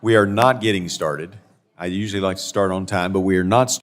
We are not getting started. I usually like to start on time, but we are not.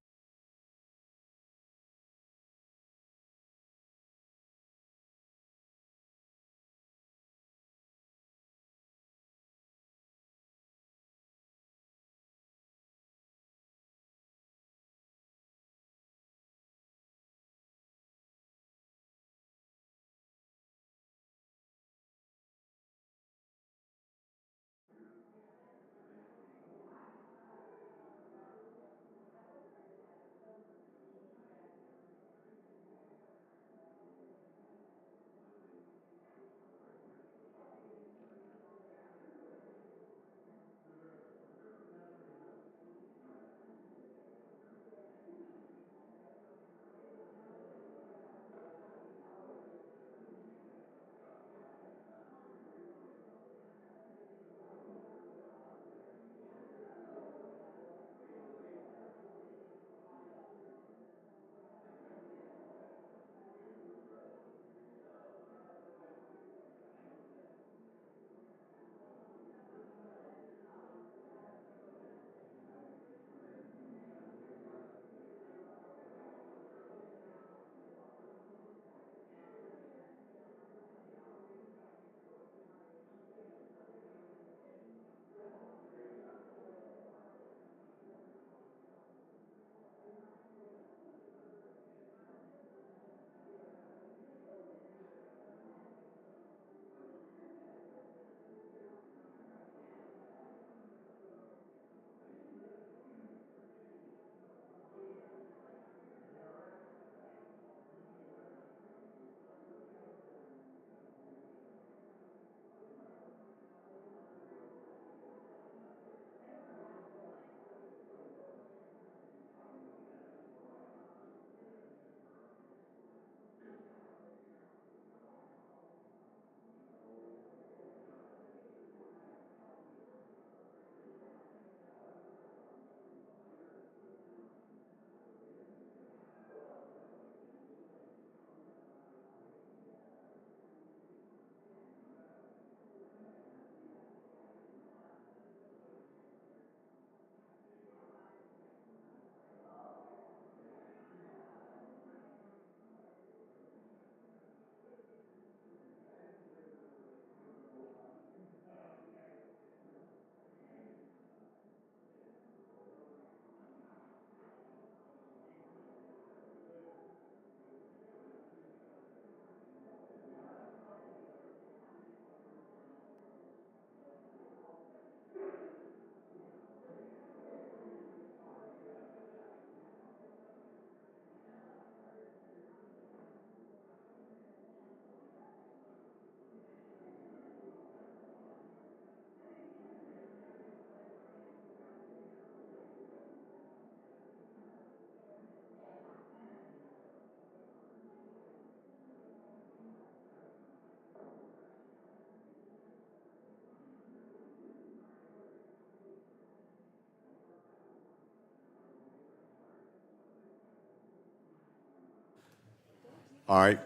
All right.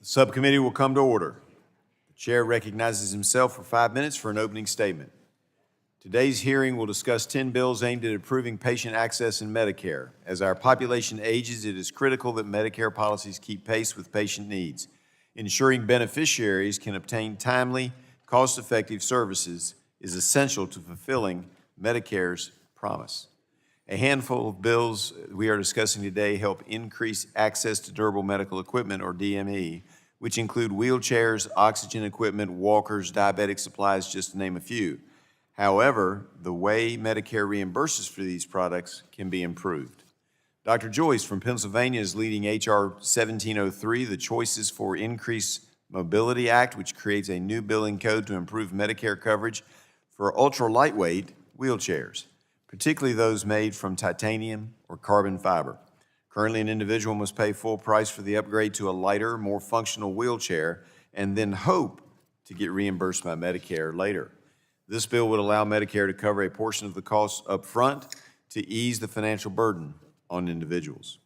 The subcommittee will come to order. The chair recognizes himself for 5 minutes for an opening statement. Today's hearing will discuss 10 bills aimed at improving patient access in Medicare. As our population ages, it is critical that Medicare policies keep pace with patient needs. Ensuring beneficiaries can obtain timely, cost-effective services is essential to fulfilling Medicare's promise. A handful of bills we are discussing today help increase access to durable medical equipment, or DME, which include wheelchairs, oxygen equipment, walkers, diabetic supplies, just to name a few. However, the way Medicare reimburses for these products can be improved. Dr. Joyce from Pennsylvania is leading H.R. 1703, the Choices for Increased Mobility Act, which creates a new billing code to improve Medicare coverage for ultra-lightweight wheelchairs, particularly those made from titanium or carbon fiber. Currently, an individual must pay full price for the upgrade to a lighter, more functional wheelchair and then hope to get reimbursed by Medicare later. This bill would allow Medicare to cover a portion of the costs up front to ease the financial burden on individuals.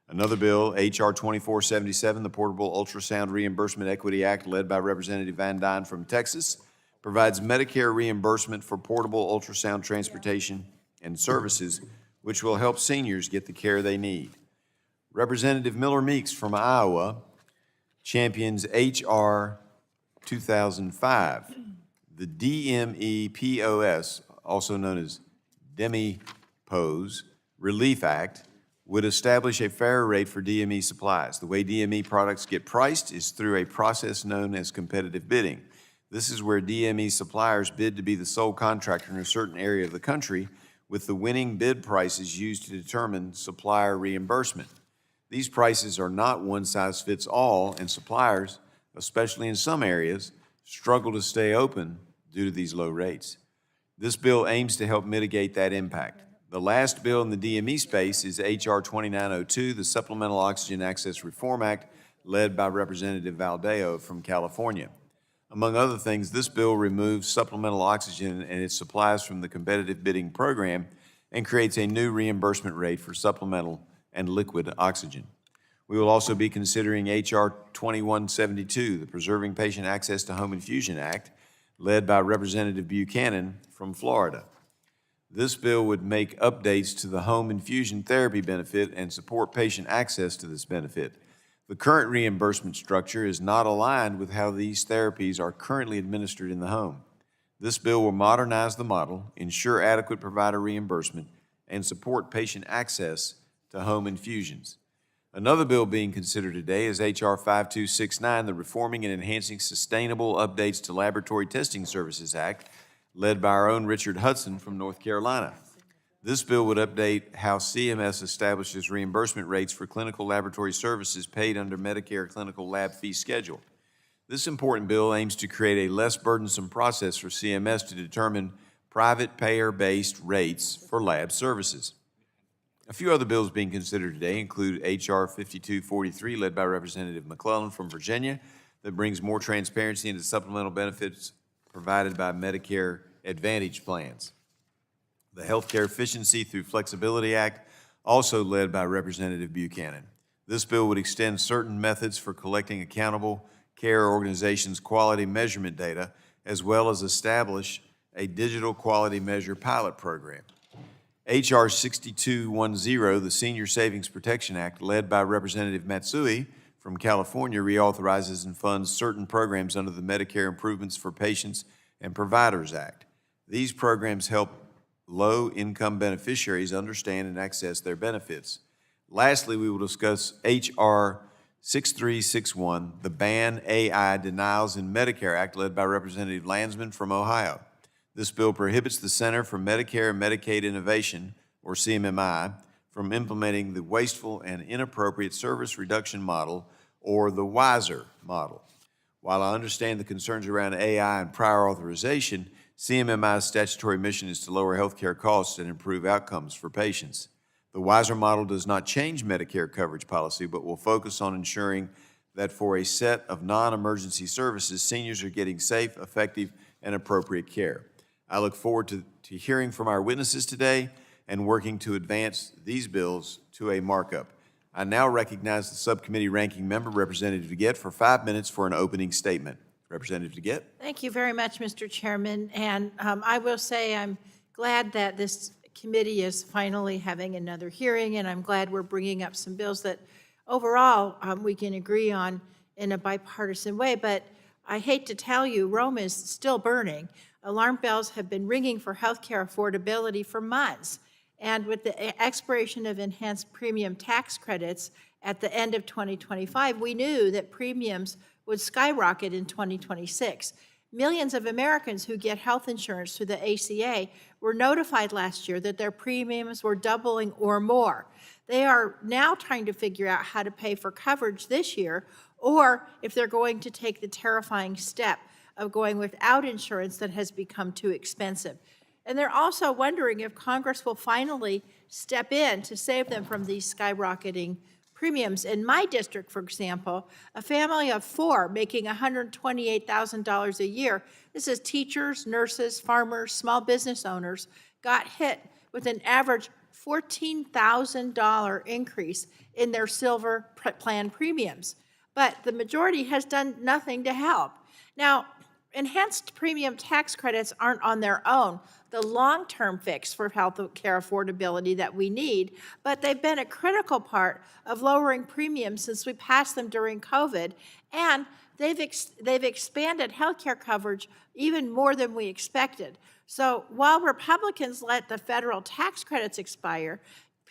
Another bill, H.R. 2477, the Portable Ultrasound Reimbursement Equity Act, led by Representative Van Dyne from Texas, provides Medicare reimbursement for portable ultrasound transportation and services, which will help seniors get the care they need. Representative Miller Meeks from Iowa champions H.R. 2005. The DMEPOS, also known as DMEPOS Relief Act, would establish a fairer rate for DME supplies. The way DME products get priced is through a process known as competitive bidding. This is where DME suppliers bid to be the sole contractor in a certain area of the country, with the winning bid prices used to determine supplier reimbursement. These prices are not one size fits all, and suppliers, especially in some areas, struggle to stay open due to these low rates. This bill aims to help mitigate that impact. The last bill in the DME space is H.R. 2902, the Supplemental Oxygen Access Reform Act, led by Representative Valdeo from California. Among other things, this bill removes supplemental oxygen and its supplies from the competitive bidding program and creates a new reimbursement rate for supplemental and liquid oxygen. We will also be considering H.R. 2172, the Preserving Patient Access to Home Infusion Act, led by Representative Buchanan from Florida. This bill would make updates to the home infusion therapy benefit and support patient access to this benefit. The current reimbursement structure is not aligned with how these therapies are currently administered in the home. This bill will modernize the model, ensure adequate provider reimbursement, and support patient access to home infusions. Another bill being considered today is H.R. 5269, the Reforming and Enhancing Sustainable Updates to Laboratory Testing Services Act, led by our own Richard Hudson from North Carolina. This bill would update how CMS establishes reimbursement rates for clinical laboratory services paid under Medicare Clinical Lab Fee Schedule. This important bill aims to create a less burdensome process for CMS to determine private payer-based rates for lab services. A few other bills being considered today include H.R. 5243, led by Representative McClellan from Virginia, that brings more transparency into supplemental benefits provided by Medicare Advantage plans. The Healthcare Efficiency Through Flexibility Act, also led by Representative Buchanan. This bill would extend certain methods for collecting accountable care organizations' quality measurement data, as well as establish a digital quality measure pilot program. H.R. 6210, the Senior Savings Protection Act, led by Representative Matsui from California, reauthorizes and funds certain programs under the Medicare Improvements for Patients and Providers Act. These programs help low-income beneficiaries understand and access their benefits. Lastly, we will discuss H.R. 6361, the Ban AI Denials in Medicare Act, led by Representative Landsman from Ohio. This bill prohibits the Center for Medicare and Medicaid Innovation, or CMMI, from implementing the Wasteful and Inappropriate Service Reduction Model, or the WISER model. While I understand the concerns around AI and prior authorization, CMMI's statutory mission is to lower healthcare costs and improve outcomes for patients. The WISER model does not change Medicare coverage policy, but will focus on ensuring that for a set of non-emergency services, seniors are getting safe, effective, and appropriate care. I look forward to hearing from our witnesses today and working to advance these bills to a markup. I now recognize the subcommittee ranking member, Representative Dingell, for 5 minutes for an opening statement. Representative Dingell. Thank you very much, Mr. Chairman. And I will say I'm glad that this committee is finally having another hearing, and I'm glad we're bringing up some bills that overall we can agree on in a bipartisan way. But I hate to tell you, Rome is still burning. Alarm bells have been ringing for healthcare affordability for months. And with the expiration of enhanced premium tax credits at the end of 2025, we knew that premiums would skyrocket in 2026. Millions of Americans who get health insurance through the ACA were notified last year that their premiums were doubling or more. They are now trying to figure out how to pay for coverage this year, or if they're going to take the terrifying step of going without insurance that has become too expensive. And they're also wondering if Congress will finally step in to save them from these skyrocketing premiums. In my district, for example, a family of 4 making $128,000 a year, this is teachers, nurses, farmers, small business owners, got hit with an average $14,000 increase in their silver plan premiums. But the majority has done nothing to help. Now, enhanced premium tax credits aren't on their own the long-term fix for health care affordability that we need, but they've been a critical part of lowering premiums since we passed them during COVID, and they've expanded health care coverage even more than we expected. So while Republicans let the federal tax credits expire,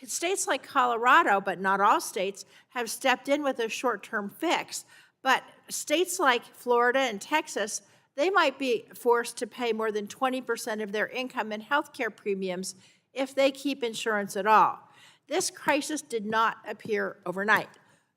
states like Colorado, but not all states, have stepped in with a short-term fix. But states like Florida and Texas, they might be forced to pay more than 20% of their income in health care premiums if they keep insurance at all. This crisis did not appear overnight.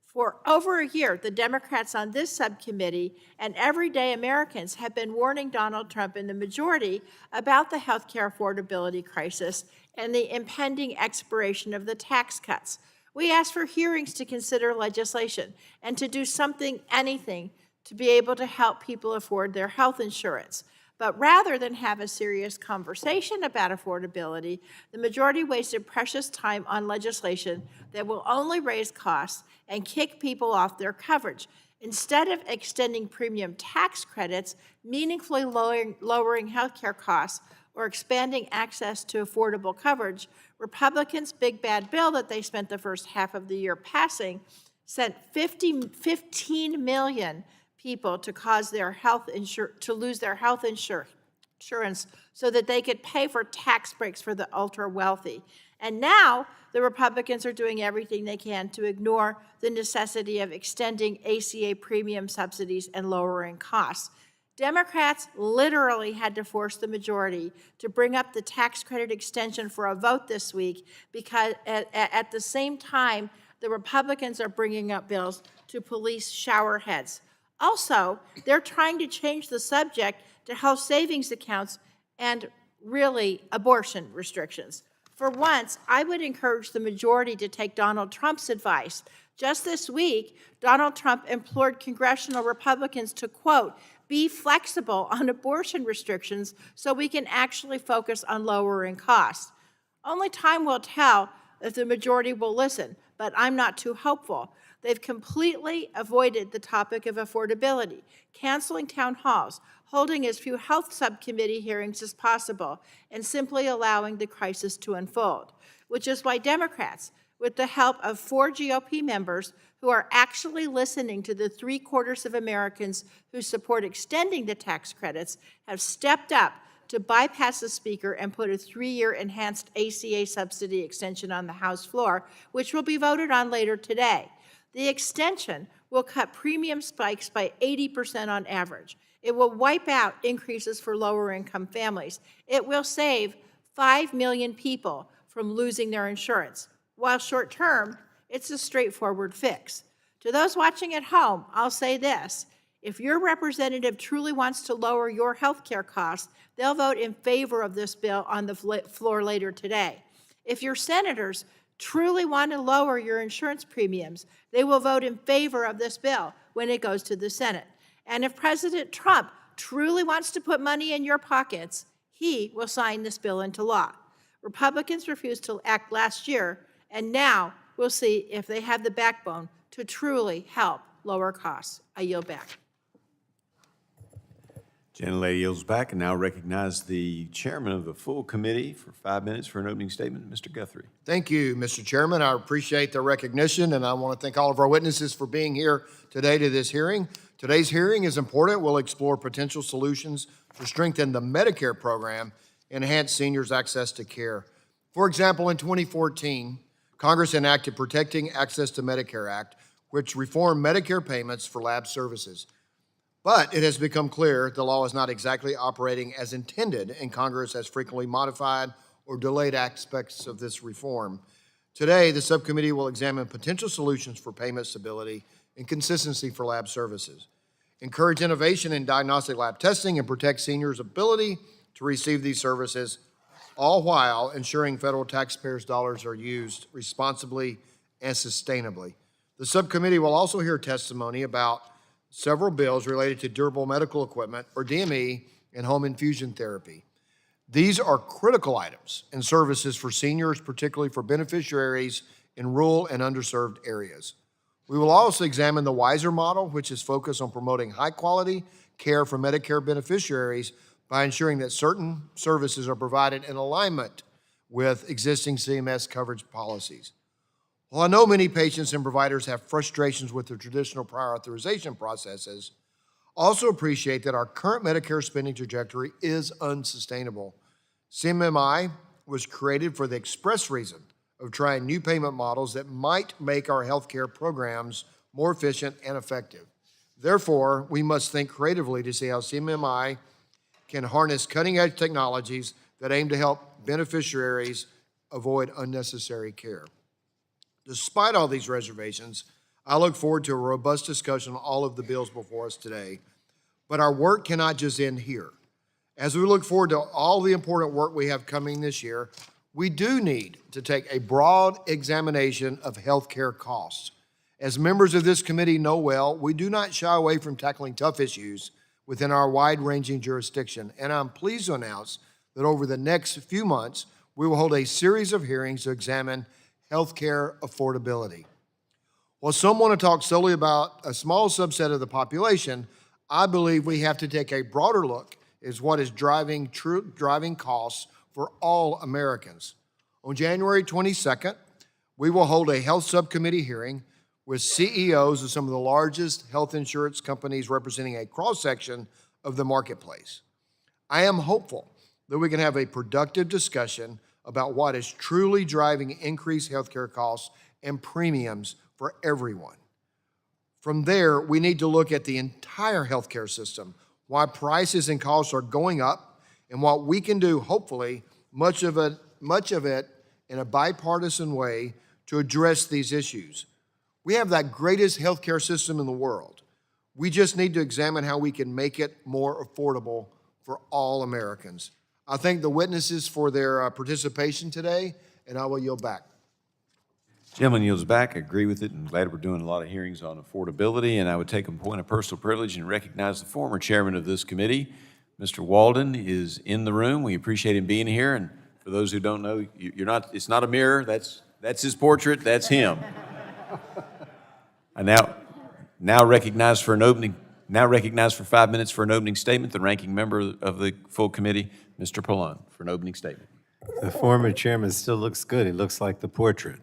For over a year, the Democrats on this subcommittee and everyday Americans have been warning Donald Trump and the majority about the health care affordability crisis and the impending expiration of the tax cuts. We asked for hearings to consider legislation and to do something, anything, to be able to help people afford their health insurance. But rather than have a serious conversation about affordability, the majority wasted precious time on legislation that will only raise costs and kick people off their coverage. Instead of extending premium tax credits, meaningfully lowering health care costs, or expanding access to affordable coverage, Republicans' big bad bill that they spent the first half of the year passing sent 15 million people to lose their health insurance so that they could pay for tax breaks for the ultra wealthy. And now the Republicans are doing everything they can to ignore the necessity of extending ACA premium subsidies and lowering costs. Democrats literally had to force the majority to bring up the tax credit extension for a vote this week because at the same time, the Republicans are bringing up bills to police showerheads. Also, they're trying to change the subject to health savings accounts and really abortion restrictions. For once, I would encourage the majority to take Donald Trump's advice. Just this week, Donald Trump implored congressional Republicans to, quote, be flexible on abortion restrictions so we can actually focus on lowering costs. Only time will tell if the majority will listen, but I'm not too hopeful. They've completely avoided the topic of affordability, canceling town halls, holding as few health subcommittee hearings as possible, and simply allowing the crisis to unfold, which is why Democrats, with the help of 4 GOP members who are actually listening to the 3/4 of Americans who support extending the tax credits, have stepped up to bypass the Speaker and put a 3-year enhanced ACA subsidy extension on the House floor, which will be voted on later today. The extension will cut premium spikes by 80% on average. It will wipe out increases for lower-income families. It will save 5 million people from losing their insurance. While short-term, it's a straightforward fix. To those watching at home, I'll say this. If your representative truly wants to lower your health care costs, they'll vote in favor of this bill on the floor later today. If your senators truly want to lower your insurance premiums, they will vote in favor of this bill when it goes to the Senate. And if President Trump truly wants to put money in your pockets, he will sign this bill into law. Republicans refused to act last year, and now we'll see if they have the backbone to truly help lower costs. I yield back. Gentlelady yields back and now recognize the chairman of the full committee for 5 minutes for an opening statement, Mr. Guthrie. Thank you, Mr. Chairman. I appreciate the recognition, and I want to thank all of our witnesses for being here today to this hearing. Today's hearing is important. We'll explore potential solutions to strengthen the Medicare program and enhance seniors' access to care. For example, in 2014, Congress enacted Protecting Access to Medicare Act, which reformed Medicare payments for lab services. But it has become clear the law is not exactly operating as intended, and Congress has frequently modified or delayed aspects of this reform. Today, the subcommittee will examine potential solutions for payment stability and consistency for lab services, encourage innovation in diagnostic lab testing, and protect seniors' ability to receive these services, all while ensuring federal taxpayers' dollars are used responsibly and sustainably. The subcommittee will also hear testimony about several bills related to durable medical equipment, or DME, and home infusion therapy. These are critical items and services for seniors, particularly for beneficiaries in rural and underserved areas. We will also examine the WISER model, which is focused on promoting high-quality, care for Medicare beneficiaries by ensuring that certain services are provided in alignment with existing CMS coverage policies. While I know many patients and providers have frustrations with the traditional prior authorization processes, I also appreciate that our current Medicare spending trajectory is unsustainable. CMMI was created for the express reason of trying new payment models that might make our healthcare programs more efficient and effective. Therefore, we must think creatively to see how CMMI can harness cutting-edge technologies that aim to help beneficiaries avoid unnecessary care. Despite all these reservations, I look forward to a robust discussion on all of the bills before us today. But our work cannot just end here. As we look forward to all the important work we have coming this year, we do need to take a broad examination of healthcare costs. As members of this committee know well, we do not shy away from tackling tough issues within our wide-ranging jurisdiction, and I'm pleased to announce that over the next few months, we will hold a series of hearings to examine healthcare affordability. While some want to talk solely about a small subset of the population, I believe we have to take a broader look at what is driving costs for all Americans. On January 22nd, we will hold a health subcommittee hearing with CEOs of some of the largest health insurance companies representing a cross-section of the marketplace. I am hopeful that we can have a productive discussion about what is truly driving increased healthcare costs and premiums for everyone. From there, we need to look at the entire healthcare system, why prices and costs are going up, and what we can do, hopefully, much of it in a bipartisan way to address these issues. We have that greatest healthcare system in the world. We just need to examine how we can make it more affordable for all Americans. I thank the witnesses for their participation today, and I will yield back. Gentleman yields back. I agree with it, and glad we're doing a lot of hearings on affordability. And I would take a point of personal privilege and recognize the former chairman of this committee. Mr. Walden is in the room. We appreciate him being here. And for those who don't know, it's not a mirror. That's his portrait. That's him. I now recognize for 5 minutes for an opening statement the ranking member of the full committee, Mr. Pallone, for an opening statement. The former chairman still looks good. He looks like the portrait.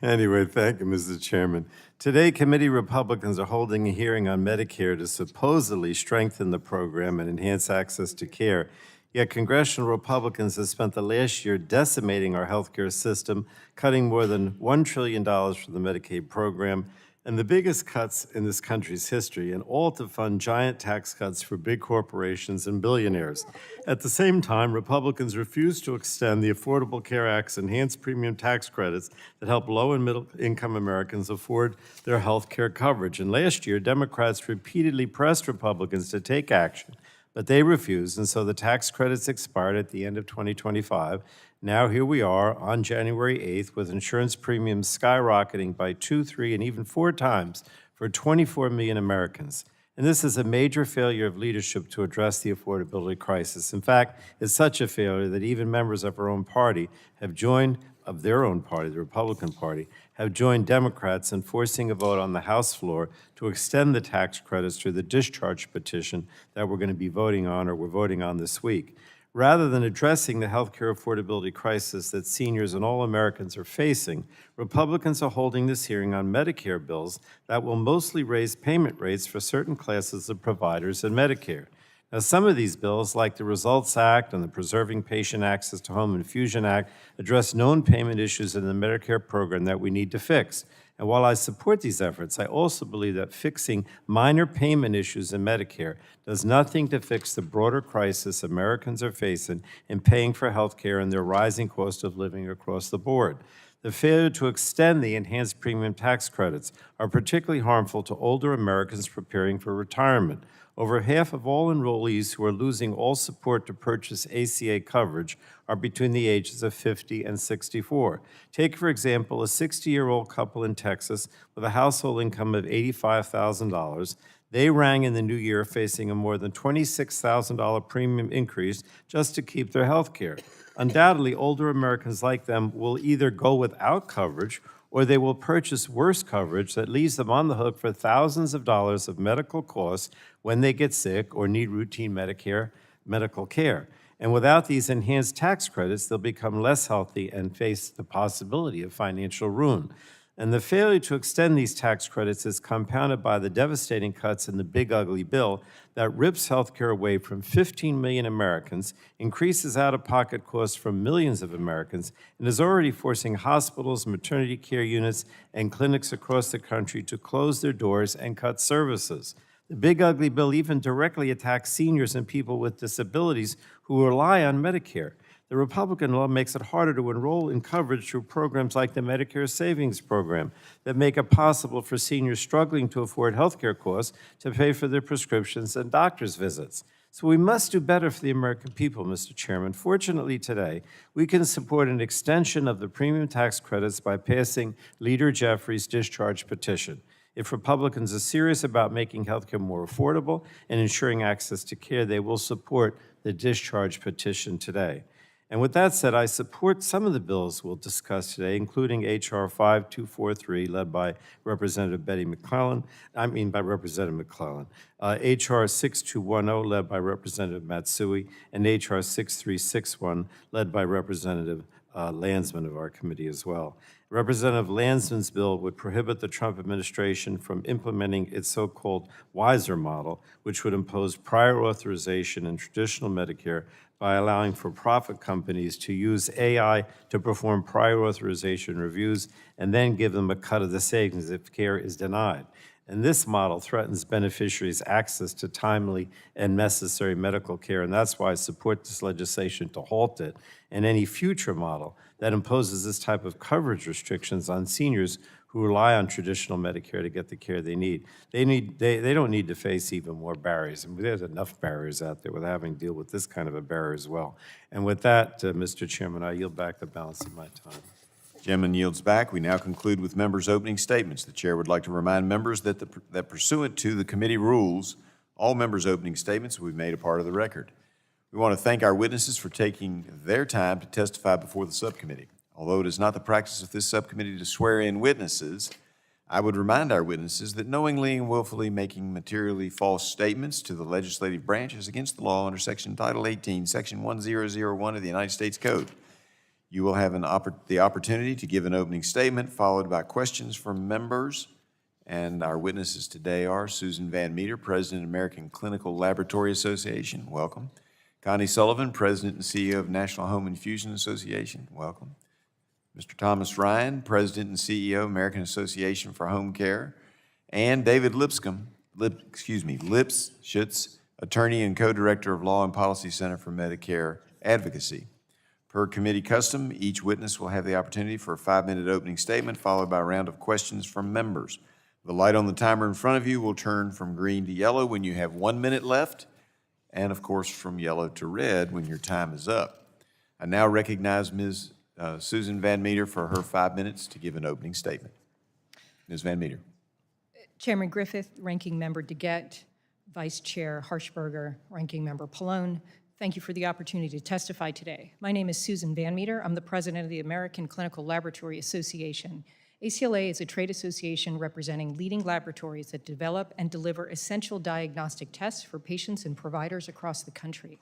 Anyway, thank you, Mr. Chairman. Today, committee Republicans are holding a hearing on Medicare to supposedly strengthen the program and enhance access to care. Yet congressional Republicans have spent the last year decimating our healthcare system, cutting more than $1 trillion from the Medicaid program, and the biggest cuts in this country's history, and all to fund giant tax cuts for big corporations and billionaires. At the same time, Republicans refuse to extend the Affordable Care Act's enhanced premium tax credits that help low and middle-income Americans afford their health care coverage. And last year, Democrats repeatedly pressed Republicans to take action, but they refused, and so the tax credits expired at the end of 2025. Now here we are on January 8th with insurance premiums skyrocketing by 2, 3, and even 4 times for 24 million Americans. And this is a major failure of leadership to address the affordability crisis. In fact, it's such a failure that even members of our own party have joined, of their own party, the Republican Party, have joined Democrats in forcing a vote on the House floor to extend the tax credits through the discharge petition that we're going to be voting on, or we're voting on this week. Rather than addressing the health care affordability crisis that seniors and all Americans are facing, Republicans are holding this hearing on Medicare bills that will mostly raise payment rates for certain classes of providers in Medicare. Now, some of these bills, like the Results Act and the Preserving Patient Access to Home Infusion Act, address known payment issues in the Medicare program that we need to fix. And while I support these efforts, I also believe that fixing minor payment issues in Medicare does nothing to fix the broader crisis Americans are facing in paying for health care and their rising cost of living across the board. The failure to extend the enhanced premium tax credits are particularly harmful to older Americans preparing for retirement. Over half of all enrollees who are losing all support to purchase ACA coverage are between the ages of 50 and 64. Take, for example, a 60-year-old couple in Texas with a household income of $85,000. They rang in the new year facing a more than $26,000 premium increase just to keep their health care. Undoubtedly, older Americans like them will either go without coverage or they will purchase worse coverage that leaves them on the hook for thousands of dollars of medical costs when they get sick or need routine Medicare medical care. And without these enhanced tax credits, they'll become less healthy and face the possibility of financial ruin. And the failure to extend these tax credits is compounded by the devastating cuts in the big ugly bill that rips health care away from 15 million Americans, increases out-of-pocket costs for millions of Americans, and is already forcing hospitals, maternity care units, and clinics across the country to close their doors and cut services. The big ugly bill even directly attacks seniors and people with disabilities who rely on Medicare. The Republican law makes it harder to enroll in coverage through programs like the Medicare Savings Program that make it possible for seniors struggling to afford health care costs to pay for their prescriptions and doctor's visits. So we must do better for the American people, Mr. Chairman. Fortunately today, we can support an extension of the premium tax credits by passing Leader Jeffries' discharge petition. If Republicans are serious about making health care more affordable and ensuring access to care, they will support the discharge petition today. And with that said, I support some of the bills we'll discuss today, including H.R. 5243, led by Representative Representative McClellan, H.R. 6210, led by Representative Matsui, and H.R. 6361, led by Representative Landsman of our committee as well. Representative Landsman's bill would prohibit the Trump administration from implementing its so-called WISER model, which would impose prior authorization in traditional Medicare by allowing for-profit companies to use AI to perform prior authorization reviews and then give them a cut of the savings if care is denied. And this model threatens beneficiaries' access to timely and necessary medical care, and that's why I support this legislation to halt it. And any future model that imposes this type of coverage restrictions on seniors who rely on traditional Medicare to get the care they need. They don't need to face even more barriers. I mean, there's enough barriers out there without having to deal with this kind of a barrier as well. And with that, Mr. Chairman, I yield back the balance of my time. Gentleman yields back. We now conclude with members' opening statements. The chair would like to remind members that that pursuant to the committee rules, all members' opening statements will be made a part of the record. We want to thank our witnesses for taking their time to testify before the subcommittee. Although it is not the practice of this subcommittee to swear in witnesses, I would remind our witnesses that knowingly and willfully making materially false statements to the legislative branch is against the law under Title 18, Section 1001 of the United States Code. You will have the opportunity to give an opening statement followed by questions from members. And our witnesses today are Susan Van Meter, President of American Clinical Laboratory Association. Welcome. Connie Sullivan, President and CEO of National Home Infusion Association. Welcome. Mr. Thomas Ryan, President and CEO, American Association for Home Care, and David Lipschutz, Attorney and Co-Director of Law and Policy Center for Medicare Advocacy. Per committee custom, each witness will have the opportunity for a 5-minute opening statement followed by a round of questions from members. The light on the timer in front of you will turn from green to yellow when you have 1 minute left, and of course from yellow to red when your time is up. I now recognize Ms. Susan Van Meter for her 5 minutes to give an opening statement. Ms. Van Meter. Chairman Griffith, Ranking Member DeGette, Vice Chair Harshberger, Ranking Member Pallone, thank you for the opportunity to testify today. My name is Susan Van Meter. I'm the President of the American Clinical Laboratory Association. ACLA is a trade association representing leading laboratories that develop and deliver essential diagnostic tests for patients and providers across the country.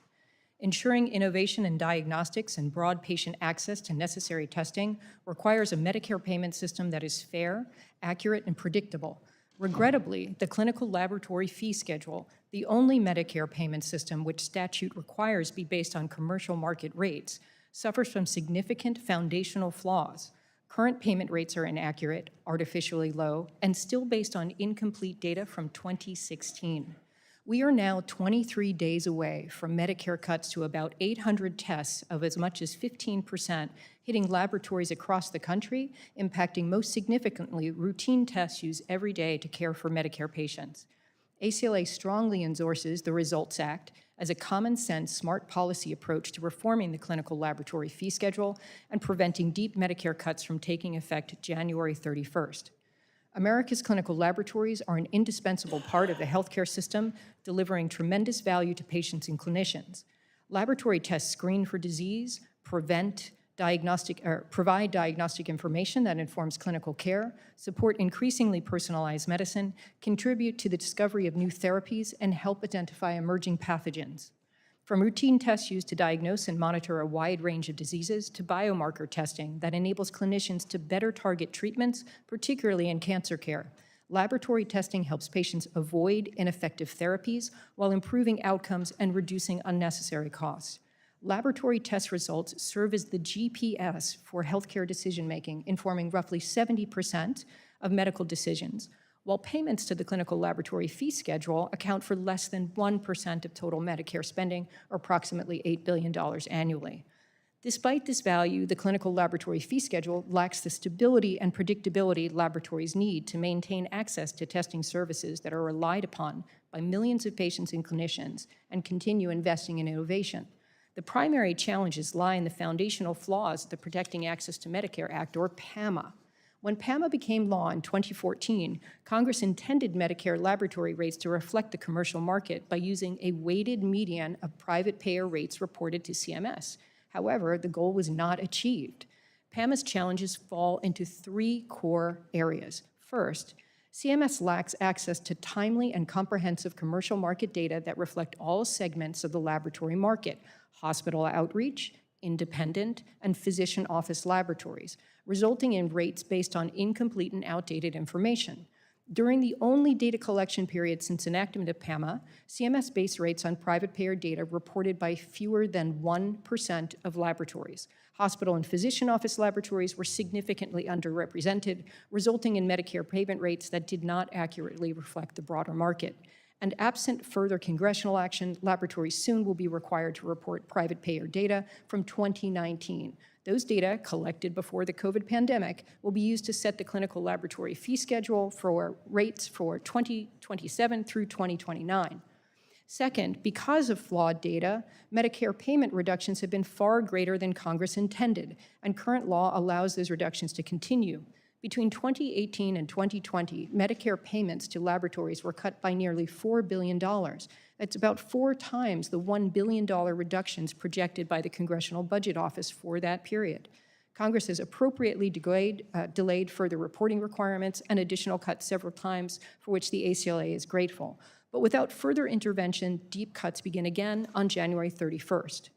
Ensuring innovation in diagnostics and broad patient access to necessary testing requires a Medicare payment system that is fair, accurate, and predictable. Regrettably, the clinical laboratory fee schedule, the only Medicare payment system which statute requires be based on commercial market rates, suffers from significant foundational flaws. Current payment rates are inaccurate, artificially low, and still based on incomplete data from 2016. We are now 23 days away from Medicare cuts to about 800 tests of as much as 15%, hitting laboratories across the country, impacting most significantly routine tests used every day to care for Medicare patients. ACLA strongly endorses the Results Act as a common-sense, smart policy approach to reforming the clinical laboratory fee schedule and preventing deep Medicare cuts from taking effect January 31st. America's clinical laboratories are an indispensable part of the healthcare system, delivering tremendous value to patients and clinicians. Laboratory tests screen for disease, prevent, provide diagnostic information that informs clinical care, support increasingly personalized medicine, contribute to the discovery of new therapies, and help identify emerging pathogens. From routine tests used to diagnose and monitor a wide range of diseases to biomarker testing that enables clinicians to better target treatments, particularly in cancer care. Laboratory testing helps patients avoid ineffective therapies while improving outcomes and reducing unnecessary costs. Laboratory test results serve as the GPS for healthcare decision-making, informing roughly 70% of medical decisions, while payments to the clinical laboratory fee schedule account for less than 1% of total Medicare spending, or approximately $8 billion annually. Despite this value, the clinical laboratory fee schedule lacks the stability and predictability laboratories need to maintain access to testing services that are relied upon by millions of patients and clinicians and continue investing in innovation. The primary challenges lie in the foundational flaws of the Protecting Access to Medicare Act, or PAMA. When PAMA became law in 2014, Congress intended Medicare laboratory rates to reflect the commercial market by using a weighted median of private payer rates reported to CMS. However, the goal was not achieved. PAMA's challenges fall into three core areas. First, CMS lacks access to timely and comprehensive commercial market data that reflect all segments of the laboratory market: hospital outreach, independent, and physician office laboratories, resulting in rates based on incomplete and outdated information. During the only data collection period since enactment of PAMA, CMS based rates on private payer data reported by fewer than 1% of laboratories. Hospital and physician office laboratories were significantly underrepresented, resulting in Medicare payment rates that did not accurately reflect the broader market. And absent further congressional action, laboratories soon will be required to report private payer data from 2019. Those data, collected before the COVID pandemic, will be used to set the clinical laboratory fee schedule for rates for 2027 through 2029. Second, because of flawed data, Medicare payment reductions have been far greater than Congress intended, and current law allows those reductions to continue. Between 2018 and 2020, Medicare payments to laboratories were cut by nearly $4 billion. That's about 4 times the $1 billion reductions projected by the Congressional Budget Office for that period. Congress has appropriately delayed further reporting requirements and additional cuts several times, for which the ACLA is grateful. But without further intervention, deep cuts begin again on January 31st.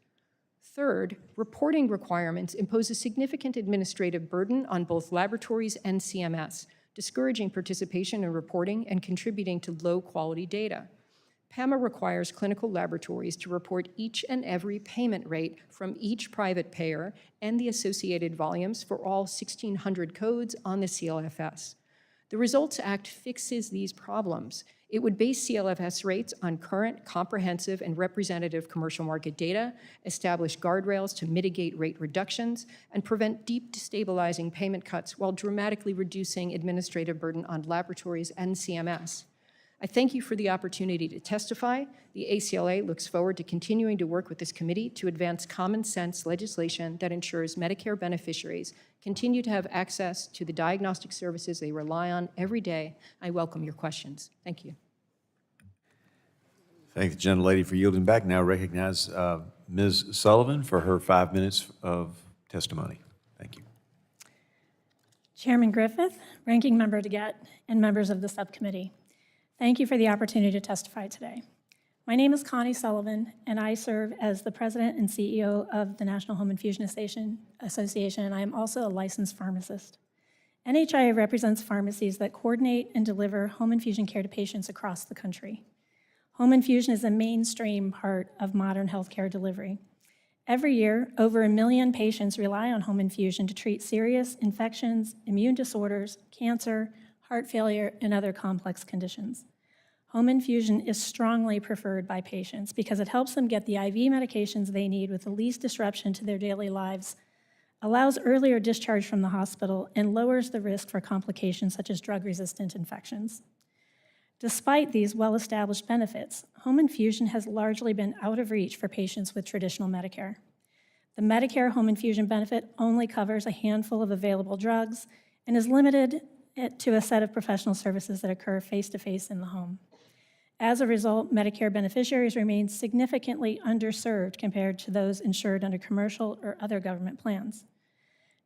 Third, reporting requirements impose a significant administrative burden on both laboratories and CMS, discouraging participation in reporting and contributing to low-quality data. PAMA requires clinical laboratories to report each and every payment rate from each private payer and the associated volumes for all 1,600 codes on the CLFS. The Results Act fixes these problems. It would base CLFS rates on current, comprehensive, and representative commercial market data, establish guardrails to mitigate rate reductions, and prevent deep destabilizing payment cuts while dramatically reducing administrative burden on laboratories and CMS. I thank you for the opportunity to testify. The ACLA looks forward to continuing to work with this committee to advance common sense legislation that ensures Medicare beneficiaries continue to have access to the diagnostic services they rely on every day. I welcome your questions. Thank you. Thank the gentlelady for yielding back. Now recognize Ms. Sullivan for her 5 minutes of testimony. Thank you. Chairman Griffith, Ranking Member DeGette, and members of the subcommittee, thank you for the opportunity to testify today. My name is Connie Sullivan, and I serve as the president and CEO of the National Home Infusion Association, and I am also a licensed pharmacist. NHIA represents pharmacies that coordinate and deliver home infusion care to patients across the country. Home infusion is a mainstream part of modern healthcare delivery. Every year, over 1 million patients rely on home infusion to treat serious infections, immune disorders, cancer, heart failure, and other complex conditions. Home infusion is strongly preferred by patients because it helps them get the IV medications they need with the least disruption to their daily lives, allows earlier discharge from the hospital, and lowers the risk for complications such as drug-resistant infections. Despite these well-established benefits, home infusion has largely been out of reach for patients with traditional Medicare. The Medicare home infusion benefit only covers a handful of available drugs and is limited to a set of professional services that occur face-to-face in the home. As a result, Medicare beneficiaries remain significantly underserved compared to those insured under commercial or other government plans.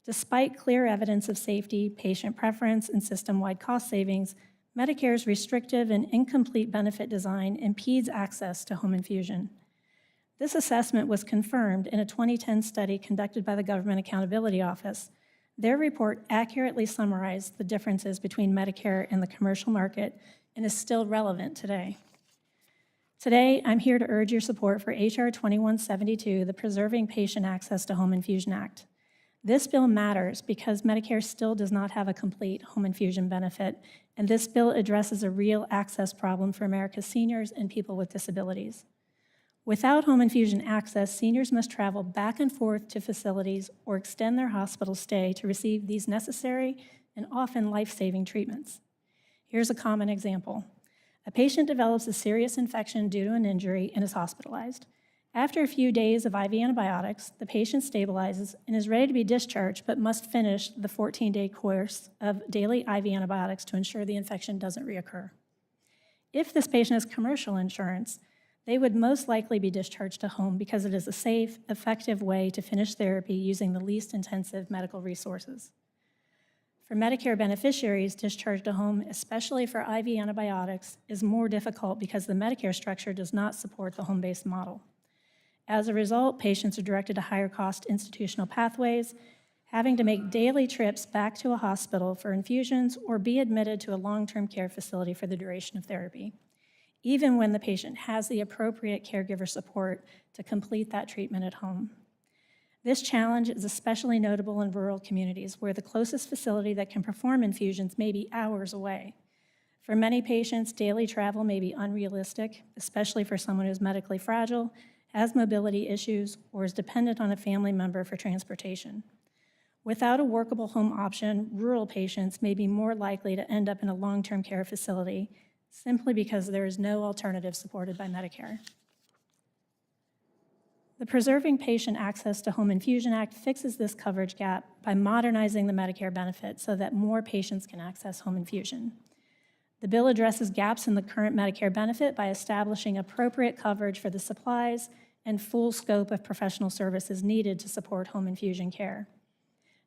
Despite clear evidence of safety, patient preference, and system-wide cost savings, Medicare's restrictive and incomplete benefit design impedes access to home infusion. This assessment was confirmed in a 2010 study conducted by the Government Accountability Office. Their report accurately summarized the differences between Medicare and the commercial market and is still relevant today. Today, I'm here to urge your support for H.R. 2172, the Preserving Patient Access to Home Infusion Act. This bill matters because Medicare still does not have a complete home infusion benefit, and this bill addresses a real access problem for America's seniors and people with disabilities. Without home infusion access, seniors must travel back and forth to facilities or extend their hospital stay to receive these necessary and often life-saving treatments. Here's a common example. A patient develops a serious infection due to an injury and is hospitalized. After a few days of IV antibiotics, the patient stabilizes and is ready to be discharged, but must finish the 14-day course of daily IV antibiotics to ensure the infection doesn't reoccur. If this patient has commercial insurance, they would most likely be discharged to home because it is a safe, effective way to finish therapy using the least intensive medical resources. For Medicare beneficiaries, discharge to home, especially for IV antibiotics, is more difficult because the Medicare structure does not support the home-based model. As a result, patients are directed to higher-cost institutional pathways, having to make daily trips back to a hospital for infusions or be admitted to a long-term care facility for the duration of therapy, even when the patient has the appropriate caregiver support to complete that treatment at home. This challenge is especially notable in rural communities where the closest facility that can perform infusions may be hours away. For many patients, daily travel may be unrealistic, especially for someone who's medically fragile, has mobility issues, or is dependent on a family member for transportation. Without a workable home option, rural patients may be more likely to end up in a long-term care facility simply because there is no alternative supported by Medicare. The Preserving Patient Access to Home Infusion Act fixes this coverage gap by modernizing the Medicare benefit so that more patients can access home infusion. The bill addresses gaps in the current Medicare benefit by establishing appropriate coverage for the supplies and full scope of professional services needed to support home infusion care.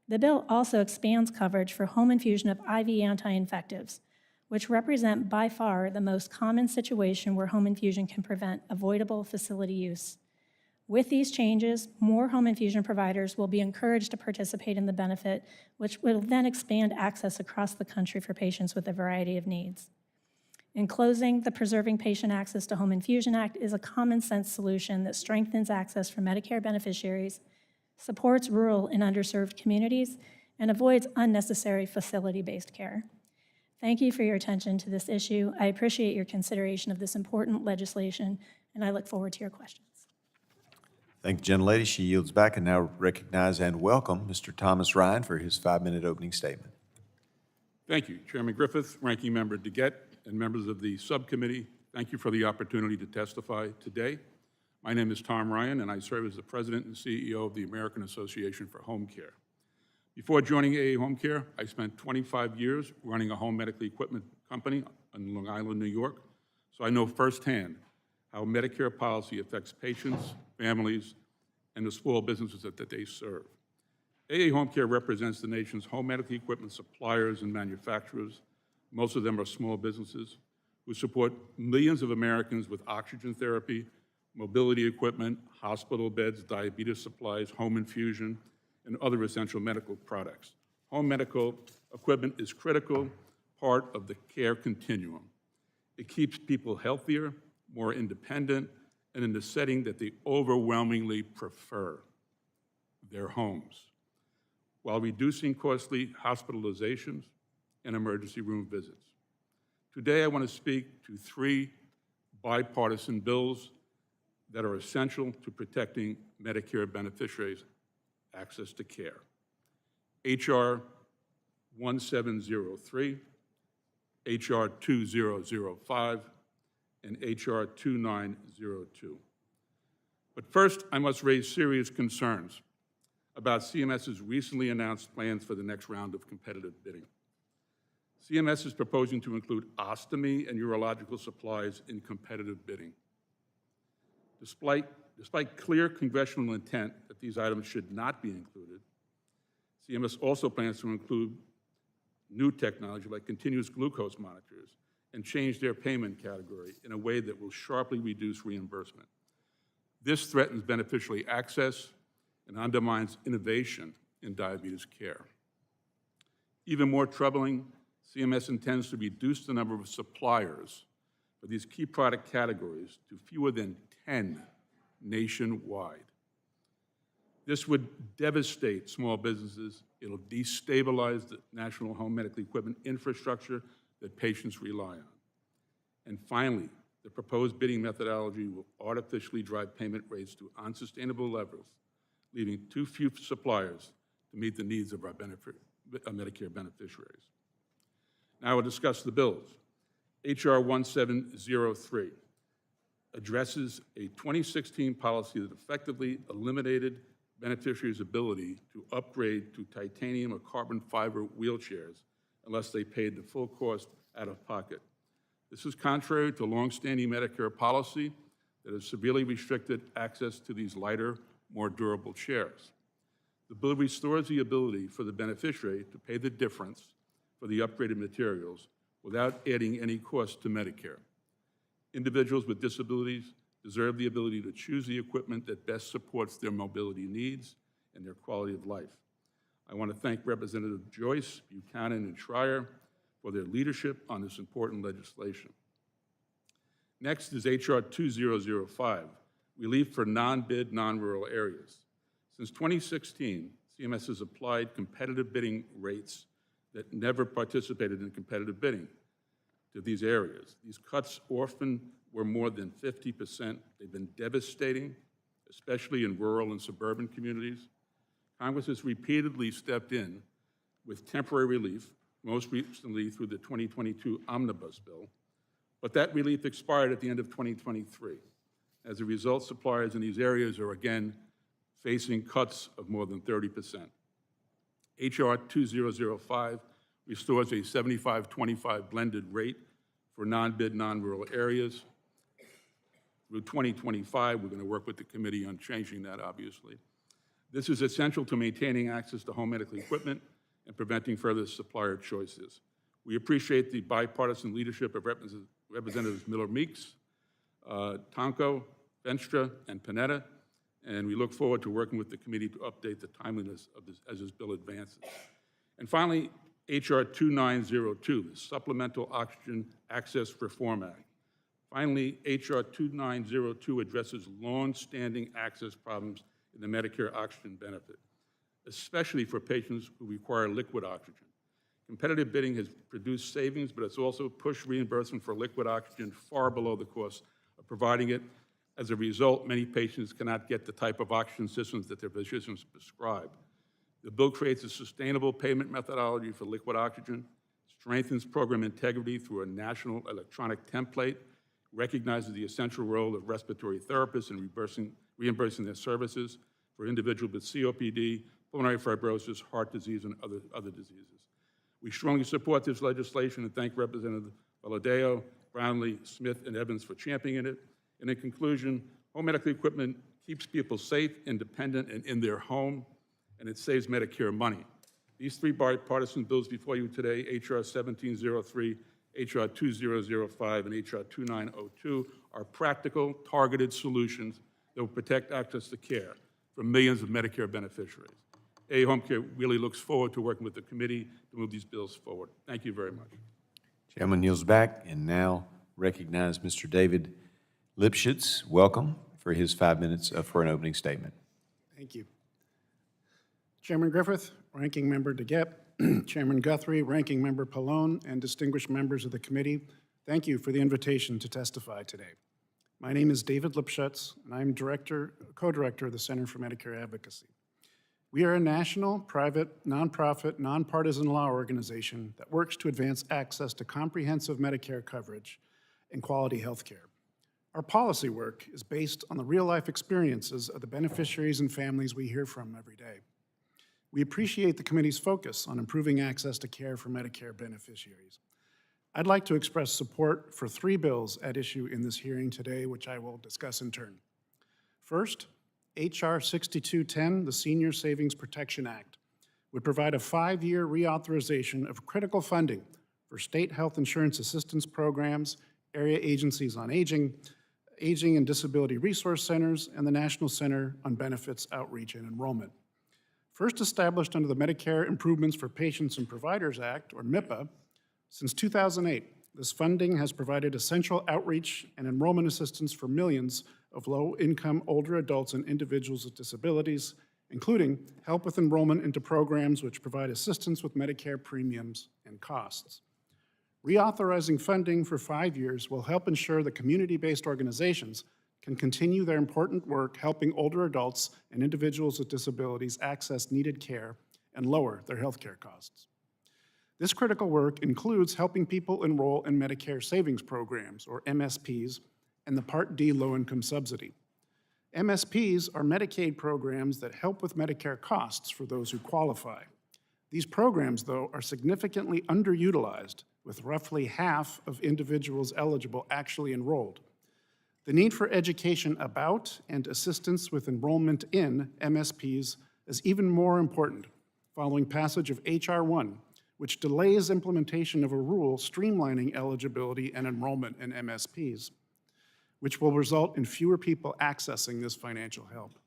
The bill also expands coverage for home infusion of IV anti-infectives, which represent by far the most common situation where home infusion can prevent avoidable facility use. With these changes, more home infusion providers will be encouraged to participate in the benefit, which will then expand access across the country for patients with a variety of needs. In closing, the Preserving Patient Access to Home Infusion Act is a common-sense solution that strengthens access for Medicare beneficiaries, supports rural and underserved communities, and avoids unnecessary facility-based care. Thank you for your attention to this issue. I appreciate your consideration of this important legislation, and I look forward to your questions. Thank the gentlelady. She yields back and now recognize and welcome Mr. Thomas Ryan for his 5-minute opening statement. Thank you, Chairman Griffith, Ranking Member DeGette, and members of the subcommittee. Thank you for the opportunity to testify today. My name is Tom Ryan, and I serve as the President and CEO of the American Association for Home Care. Before joining AA Home Care, I spent 25 years running a home medical equipment company in Long Island, New York, so I know firsthand how Medicare policy affects patients, families, and the small businesses that they serve. AA Home Care represents the nation's home medical equipment suppliers and manufacturers. Most of them are small businesses who support millions of Americans with oxygen therapy, mobility equipment, hospital beds, diabetes supplies, home infusion, and other essential medical products. Home medical equipment is a critical part of the care continuum. It keeps people healthier, more independent, and in the setting that they overwhelmingly prefer, their homes, while reducing costly hospitalizations and emergency room visits. Today, I want to speak to 3 bipartisan bills that are essential to protecting Medicare beneficiaries' access to care. H.R. 1703, H.R. 2005, and H.R. 2902. But first, I must raise serious concerns about CMS's recently announced plans for the next round of competitive bidding. CMS is proposing to include ostomy and urological supplies in competitive bidding. Despite clear congressional intent that these items should not be included, CMS also plans to include new technology like continuous glucose monitors and change their payment category in a way that will sharply reduce reimbursement. This threatens beneficiary access and undermines innovation in diabetes care. Even more troubling, CMS intends to reduce the number of suppliers for these key product categories to fewer than 10 nationwide. This would devastate small businesses. It'll destabilize the national home medical equipment infrastructure that patients rely on. And finally, the proposed bidding methodology will artificially drive payment rates to unsustainable levels, leaving too few suppliers to meet the needs of our Medicare beneficiaries. Now we'll discuss the bills. H.R. 1703 addresses a 2016 policy that effectively eliminated beneficiaries' ability to upgrade to titanium or carbon fiber wheelchairs unless they paid the full cost out of pocket. This is contrary to longstanding Medicare policy that has severely restricted access to these lighter, more durable chairs. The bill restores the ability for the beneficiary to pay the difference for the upgraded materials without adding any cost to Medicare. Individuals with disabilities deserve the ability to choose the equipment that best supports their mobility needs and their quality of life. I want to thank Representative Joyce, Buchanan, and Schreier for their leadership on this important legislation. Next is H.R. 2005, relief for non-bid, non-rural areas. Since 2016, CMS has applied competitive bidding rates that never participated in competitive bidding to these areas. These cuts often were more than 50%. They've been devastating, especially in rural and suburban communities. Congress has repeatedly stepped in with temporary relief, most recently through the 2022 Omnibus Bill, but that relief expired at the end of 2023. As a result, suppliers in these areas are again facing cuts of more than 30%. H.R. 2005 restores a 75-25 blended rate for non-bid, non-rural areas. Through 2025, we're going to work with the committee on changing that, obviously. This is essential to maintaining access to home medical equipment and preventing further supplier choices. We appreciate the bipartisan leadership of Representatives Miller-Meeks, Tonko, Venstra, and Panetta, and we look forward to working with the committee to update the timeliness of this as this bill advances. And finally, H.R. 2902, the Supplemental Oxygen Access Reform Act. Finally, H.R. 2902 addresses long-standing access problems in the Medicare oxygen benefit, especially for patients who require liquid oxygen. Competitive bidding has produced savings, but it's also pushed reimbursement for liquid oxygen far below the cost of providing it. As a result, many patients cannot get the type of oxygen systems that their physicians prescribe. The bill creates a sustainable payment methodology for liquid oxygen, strengthens program integrity through a national electronic template, recognizes the essential role of respiratory therapists in reimbursing their services for individuals with COPD, pulmonary fibrosis, heart disease, and other diseases. We strongly support this legislation and thank Representative Valadao, Brownlee, Smith, and Evans for championing it. And in conclusion, home medical equipment keeps people safe, independent, and in their home, and it saves Medicare money. These three bipartisan bills before you today, H.R. 1703, H.R. 2005, and H.R. 2902, are practical, targeted solutions that will protect access to care for millions of Medicare beneficiaries. AA Home Care really looks forward to working with the committee to move these bills forward. Thank you very much. Chairman kneels back and now recognize Mr. David Lipschitz. Welcome for his 5 minutes for an opening statement. Thank you. Chairman Griffith, Ranking Member DeGette, Chairman Guthrie, Ranking Member Pallone, and distinguished members of the committee, thank you for the invitation to testify today. My name is David Lipschitz, and I'm co-director of the Center for Medicare Advocacy. We are a national, private, nonprofit, nonpartisan law organization that works to advance access to comprehensive Medicare coverage and quality health care. Our policy work is based on the real-life experiences of the beneficiaries and families we hear from every day. We appreciate the committee's focus on improving access to care for Medicare beneficiaries. I'd like to express support for 3 bills at issue in this hearing today, which I will discuss in turn. First, H.R. 6210, the Senior Savings Protection Act, would provide a 5-year reauthorization of critical funding for state health insurance assistance programs, area agencies on aging, aging and disability resource centers, and the National Center on Benefits Outreach and Enrollment. First established under the Medicare Improvements for Patients and Providers Act, or MIPA, since 2008, this funding has provided essential outreach and enrollment assistance for millions of low-income older adults and individuals with disabilities, including help with enrollment into programs which provide assistance with Medicare premiums and costs. Reauthorizing funding for 5 years will help ensure that community-based organizations can continue their important work helping older adults and individuals with disabilities access needed care and lower their health care costs. This critical work includes helping people enroll in Medicare Savings Programs, or MSPs, and the Part D low-income subsidy. MSPs are Medicaid programs that help with Medicare costs for those who qualify. These programs, though, are significantly underutilized, with roughly half of individuals eligible actually enrolled. The need for education about and assistance with enrollment in MSPs is even more important following passage of H.R. 1, which delays implementation of a rule streamlining eligibility and enrollment in MSPs, which will result in fewer people accessing this financial help.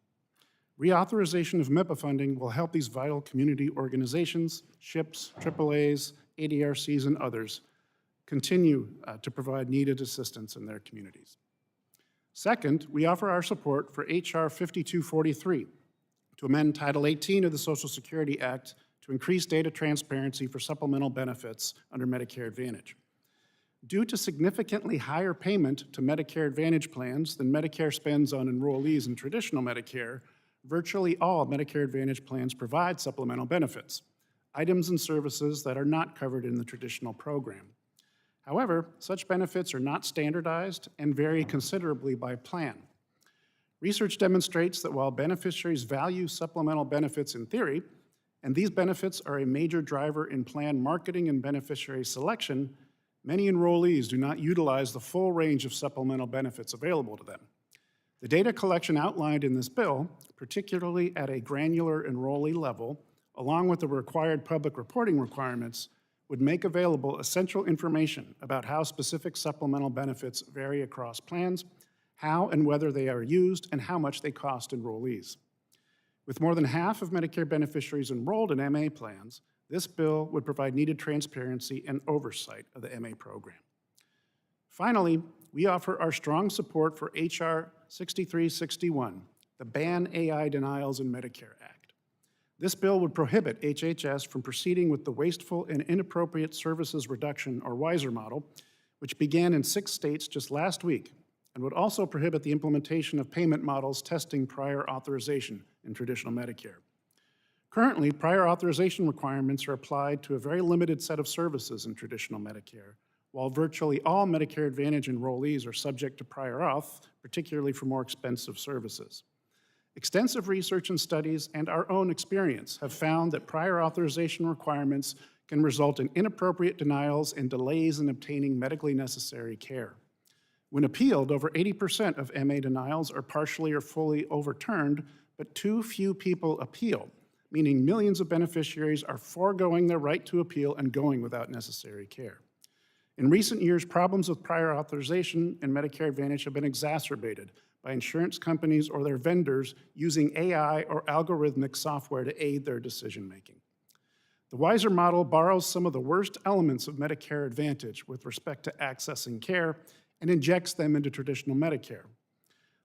Reauthorization of MIPA funding will help these vital community organizations, SHIPs, AAAs, ADRCs, and others continue to provide needed assistance in their communities. Second, we offer our support for H.R. 5243 to amend Title 18 of the Social Security Act to increase data transparency for supplemental benefits under Medicare Advantage. Due to significantly higher payment to Medicare Advantage plans than Medicare spends on enrollees in traditional Medicare, virtually all Medicare Advantage plans provide supplemental benefits, items and services that are not covered in the traditional program. However, such benefits are not standardized and vary considerably by plan. Research demonstrates that while beneficiaries value supplemental benefits in theory, and these benefits are a major driver in plan marketing and beneficiary selection, many enrollees do not utilize the full range of supplemental benefits available to them. The data collection outlined in this bill, particularly at a granular enrollee level, along with the required public reporting requirements, would make available essential information about how specific supplemental benefits vary across plans, how and whether they are used, and how much they cost enrollees. With more than half of Medicare beneficiaries enrolled in MA plans, this bill would provide needed transparency and oversight of the MA program. Finally, we offer our strong support for H.R. 6361, the Ban AI Denials in Medicare Act. This bill would prohibit HHS from proceeding with the Wasteful and Inappropriate Services Reduction, or WISR model, which began in 6 states just last week, and would also prohibit the implementation of payment models testing prior authorization in traditional Medicare. Currently, prior authorization requirements are applied to a very limited set of services in traditional Medicare, while virtually all Medicare Advantage enrollees are subject to prior auth, particularly for more expensive services. Extensive research and studies and our own experience have found that prior authorization requirements can result in inappropriate denials and delays in obtaining medically necessary care. When appealed, over 80% of MA denials are partially or fully overturned, but too few people appeal, meaning millions of beneficiaries are foregoing their right to appeal and going without necessary care. In recent years, problems with prior authorization in Medicare Advantage have been exacerbated by insurance companies or their vendors using AI or algorithmic software to aid their decision-making. The WISR model borrows some of the worst elements of Medicare Advantage with respect to accessing care and injects them into traditional Medicare.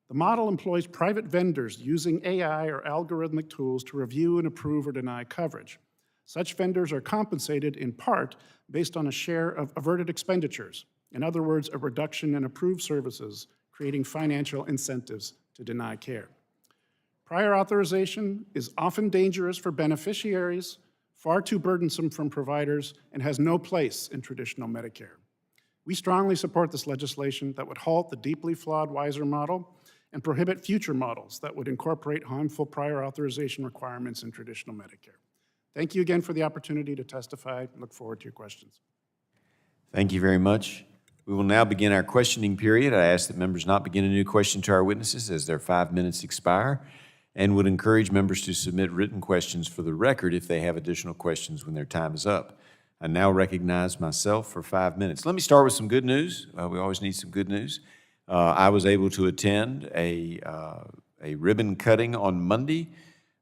The model employs private vendors using AI or algorithmic tools to review and approve or deny coverage. Such vendors are compensated in part based on a share of averted expenditures, in other words, a reduction in approved services, creating financial incentives to deny care. Prior authorization is often dangerous for beneficiaries, far too burdensome from providers, and has no place in traditional Medicare. We strongly support this legislation that would halt the deeply flawed WISR model and prohibit future models that would incorporate harmful prior authorization requirements in traditional Medicare. Thank you again for the opportunity to testify and look forward to your questions. Thank you very much. We will now begin our questioning period. I ask that members not begin a new question to our witnesses as their 5 minutes expire. and would encourage members to submit written questions for the record if they have additional questions when their time is up. I now recognize myself for 5 minutes. Let me start with some good news. We always need some good news. I was able to attend a ribbon cutting on Monday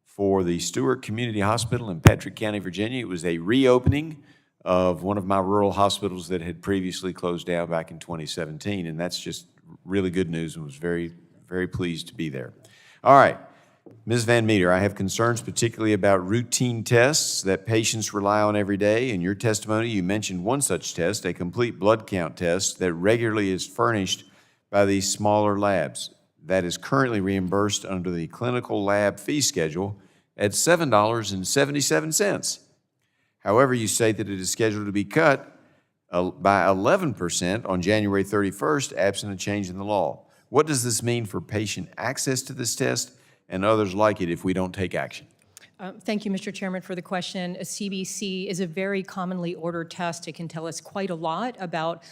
for the Stewart Community Hospital in Patrick County, Virginia. It was a reopening of one of my rural hospitals that had previously closed down back in 2017, and that's just really good news, and was very, very pleased to be there. All right. Ms. Van Meter, I have concerns particularly about routine tests that patients rely on every day. In your testimony, you mentioned one such test, a complete blood count test that regularly is furnished by these smaller labs. That is currently reimbursed under the clinical lab fee schedule at $7.77. However, you say that it is scheduled to be cut by 11% on January 31st, absent a change in the law. What does this mean for patient access to this test and others like it if we don't take action? Thank you, Mr. Chairman, for the question. A CBC is a very commonly ordered test. It can tell us quite a lot about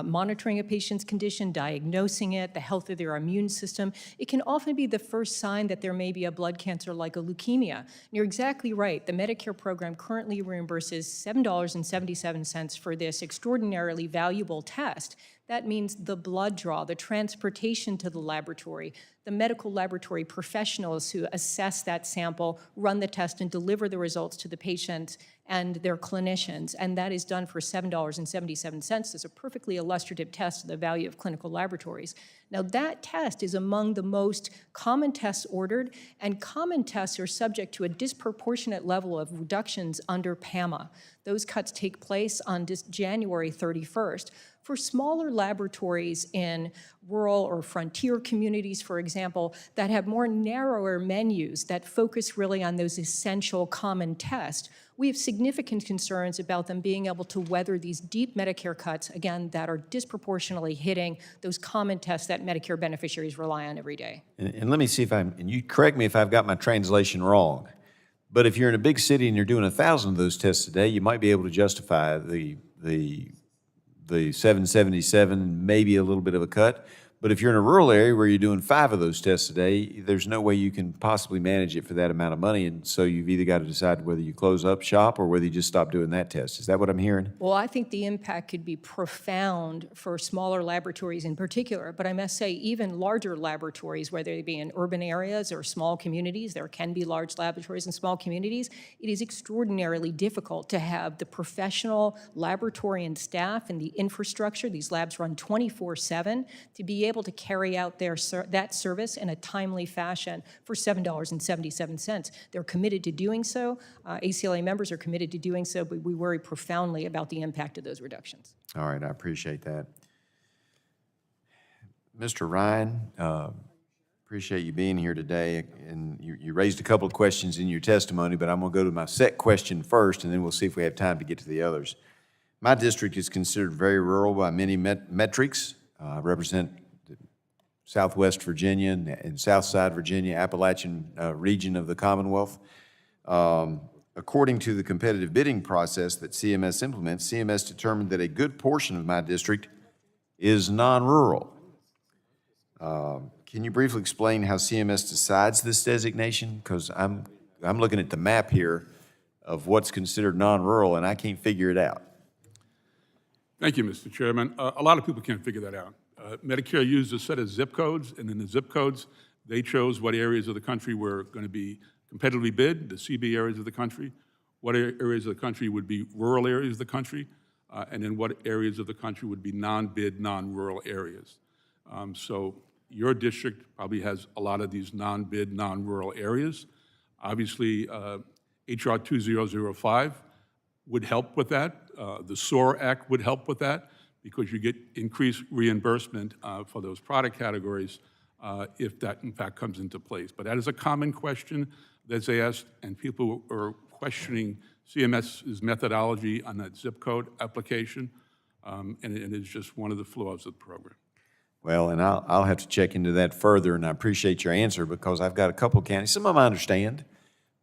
monitoring a patient's condition, diagnosing it, the health of their immune system. It can often be the first sign that there may be a blood cancer like a leukemia. And you're exactly right. The Medicare program currently reimburses $7.77 for this extraordinarily valuable test. That means the blood draw, the transportation to the laboratory, the medical laboratory professionals who assess that sample, run the test, and deliver the results to the patient and their clinicians. And that is done for $7.77. It's a perfectly illustrative test of the value of clinical laboratories. Now, that test is among the most common tests ordered, and common tests are subject to a disproportionate level of reductions under PAMA. Those cuts take place on January 31st. For smaller laboratories in rural or frontier communities, for example, that have more narrower menus that focus really on those essential common tests, we have significant concerns about them being able to weather these deep Medicare cuts, again, that are disproportionately hitting those common tests that Medicare beneficiaries rely on every day. And let me see if and you correct me if I've got my translation wrong, but if you're in a big city and you're doing 1,000 of those tests a day, you might be able to justify the 777, maybe a little bit of a cut. But if you're in a rural area where you're doing 5 of those tests a day, there's no way you can possibly manage it for that amount of money. And so you've either got to decide whether you close up shop or whether you just stop doing that test. Is that what I'm hearing? Well, I think the impact could be profound for smaller laboratories in particular, but I must say even larger laboratories, whether they be in urban areas or small communities, there can be large laboratories in small communities, it is extraordinarily difficult to have the professional laboratorian staff and the infrastructure, these labs run 24/7, to be able to carry out that service in a timely fashion for $7.77. They're committed to doing so. ACLA members are committed to doing so, but we worry profoundly about the impact of those reductions. All right, I appreciate that. Mr. Ryan, appreciate you being here today. And you raised a couple of questions in your testimony, but I'm going to go to my set question first, and then we'll see if we have time to get to the others. My district is considered very rural by many metrics. I represent Southwest Virginia and Southside Virginia, Appalachian region of the Commonwealth. According to the competitive bidding process that CMS implements, CMS determined that a good portion of my district is non-rural. Can you briefly explain how CMS decides this designation? Because I'm looking at the map here of what's considered non-rural, and I can't figure it out. Thank you, Mr. Chairman. A lot of people can't figure that out. Medicare used a set of zip codes, and in the zip codes, they chose what areas of the country were going to be competitively bid, the CB areas of the country, what areas of the country would be rural areas of the country, and then what areas of the country would be non-bid, non-rural areas. So your district probably has a lot of these non-bid, non-rural areas. Obviously, HR 2005 would help with that. The SOAR Act would help with that, because you get increased reimbursement for those product categories if that, in fact, comes into place. But that is a common question that's asked, and people are questioning CMS's methodology on that zip code application, and it is just one of the flaws of the program. Well, and I'll have to check into that further, and I appreciate your answer, because I've got a couple of counties, some of them I understand,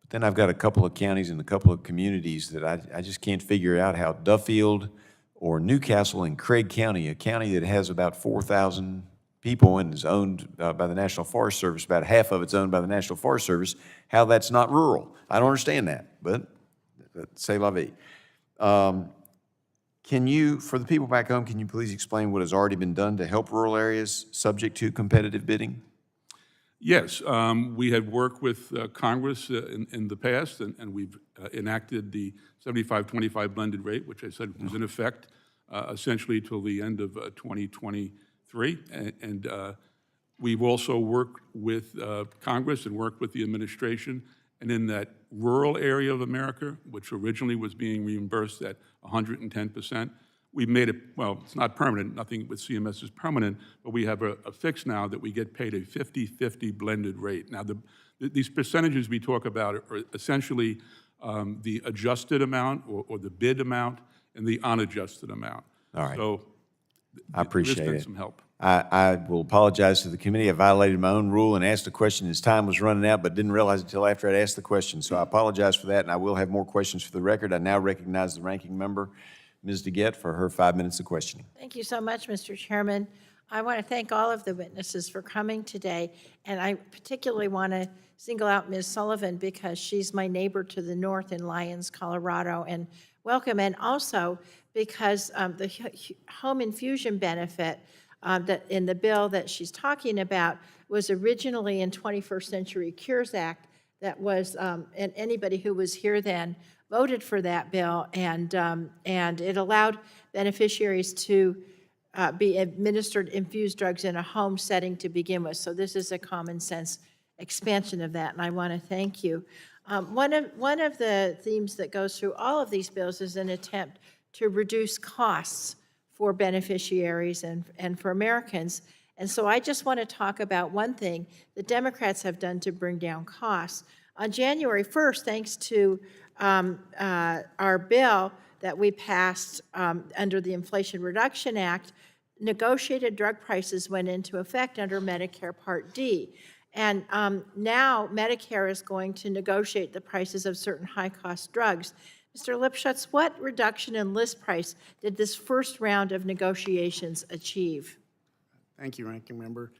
but then I've got a couple of counties and a couple of communities that I just can't figure out how Duffield or Newcastle in Craig County, a county that has about 4,000 people and is owned by the National Forest Service, about half of it's owned by the National Forest Service, how that's not rural. I don't understand that, but c'est la vie. Can you, for the people back home, can you please explain what has already been done to help rural areas subject to competitive bidding? Yes, we had worked with Congress in the past, and we've enacted the 75-25 blended rate, which I said was in effect essentially till the end of 2023. And we've also worked with Congress and worked with the administration, and in that rural area of America, which originally was being reimbursed at 110%, we made it, well, it's not permanent, nothing with CMS is permanent, but we have a fix now that we get paid a 50-50 blended rate. Now, these percentages we talk about are essentially the adjusted amount or the bid amount and the unadjusted amount. All right. So I appreciate there's been it. some help. I will apologize to the committee. I violated my own rule and asked a question as time was running out, but didn't realize it until after I'd asked the question. So I apologize for that, and I will have more questions for the record. I now recognize the ranking member, Ms. DeGette, for her 5 minutes of questioning. Thank you so much, Mr. Chairman. I want to thank all of the witnesses for coming today, and I particularly want to single out Ms. Sullivan because she's my neighbor to the north in Lyons, Colorado, and welcome. And also because the home infusion benefit that in the bill that she's talking about was originally in 21st Century Cures Act that was, and anybody who was here then voted for that bill, and it allowed beneficiaries to be administered infused drugs in a home setting to begin with. So this is a common sense expansion of that, and I want to thank you. One of the themes that goes through all of these bills is an attempt to reduce costs for beneficiaries and for Americans. And so I just want to talk about one thing the Democrats have done to bring down costs. On January 1st, thanks to our bill that we passed under the Inflation Reduction Act, negotiated drug prices went into effect under Medicare Part D. And now Medicare is going to negotiate the prices of certain high-cost drugs. Mr. Lipschutz, what reduction in list price did this first round of negotiations achieve? Thank you, Ranking Member.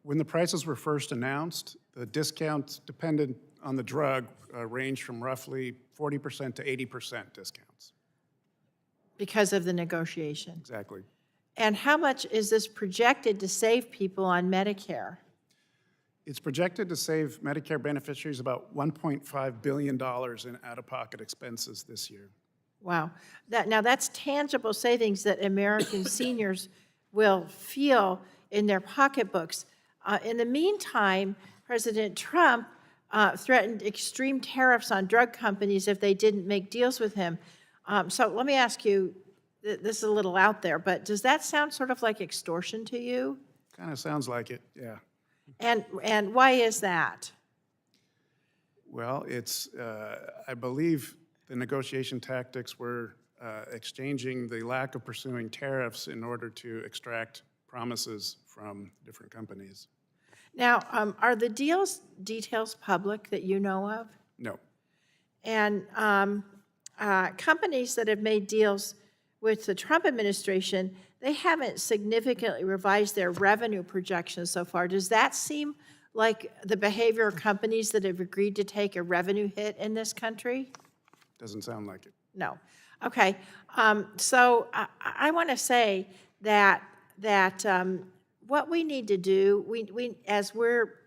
When the prices were first announced, the discounts dependent on the drug ranged from roughly 40% to 80% discounts. Because of the negotiation. Exactly. And how much is this projected to save people on Medicare? It's projected to save Medicare beneficiaries about $1.5 billion in out-of-pocket expenses this year. Wow. Now that's tangible savings that American seniors will feel in their pocketbooks. In the meantime, President Trump threatened extreme tariffs on drug companies if they didn't make deals with him. So let me ask you, this is a little out there, but does that sound sort of like extortion to you? Kind of sounds like it, yeah. And why is that? Well, it's, I believe the negotiation tactics were exchanging the lack of pursuing tariffs in order to extract promises from different companies. Now, are the details public that you know of? No. And companies that have made deals with the Trump administration, they haven't significantly revised their revenue projections so far. Does that seem like the behavior of companies that have agreed to take a revenue hit in this country? Doesn't sound like it. No. Okay. So I want to say that what we need to do, we as we're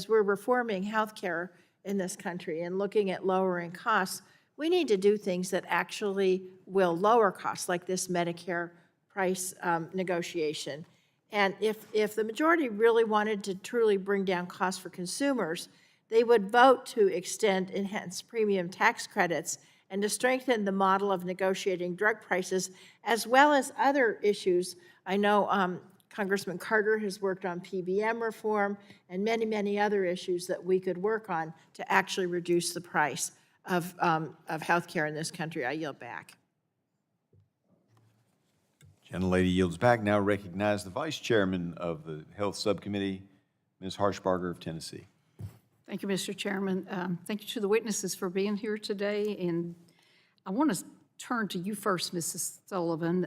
reforming healthcare in this country and looking at lowering costs, we need to do things that actually will lower costs, like this Medicare price negotiation. And if the majority really wanted to truly bring down costs for consumers, they would vote to extend enhanced premium tax credits and to strengthen the model of negotiating drug prices, as well as other issues. I know Congressman Carter has worked on PBM reform and many, many other issues that we could work on to actually reduce the price of health care in this country. I yield back. Gentlelady yields back. Now recognize the Vice Chairman of the Health Subcommittee, Ms. Harshbarger of Tennessee. Thank you, Mr. Chairman. Thank you to the witnesses for being here today. And I want to turn to you first, Mrs. Sullivan.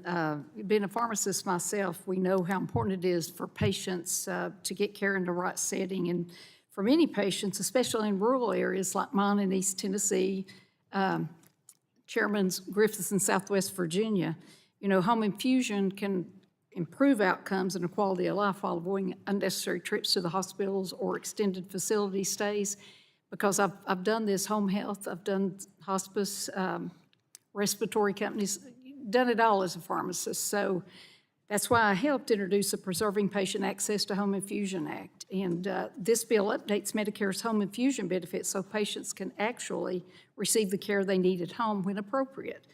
Being a pharmacist myself, we know how important it is for patients to get care in the right setting. And for many patients, especially in rural areas like mine in East Tennessee, Chairman Griffiths in Southwest Virginia, home infusion can improve outcomes and the quality of life while avoiding unnecessary trips to the hospitals or extended facility stays. Because I've done this home health, I've done hospice, respiratory companies, done it all as a pharmacist. So that's why I helped introduce the Preserving Patient Access to Home Infusion Act. And this bill updates Medicare's home infusion benefits so patients can actually receive the care they need at home when appropriate.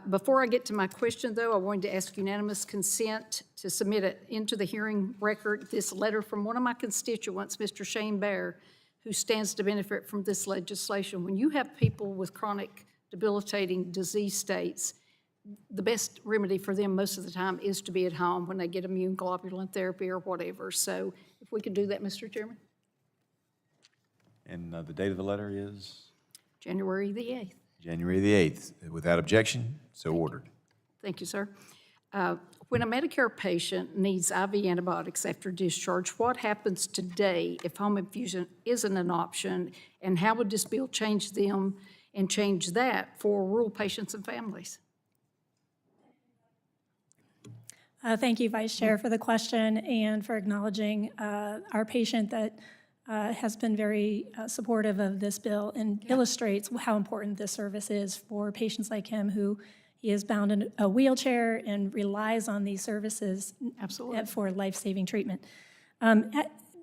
Before I get to my question, though, I wanted to ask unanimous consent to submit it into the hearing record, this letter from one of my constituents, Mr. Shane Baer, who stands to benefit from this legislation. When you have people with chronic debilitating disease states, the best remedy for them most of the time is to be at home when they get immune globulin therapy or whatever. So if we could do that, Mr. Chairman. And the date of the letter is? January the 8th. January the 8th. Without objection, so ordered. Thank you, sir. When a Medicare patient needs IV antibiotics after discharge, what happens today if home infusion isn't an option, and how would this bill change them and change that for rural patients and families? Thank you, Vice Chair, for the question and for acknowledging our patient that has been very supportive of this bill and illustrates how important this service is for patients like him who he is bound in a wheelchair and relies on these services Absolutely. For life-saving treatment.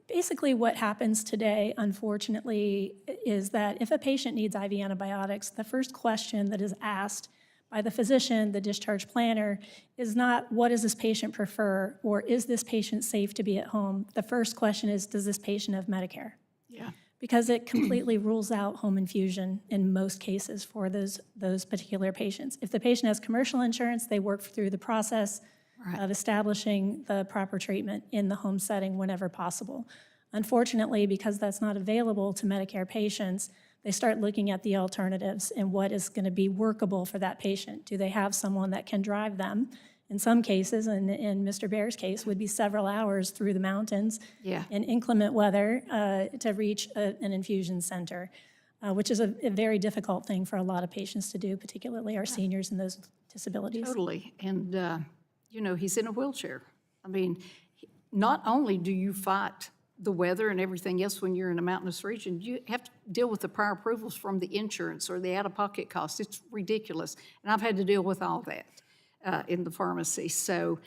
Basically what happens today, unfortunately, is that if a patient needs IV antibiotics, the first question that is asked by the physician, the discharge planner, is not what does this patient prefer or is this patient safe to be at home? The first question is, does this patient have Medicare? Yeah. Because it completely rules out home infusion in most cases for those particular patients. If the patient has commercial insurance, they work through the process of establishing the proper treatment in the home setting whenever possible. Unfortunately, because that's not available to Medicare patients, they start looking at the alternatives and what is going to be workable for that patient. Do they have someone that can drive them? In some cases, and in Mr. Baer's case, would be several hours through the mountains in inclement weather to reach an infusion center, which is a very difficult thing for a lot of patients to do, particularly our seniors and those with disabilities. Totally. And, he's in a wheelchair. I mean, not only do you fight the weather and everything else when you're in a mountainous region, you have to deal with the prior approvals from the insurance or the out-of-pocket costs. It's ridiculous. And I've had to deal with all that in the pharmacy. So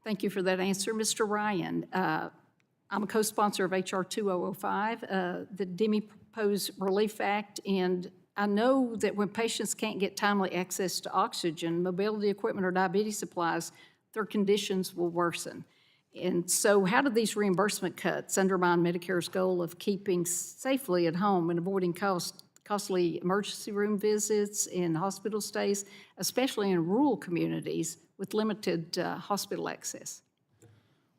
thank you for that answer. Mr. Ryan, I'm a co-sponsor of H.R. 2005, the DMEPOS Relief Act, and I know that when patients can't get timely access to oxygen, mobility equipment, or diabetes supplies, their conditions will worsen. And so how do these reimbursement cuts undermine Medicare's goal of keeping safely at home and avoiding costly emergency room visits and hospital stays, especially in rural communities with limited hospital access?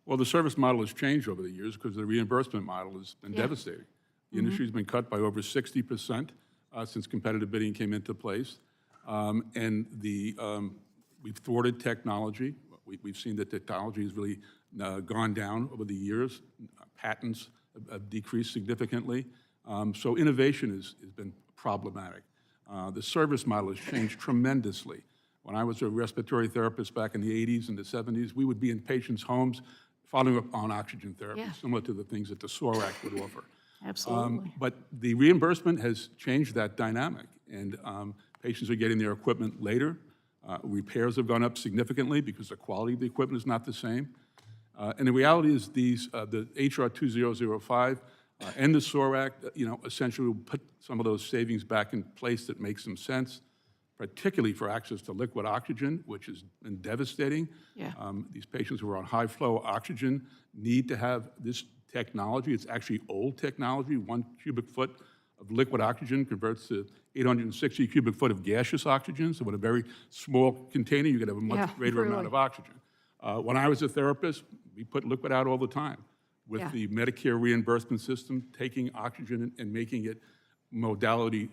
Well, the service model has changed over the years because the reimbursement model has been devastating. The industry's been cut by over 60% since competitive bidding came into place. And we've thwarted technology. We've seen that technology has really gone down over the years. Patents have decreased significantly. So innovation has been problematic. The service model has changed tremendously. When I was a respiratory therapist back in the 80s and the 70s, we would be in patients' homes following up on oxygen therapy, similar to the things that the SOAR Act would offer. Absolutely. But the reimbursement has changed that dynamic, and patients are getting their equipment later. Repairs have gone up significantly because the quality of the equipment is not the same. And the reality is the H.R. 2005 and the SOAR Act, essentially will put some of those savings back in place that make some sense, particularly for access to liquid oxygen, which has been devastating. These patients who are on high-flow oxygen need to have this technology. It's actually old technology. 1 cubic foot of liquid oxygen converts to 860 cubic foot of gaseous oxygen. So with a very small container, you can have a much greater amount of oxygen. When I was a therapist, we put liquid out all the time. With the Medicare reimbursement system, taking oxygen and making it modality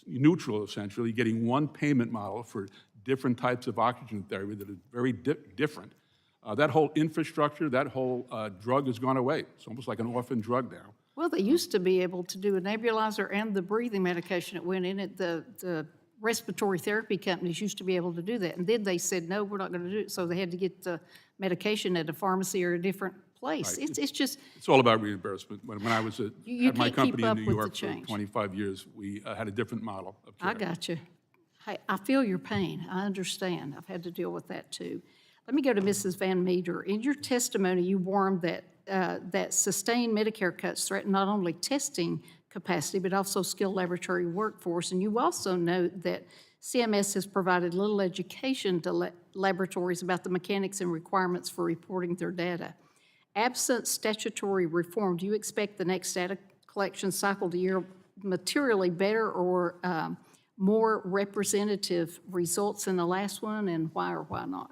neutral, essentially, getting one payment model for different types of oxygen therapy that is very different. That whole infrastructure, that whole drug has gone away. It's almost like an orphan drug now. Well, they used to be able to do a nebulizer and the breathing medication that went in it. The respiratory therapy companies used to be able to do that. And then they said, no, we're not going to do it. So they had to get the medication at a pharmacy or a different place. Right. It's just, It's all about reimbursement. When I was You at my can't keep company in up New with the York for change. 25 years, we had a different model of care. I got you. Hey, I feel your pain. I understand. I've had to deal with that too. Let me go to Mrs. Van Meter. In your testimony, you warned that that sustained Medicare cuts threaten not only testing capacity, but also skilled laboratory workforce. And you also note that CMS has provided little education to laboratories about the mechanics and requirements for reporting their data. Absent statutory reform, do you expect the next data collection cycle to yield materially better or more representative results than the last one, and why or why not?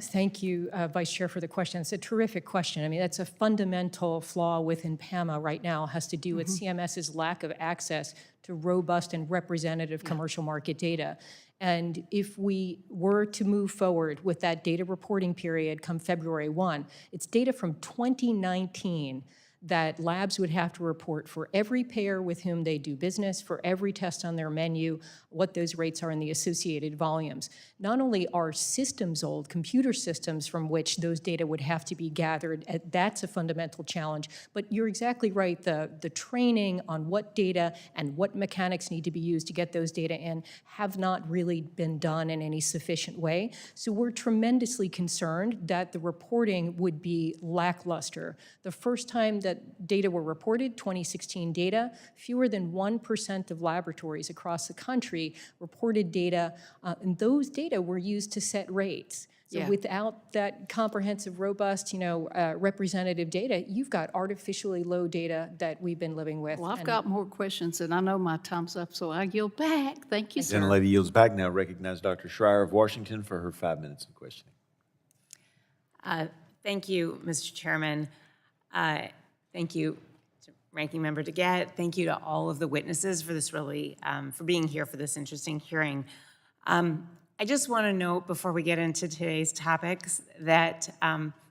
Thank you, Vice Chair, for the question. It's a terrific question. I mean, that's a fundamental flaw within PAMA right now, has to do with CMS's lack of access to robust and representative commercial market data. And if we were to move forward with that data reporting period come February 1, it's data from 2019 that labs would have to report for every payer with whom they do business, for every test on their menu, what those rates are and the associated volumes. Not only are systems old, computer systems from which those data would have to be gathered, that's a fundamental challenge, but you're exactly right, the training on what data and what mechanics need to be used to get those data in have not really been done in any sufficient way. So we're tremendously concerned that the reporting would be lackluster. The first time that data were reported, 2016 data, fewer than 1% of laboratories across the country reported data, and those data were used to set rates. So without that comprehensive, robust, representative data, you've got artificially low data that we've been living with. Well, I've got more questions, and I know my time's up, so I yield back. Thank you, sir. Gentlelady yields back. Now recognize Dr. Schreier of Washington for her 5 minutes of questioning. Thank you, Mr. Chairman. Thank you to Ranking Member DeGette. Thank you to all of the witnesses for this for being here for this interesting hearing. I just want to note before we get into today's topics that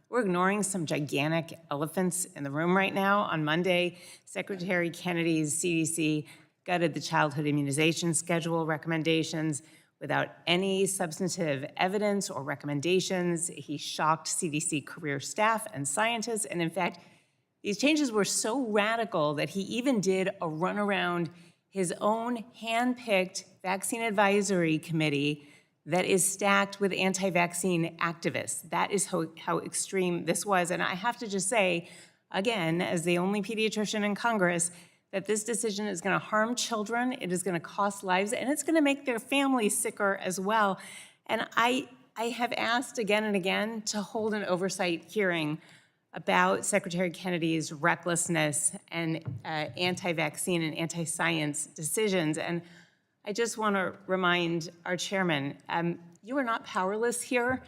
we're ignoring some gigantic elephants in the room right now. On Monday, Secretary Kennedy's CDC gutted the childhood immunization schedule recommendations without any substantive evidence or recommendations. He shocked CDC career staff and scientists, and in fact, these changes were so radical that he even did a run around his own hand-picked vaccine advisory committee that is stacked with anti-vaccine activists. That is how extreme this was. And I have to just say, again, as the only pediatrician in Congress, that this decision is going to harm children, it is going to cost lives, and it's going to make their families sicker as well. And I have asked again and again to hold an oversight hearing about Secretary Kennedy's recklessness and anti-vaccine and anti-science decisions. And I just want to remind our chairman, you are not powerless here.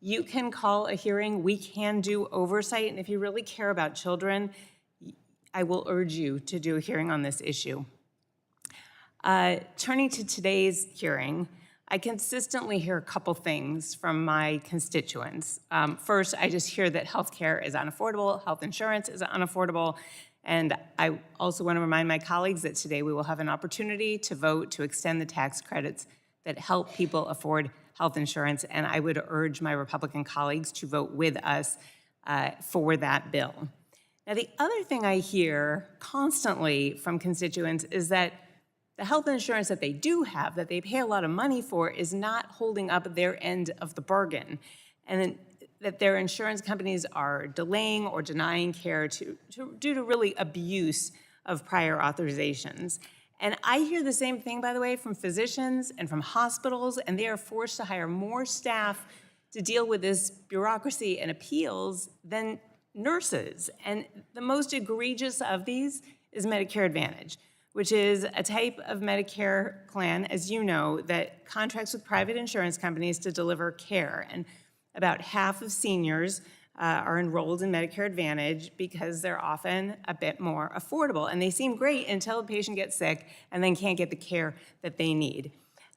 You can call a hearing. We can do oversight. And if you really care about children, I will urge you to do a hearing on this issue. Turning to today's hearing, I consistently hear a couple things from my constituents. First, I just hear that healthcare is unaffordable, health insurance is unaffordable, and I also want to remind my colleagues that today we will have an opportunity to vote to extend the tax credits that help people afford health insurance, and I would urge my Republican colleagues to vote with us for that bill. Now, the other thing I hear constantly from constituents is that the health insurance that they do have, that they pay a lot of money for, is not holding up their end of the bargain, and that their insurance companies are delaying or denying care due to really abuse of prior authorizations. And I hear the same thing, by the way, from physicians and from hospitals, and they are forced to hire more staff to deal with this bureaucracy and appeals than nurses. And the most egregious of these is Medicare Advantage, which is a type of Medicare plan, as you know, that contracts with private insurance companies to deliver care. And about half of seniors are enrolled in Medicare Advantage because they're often a bit more affordable. And they seem great until a patient gets sick and then can't get the care that they need.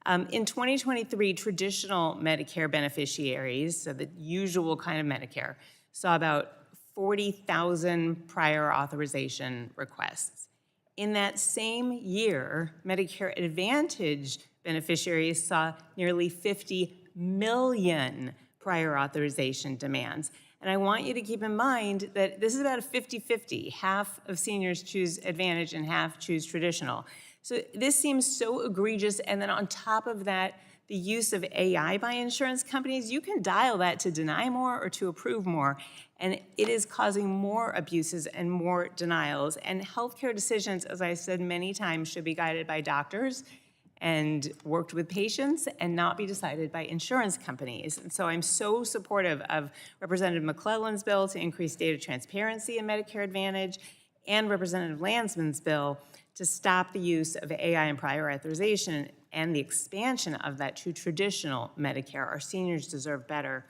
In 2023, traditional Medicare beneficiaries, so the usual kind of Medicare, saw about 40,000 prior authorization requests. In that same year, Medicare Advantage beneficiaries saw nearly 50 million prior authorization demands. And I want you to keep in mind that this is about a 50-50. Half of seniors choose Advantage and half choose traditional. So this seems so egregious. And then on top of that, the use of AI by insurance companies, you can dial that to deny more or to approve more. And it is causing more abuses and more denials. And healthcare decisions, as I said many times, should be guided by doctors and worked with patients and not be decided by insurance companies. And so I'm so supportive of Representative McClellan's bill to increase data transparency in Medicare Advantage and Representative Landsman's bill to stop the use of AI and prior authorization and the expansion of that to traditional Medicare. Our seniors deserve better.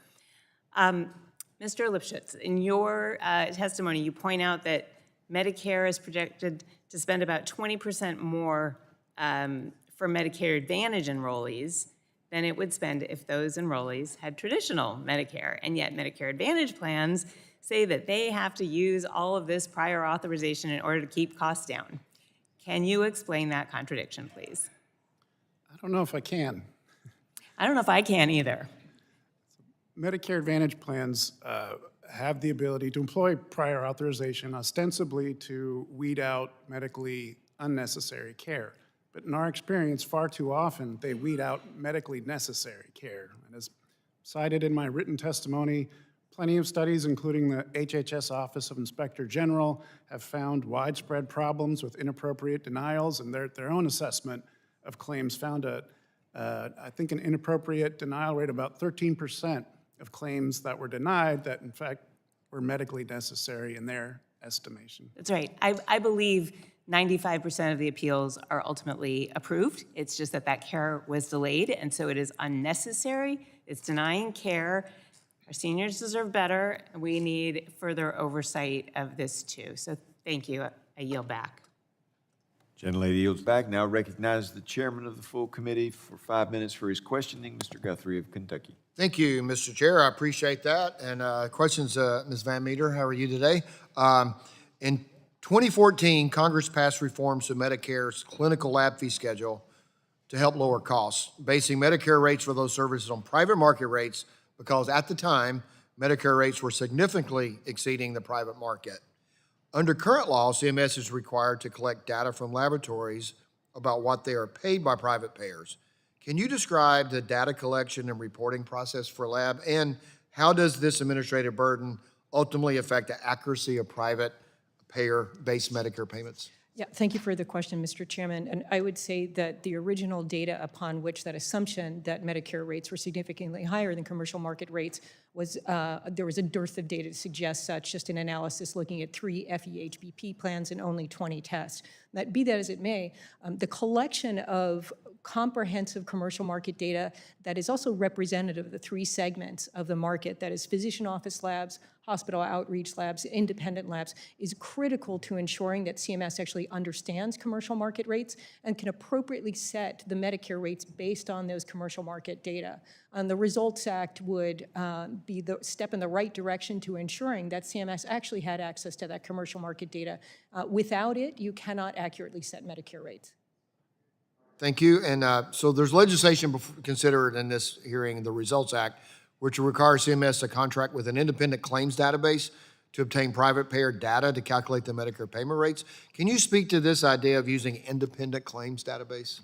Mr. Lipschitz, in your testimony, you point out that Medicare is projected to spend about 20% more for Medicare Advantage enrollees than it would spend if those enrollees had traditional Medicare. And yet Medicare Advantage plans say that they have to use all of this prior authorization in order to keep costs down. Can you explain that contradiction, please? I don't know if I can. I don't know if I can either. Medicare Advantage plans have the ability to employ prior authorization ostensibly to weed out medically unnecessary care. But in our experience, far too often, they weed out medically necessary care. And as cited in my written testimony, plenty of studies, including the HHS Office of Inspector General, have found widespread problems with inappropriate denials, and their own assessment of claims found I think an inappropriate denial rate of about 13% of claims that were denied that in fact were medically necessary in their estimation. That's right. I believe 95% of the appeals are ultimately approved. It's just that care was delayed, and so it is unnecessary. It's denying care. Our seniors deserve better, and we need further oversight of this too. So thank you. I yield back. Gentlelady yields back. Now recognize the chairman of the full committee for 5 minutes for his questioning, Mr. Guthrie of Kentucky. Thank you, Mr. Chair. I appreciate that. And questions, Ms. Van Meter, how are you today? In 2014, Congress passed reforms to Medicare's clinical lab fee schedule to help lower costs, basing Medicare rates for those services on private market rates because at the time, Medicare rates were significantly exceeding the private market. Under current law, CMS is required to collect data from laboratories about what they are paid by private payers. Can you describe the data collection and reporting process for lab, and how does this administrative burden ultimately affect the accuracy of private payer-based Medicare payments? Yeah, thank you for the question, Mr. Chairman. And I would say that the original data upon which that assumption that Medicare rates were significantly higher than commercial market rates was, there was a dearth of data to suggest such, just an analysis looking at 3 FEHBP plans and only 20 tests. That, be that as it may, the collection of comprehensive commercial market data that is also representative of the 3 segments of the market, that is physician office labs, hospital outreach labs, independent labs, is critical to ensuring that CMS actually understands commercial market rates and can appropriately set the Medicare rates based on those commercial market data. And the Results Act would be the step in the right direction to ensuring that CMS actually had access to that commercial market data. Without it, you cannot accurately set Medicare rates. Thank you. And so there's legislation considered in this hearing, the Results Act, which will require CMS to contract with an independent claims database to obtain private payer data to calculate the Medicare payment rates. Can you speak to this idea of using independent claims database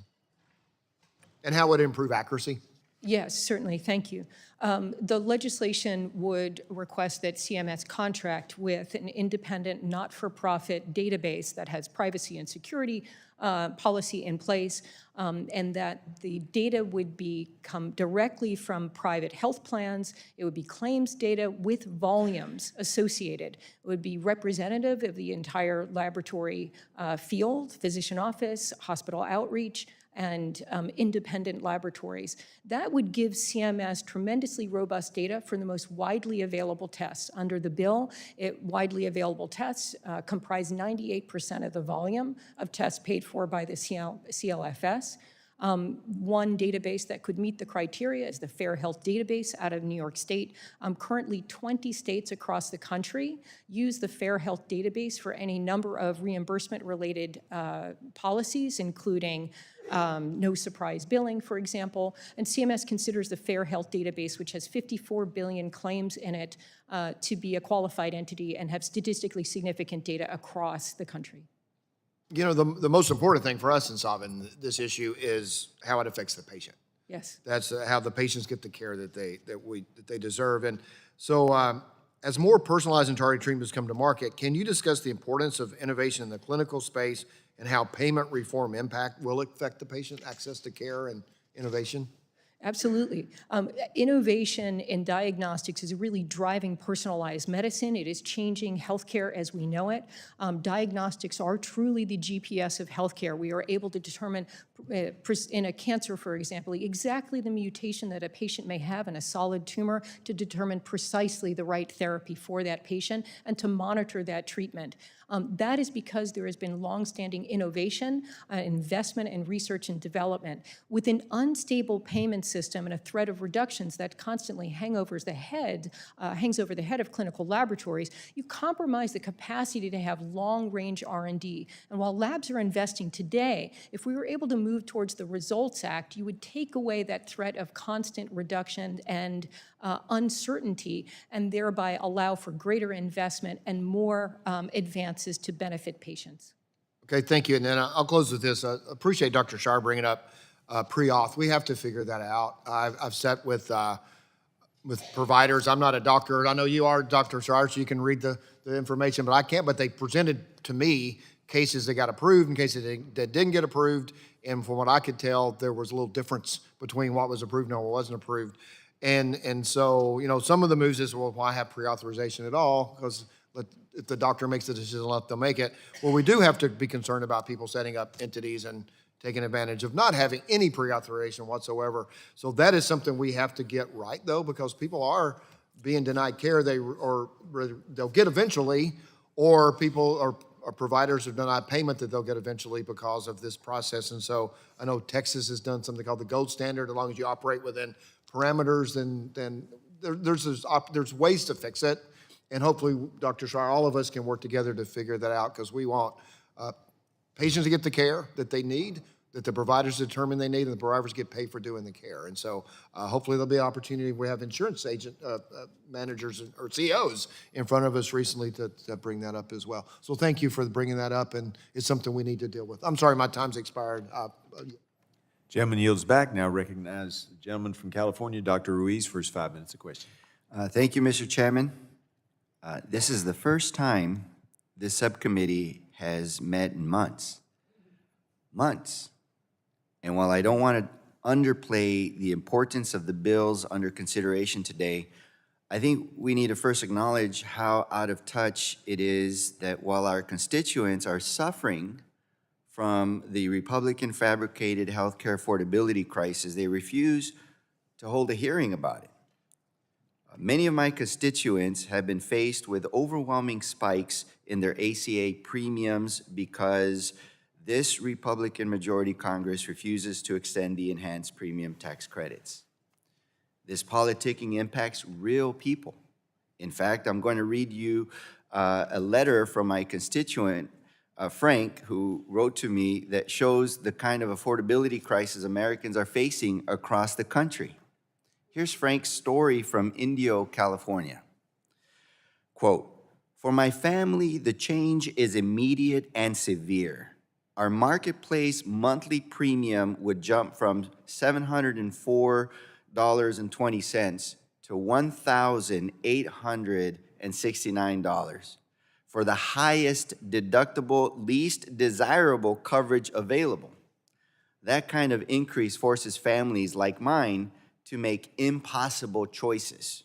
and how it would improve accuracy? Yes, certainly. Thank you. The legislation would request that CMS contract with an independent, not-for-profit database that has privacy and security policy in place, and that the data would come directly from private health plans. It would be claims data with volumes associated. It would be representative of the entire laboratory field, physician office, hospital outreach, and independent laboratories. That would give CMS tremendously robust data for the most widely available tests. Under the bill, widely available tests comprise 98% of the volume of tests paid for by the CLFS. One database that could meet the criteria is the Fair Health Database out of New York State. Currently, 20 states across the country use the Fair Health Database for any number of reimbursement-related policies, including no surprise billing, for example. And CMS considers the Fair Health Database, which has 54 billion claims in it, to be a qualified entity and have statistically significant data across the country. You know, the most important thing for us in solving this issue is how it affects the patient. Yes. That's how the patients get the care that they deserve. And so, as more personalized and targeted treatments come to market, can you discuss the importance of innovation in the clinical space and how payment reform impact will affect the patient access to care and innovation? Absolutely. Innovation in diagnostics is really driving personalized medicine. It is changing healthcare as we know it. Diagnostics are truly the GPS of healthcare. We are able to determine, in a cancer, for example, exactly the mutation that a patient may have in a solid tumor to determine precisely the right therapy for that patient and to monitor that treatment. That is because there has been longstanding innovation, investment in research and development. With an unstable payment system and a threat of reductions that constantly hangs over the head of clinical laboratories, you compromise the capacity to have long-range R&D. And while labs are investing today, if we were able to move towards the Results Act, you would take away that threat of constant reduction and uncertainty, and thereby allow for greater investment and more advances to benefit patients. Okay, thank you. And then I'll close with this. I appreciate Dr. Shar bringing up pre-auth. We have to figure that out. I've sat with providers. I'm not a doctor. I know you are, Dr. Shar, so you can read the information, but I can't. But they presented to me cases that got approved and cases that didn't get approved. And from what I could tell, there was a little difference between what was approved and what wasn't approved. And so, you know, some of the moves is, well, why have pre-authorization at all? Because if the doctor makes the decision, let them make it. Well, we do have to be concerned about people setting up entities and taking advantage of not having any pre-authorization whatsoever. So that is something we have to get right, though, because people are being denied care. They'll get eventually, or people or providers are denied payment that they'll get eventually because of this process. And so I know Texas has done something called the gold standard. As long as you operate within parameters, then there's ways to fix it. And hopefully, Dr. Shar, all of us can work together to figure that out, because we want patients to get the care that they need, that the providers determine they need, and the providers get paid for doing the care. And so hopefully there'll be an opportunity. We have insurance agent managers or CEOs in front of us recently to bring that up as well. So thank you for bringing that up, and it's something we need to deal with. I'm sorry, my time's expired. Gentleman yields back. Now recognize the gentleman from California, Dr. Ruiz, for his 5 minutes of question. Thank you, Mr. Chairman. This is the first time this subcommittee has met in months. And while I don't want to underplay the importance of the bills under consideration today, I think we need to first acknowledge how out of touch it is that while our constituents are suffering from the Republican fabricated healthcare affordability crisis, they refuse to hold a hearing about it. Many of my constituents have been faced with overwhelming spikes in their ACA premiums because this Republican majority Congress refuses to extend the enhanced premium tax credits. This politicking impacts real people. In fact, I'm going to read you a letter from my constituent, Frank, who wrote to me that shows the kind of affordability crisis Americans are facing across the country. Here's Frank's story from Indio, California. Quote, "For my family, the change is immediate and severe. Our marketplace monthly premium would jump from $704.20 to $1,869 for the highest deductible, least desirable coverage available. That kind of increase forces families like mine to make impossible choices."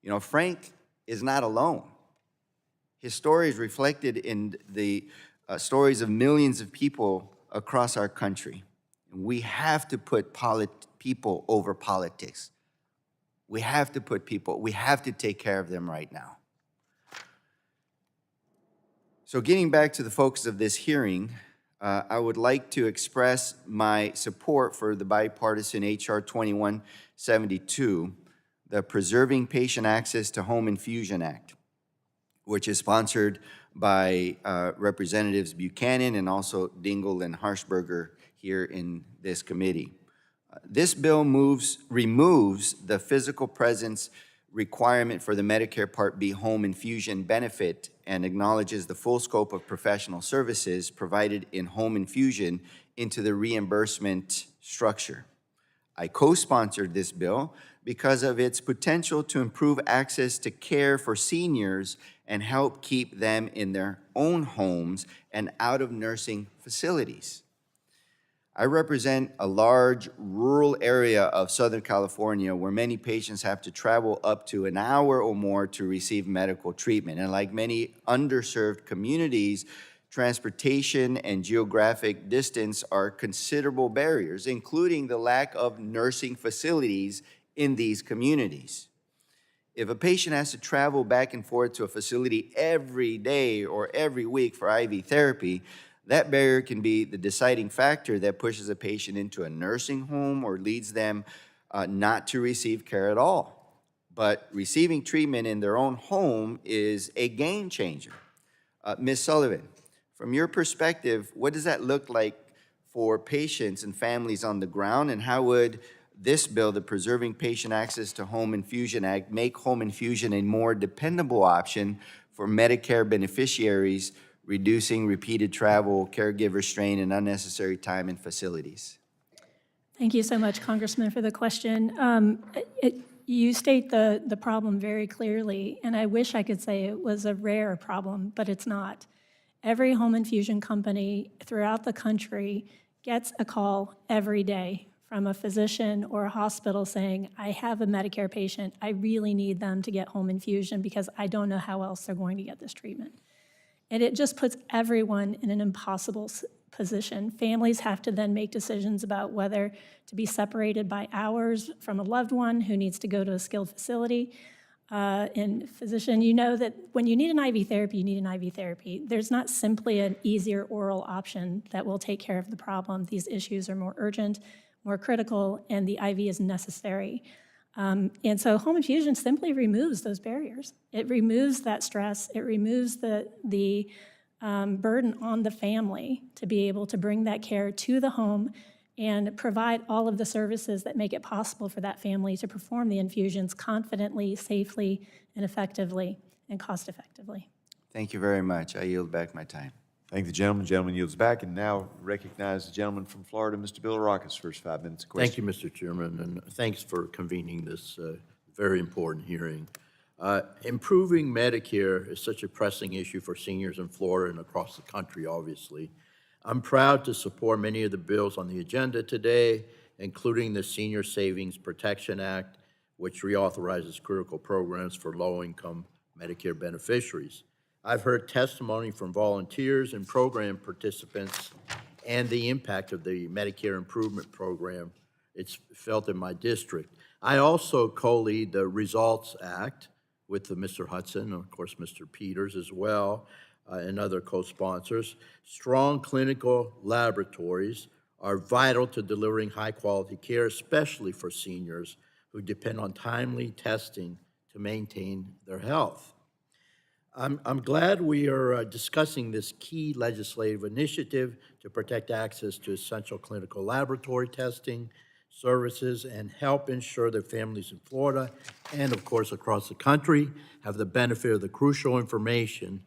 You know, Frank is not alone. His story is reflected in the stories of millions of people across our country. We have to put people over politics. We have to take care of them right now. So getting back to the focus of this hearing, I would like to express my support for the bipartisan H.R. 2172, the Preserving Patient Access to Home Infusion Act, which is sponsored by Representatives Buchanan and also Dingell and Harshberger here in this committee. This bill removes the physical presence requirement for the Medicare Part B home infusion benefit and acknowledges the full scope of professional services provided in home infusion into the reimbursement structure. I co-sponsored this bill because of its potential to improve access to care for seniors and help keep them in their own homes and out of nursing facilities. I represent a large rural area of Southern California where many patients have to travel up to an hour or more to receive medical treatment. And like many underserved communities, transportation and geographic distance are considerable barriers, including the lack of nursing facilities in these communities. If a patient has to travel back and forth to a facility every day or every week for IV therapy, that barrier can be the deciding factor that pushes a patient into a nursing home or leads them not to receive care at all. But receiving treatment in their own home is a game changer. Ms. Sullivan, from your perspective, what does that look like for patients and families on the ground, and how would this bill, the Preserving Patient Access to Home Infusion Act, make home infusion a more dependable option for Medicare beneficiaries, reducing repeated travel, caregiver strain, and unnecessary time in facilities? Thank you so much, Congressman, for the question. You state the problem very clearly, and I wish I could say it was a rare problem, but it's not. Every home infusion company throughout the country gets a call every day from a physician or a hospital saying, I have a Medicare patient, I really need them to get home infusion because I don't know how else they're going to get this treatment. And it just puts everyone in an impossible position. Families have to then make decisions about whether to be separated by hours from a loved one who needs to go to a skilled facility. And physician, you know that when you need an IV therapy, you need an IV therapy. There's not simply an easier oral option that will take care of the problem. These issues are more urgent, more critical, and the IV is necessary. And so home infusion simply removes those barriers. It removes that stress. It removes the burden on the family to be able to bring that care to the home and provide all of the services that make it possible for that family to perform the infusions confidently, safely, and effectively, and cost-effectively. Thank you very much. I yield back my time. Thank the gentleman. The gentleman yields back, and now recognize the gentleman from Florida, Mr. Bilirakis, for his 5 minutes of question. Thank you, Mr. Chairman, and thanks for convening this very important hearing. Improving Medicare is such a pressing issue for seniors in Florida and across the country, obviously. I'm proud to support many of the bills on the agenda today, including the Senior Savings Protection Act, which reauthorizes critical programs for low-income Medicare beneficiaries. I've heard testimony from volunteers and program participants and the impact of the Medicare Improvement Program. It's felt in my district. I also co-lead the Results Act with Mr. Hudson, and of course Mr. Peters as well, and other co-sponsors. Strong clinical laboratories are vital to delivering high-quality care, especially for seniors who depend on timely testing to maintain their health. I'm glad we are discussing this key legislative initiative to protect access to essential clinical laboratory testing services and help ensure that families in Florida and, of course, across the country have the benefit of the crucial information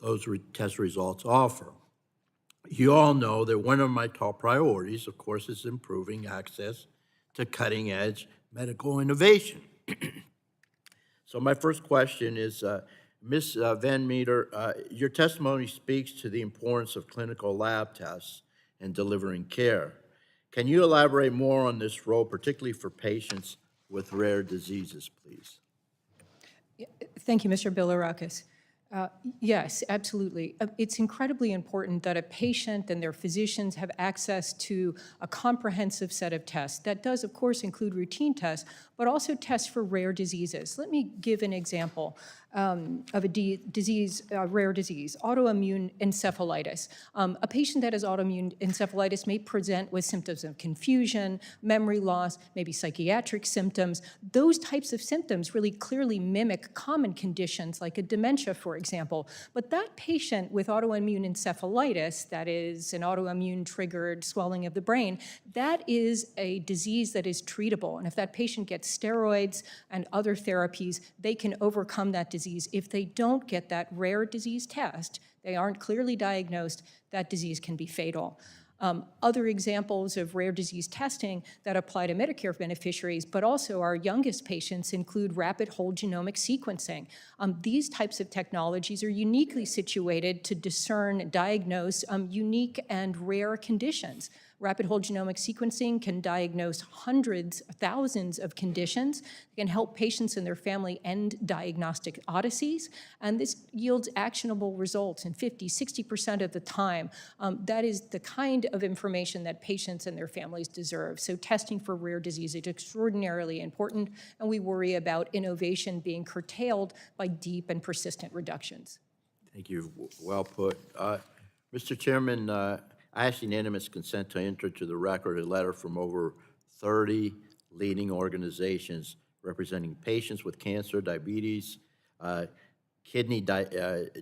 those test results offer. You all know that one of my top priorities, of course, is improving access to cutting-edge medical innovation. So my first question is, Ms. Van Meter, your testimony speaks to the importance of clinical lab tests in delivering care. Can you elaborate more on this role, particularly for patients with rare diseases, please? Thank you, Mr. Bilirakis. Yes, absolutely. It's incredibly important that a patient and their physicians have access to a comprehensive set of tests. That does, of course, include routine tests, but also tests for rare diseases. Let me give an example of a rare disease, autoimmune encephalitis. A patient that has autoimmune encephalitis may present with symptoms of confusion, memory loss, maybe psychiatric symptoms. Those types of symptoms really clearly mimic common conditions like a dementia, for example. But that patient with autoimmune encephalitis, that is an autoimmune triggered swelling of the brain, that is a disease that is treatable. And if that patient gets steroids and other therapies, they can overcome that disease. If they don't get that rare disease test, they aren't clearly diagnosed, that disease can be fatal. Other examples of rare disease testing that apply to Medicare beneficiaries, but also our youngest patients, include rapid whole genomic sequencing. These types of technologies are uniquely situated to discern and diagnose unique and rare conditions. Rapid whole genomic sequencing can diagnose hundreds, thousands of conditions. It can help patients and their family end diagnostic odysseys, and this yields actionable results in 50, 60% of the time. That is the kind of information that patients and their families deserve. So testing for rare disease is extraordinarily important, and we worry about innovation being curtailed by deep and persistent reductions. Thank you. Well put. Mr. Chairman, I ask unanimous consent to enter to the record a letter from over 30 leading organizations representing patients with cancer, diabetes, kidney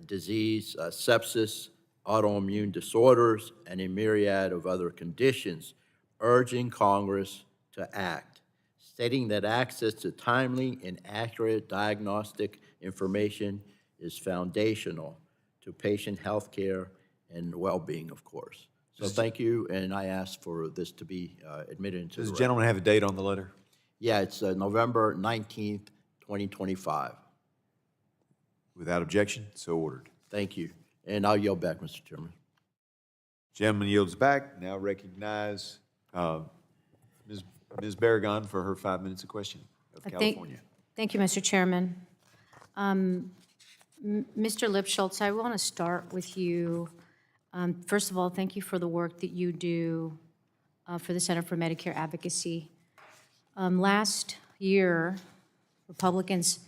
disease, sepsis, autoimmune disorders, and a myriad of other conditions, urging Congress to act, stating that access to timely and accurate diagnostic information is foundational to patient health care and well-being, of course. So thank you, and I ask for this to be admitted into the Does the record. gentleman have a date on the letter? Yeah, it's November 19th, 2025. Without objection, so ordered. Thank you. And I'll yield back, Mr. Chairman. Gentleman yields back. Now recognize Ms. Barragan for her 5 minutes of questioning of California. Thank you, Mr. Chairman. Mr. Lipschultz, I want to start with you. First of all, thank you for the work that you do for the Center for Medicare Advocacy. Last year, Republicans'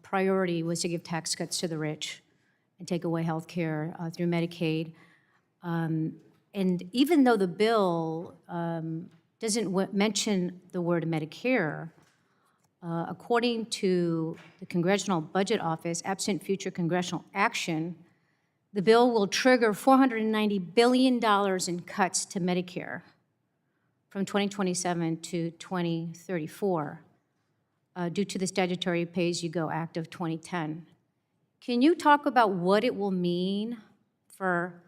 priority was to give tax cuts to the rich and take away health care through Medicaid. And even though the bill doesn't mention the word Medicare, according to the Congressional Budget Office, absent future congressional action, the bill will trigger $490 billion in cuts to Medicare from 2027 to 2034 due to the Statutory Pay-As-You-Go Act of 2010. Can you talk about what it will mean for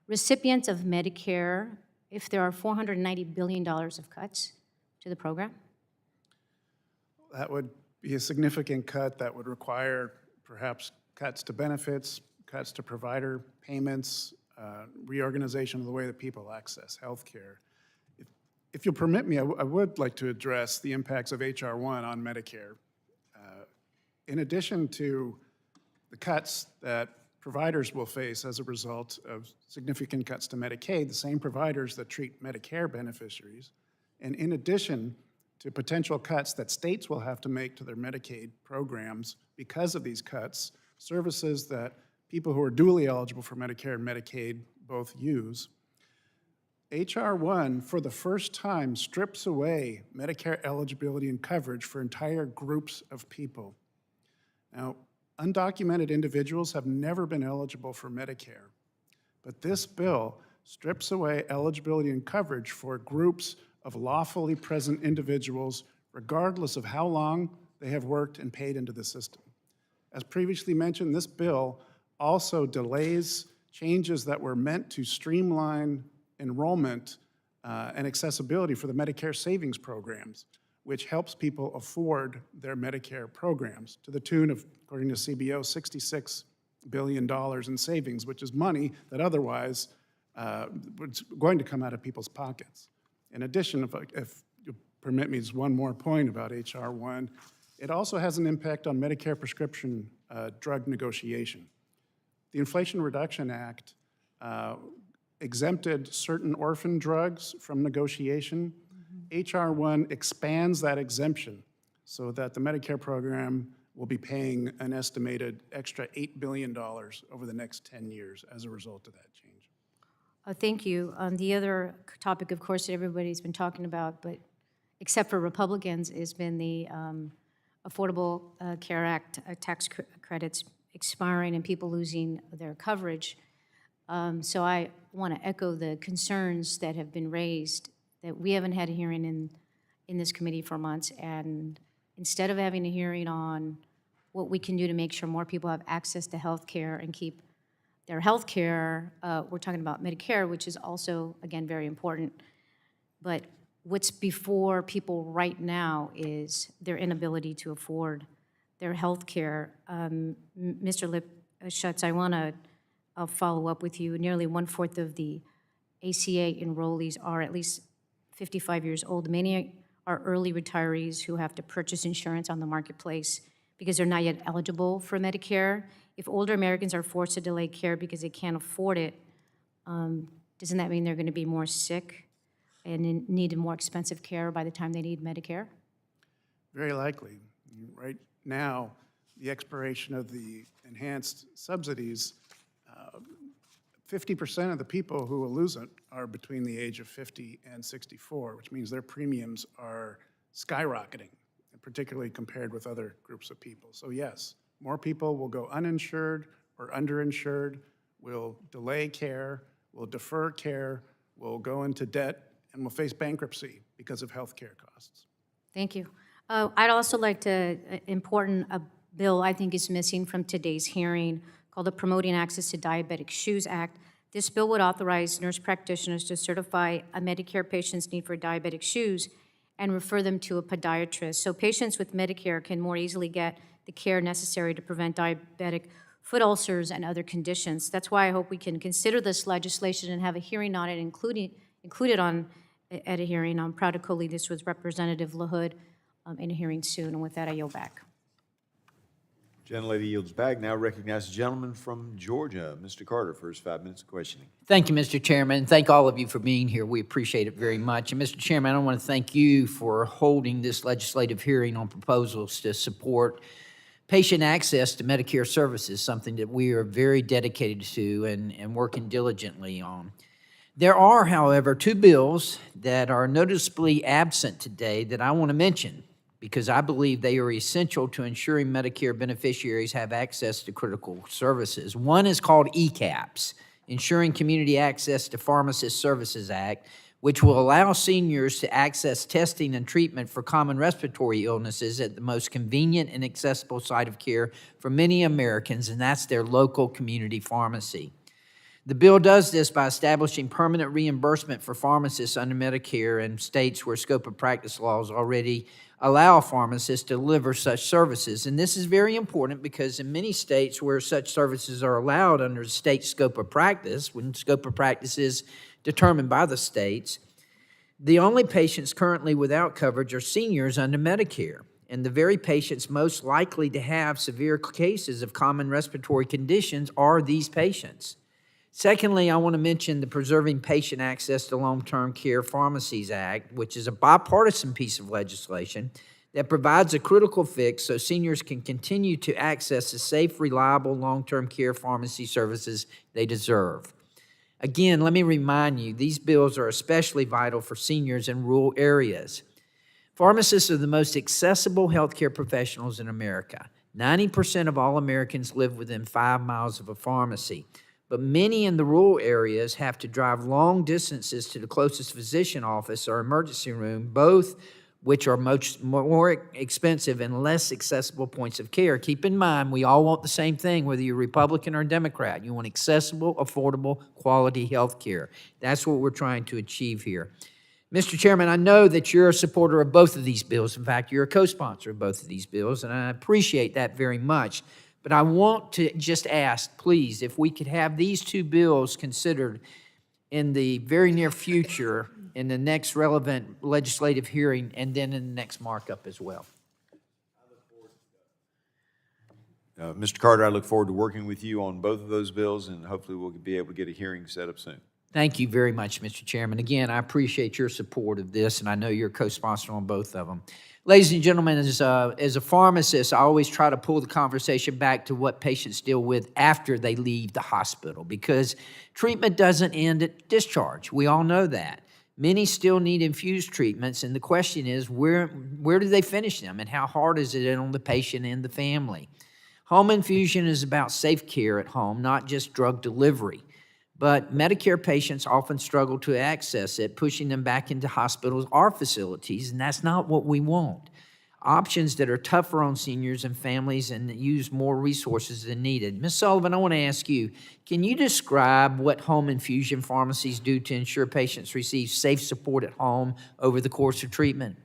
recipients of Medicare if there are $490 billion of cuts to the program? That would be a significant cut that would require perhaps cuts to benefits, cuts to provider payments, reorganization of the way that people access health care. If you'll permit me, I would like to address the impacts of H.R. 1 on Medicare. In addition to the cuts that providers will face as a result of significant cuts to Medicaid, the same providers that treat Medicare beneficiaries, and in addition to potential cuts that states will have to make to their Medicaid programs because of these cuts, services that people who are dually eligible for Medicare and Medicaid both use, H.R. 1, for the first time, strips away Medicare eligibility and coverage for entire groups of people. Now, undocumented individuals have never been eligible for Medicare, but this bill strips away eligibility and coverage for groups of lawfully present individuals, regardless of how long they have worked and paid into the system. As previously mentioned, this bill also delays changes that were meant to streamline enrollment and accessibility for the Medicare savings programs, which helps people afford their Medicare programs to the tune of, according to CBO, $66 billion in savings, which is money that otherwise was going to come out of people's pockets. In addition, if you permit me, just one more point about H.R. 1. It also has an impact on Medicare prescription drug negotiation. The Inflation Reduction Act exempted certain orphan drugs from negotiation. H.R. 1 expands that exemption so that the Medicare program will be paying an estimated extra $8 billion over the next 10 years as a result of that change. Thank you. The other topic, of course, that everybody's been talking about, but except for Republicans, has been the Affordable Care Act tax credits expiring and people losing their coverage. So I want to echo the concerns that have been raised, that we haven't had a hearing in this committee for months, and instead of having a hearing on what we can do to make sure more people have access to health care and keep their health care, we're talking about Medicare, which is also, again, very important. But what's before people right now is their inability to afford their health care. Mr. Lipschutz, I want to follow up with you. Nearly 1/4 of the ACA enrollees are at least 55 years old. Many are early retirees who have to purchase insurance on the marketplace because they're not yet eligible for Medicare. If older Americans are forced to delay care because they can't afford it, doesn't that mean they're going to be more sick and need more expensive care by the time they need Medicare? Very likely. Right now, the expiration of the enhanced subsidies, 50% of the people who will lose it are between the age of 50 and 64, which means their premiums are skyrocketing, particularly compared with other groups of people. So yes, more people will go uninsured or underinsured, will delay care, will defer care, will go into debt, and will face bankruptcy because of health care costs. Thank you. I'd also like to, a bill I think is missing from today's hearing called the Promoting Access to Diabetic Shoes Act. This bill would authorize nurse practitioners to certify a Medicare patient's need for diabetic shoes and refer them to a podiatrist. So patients with Medicare can more easily get the care necessary to prevent diabetic foot ulcers and other conditions. That's why I hope we can consider this legislation and have a hearing on it, included at a hearing. I'm proud to co-lead this with Representative LaHood in a hearing soon. And with that, I yield back. Gentlelady yields back. Now recognize the gentleman from Georgia, Mr. Carter, for his 5 minutes of questioning. Thank you, Mr. Chairman. Thank all of you for being here. We appreciate it very much. And Mr. Chairman, I want to thank you for holding this legislative hearing on proposals to support patient access to Medicare services, something that we are very dedicated to and working diligently on. There are, however, two bills that are noticeably absent today that I want to mention, because I believe they are essential to ensuring Medicare beneficiaries have access to critical services. One is called ECAPS, Ensuring Community Access to Pharmacist Services Act, which will allow seniors to access testing and treatment for common respiratory illnesses at the most convenient and accessible site of care for many Americans, and that's their local community pharmacy. The bill does this by establishing permanent reimbursement for pharmacists under Medicare in states where scope of practice laws already allow pharmacists to deliver such services. And this is very important because in many states where such services are allowed under the state scope of practice, when scope of practice is determined by the states, the only patients currently without coverage are seniors under Medicare, and the very patients most likely to have severe cases of common respiratory conditions are these patients. Secondly, I want to mention the Preserving Patient Access to Long-Term Care Pharmacies Act, which is a bipartisan piece of legislation that provides a critical fix so seniors can continue to access the safe, reliable, long-term care pharmacy services they deserve. Again, let me remind you, these bills are especially vital for seniors in rural areas. Pharmacists are the most accessible healthcare professionals in America. 90% of all Americans live within 5 miles of a pharmacy. But many in the rural areas have to drive long distances to the closest physician office or emergency room, both which are more expensive and less accessible points of care. Keep in mind, we all want the same thing, whether you're Republican or Democrat. You want accessible, affordable, quality health care. That's what we're trying to achieve here. Mr. Chairman, I know that you're a supporter of both of these bills. In fact, you're a co-sponsor of both of these bills, and I appreciate that very much. But I want to just ask, please, if we could have these two bills considered in the very near future in the next relevant legislative hearing and then in the next markup as well. I look Mr. Carter, I look forward to working with you on both of those bills, and hopefully we'll be able to get a hearing set up soon. Thank you very much, Mr. Chairman. Again, I appreciate your support of this, and I know you're co-sponsor on both of them. Ladies and gentlemen, as a pharmacist, I always try to pull the conversation back to what patients deal with after they leave the hospital, because treatment doesn't end at discharge. We all know that. Many still need infused treatments, and the question is, where do they finish them, and how hard is it on the patient and the family? Home infusion is about safe care at home, not just drug delivery. But Medicare patients often struggle to access it, pushing them back into hospitals or facilities, and that's not what we want. Options that are tougher on seniors and families and that use more resources than needed. Ms. Sullivan, I want to ask you, can you describe what home infusion pharmacies do to ensure patients receive safe support at home over the course of treatment?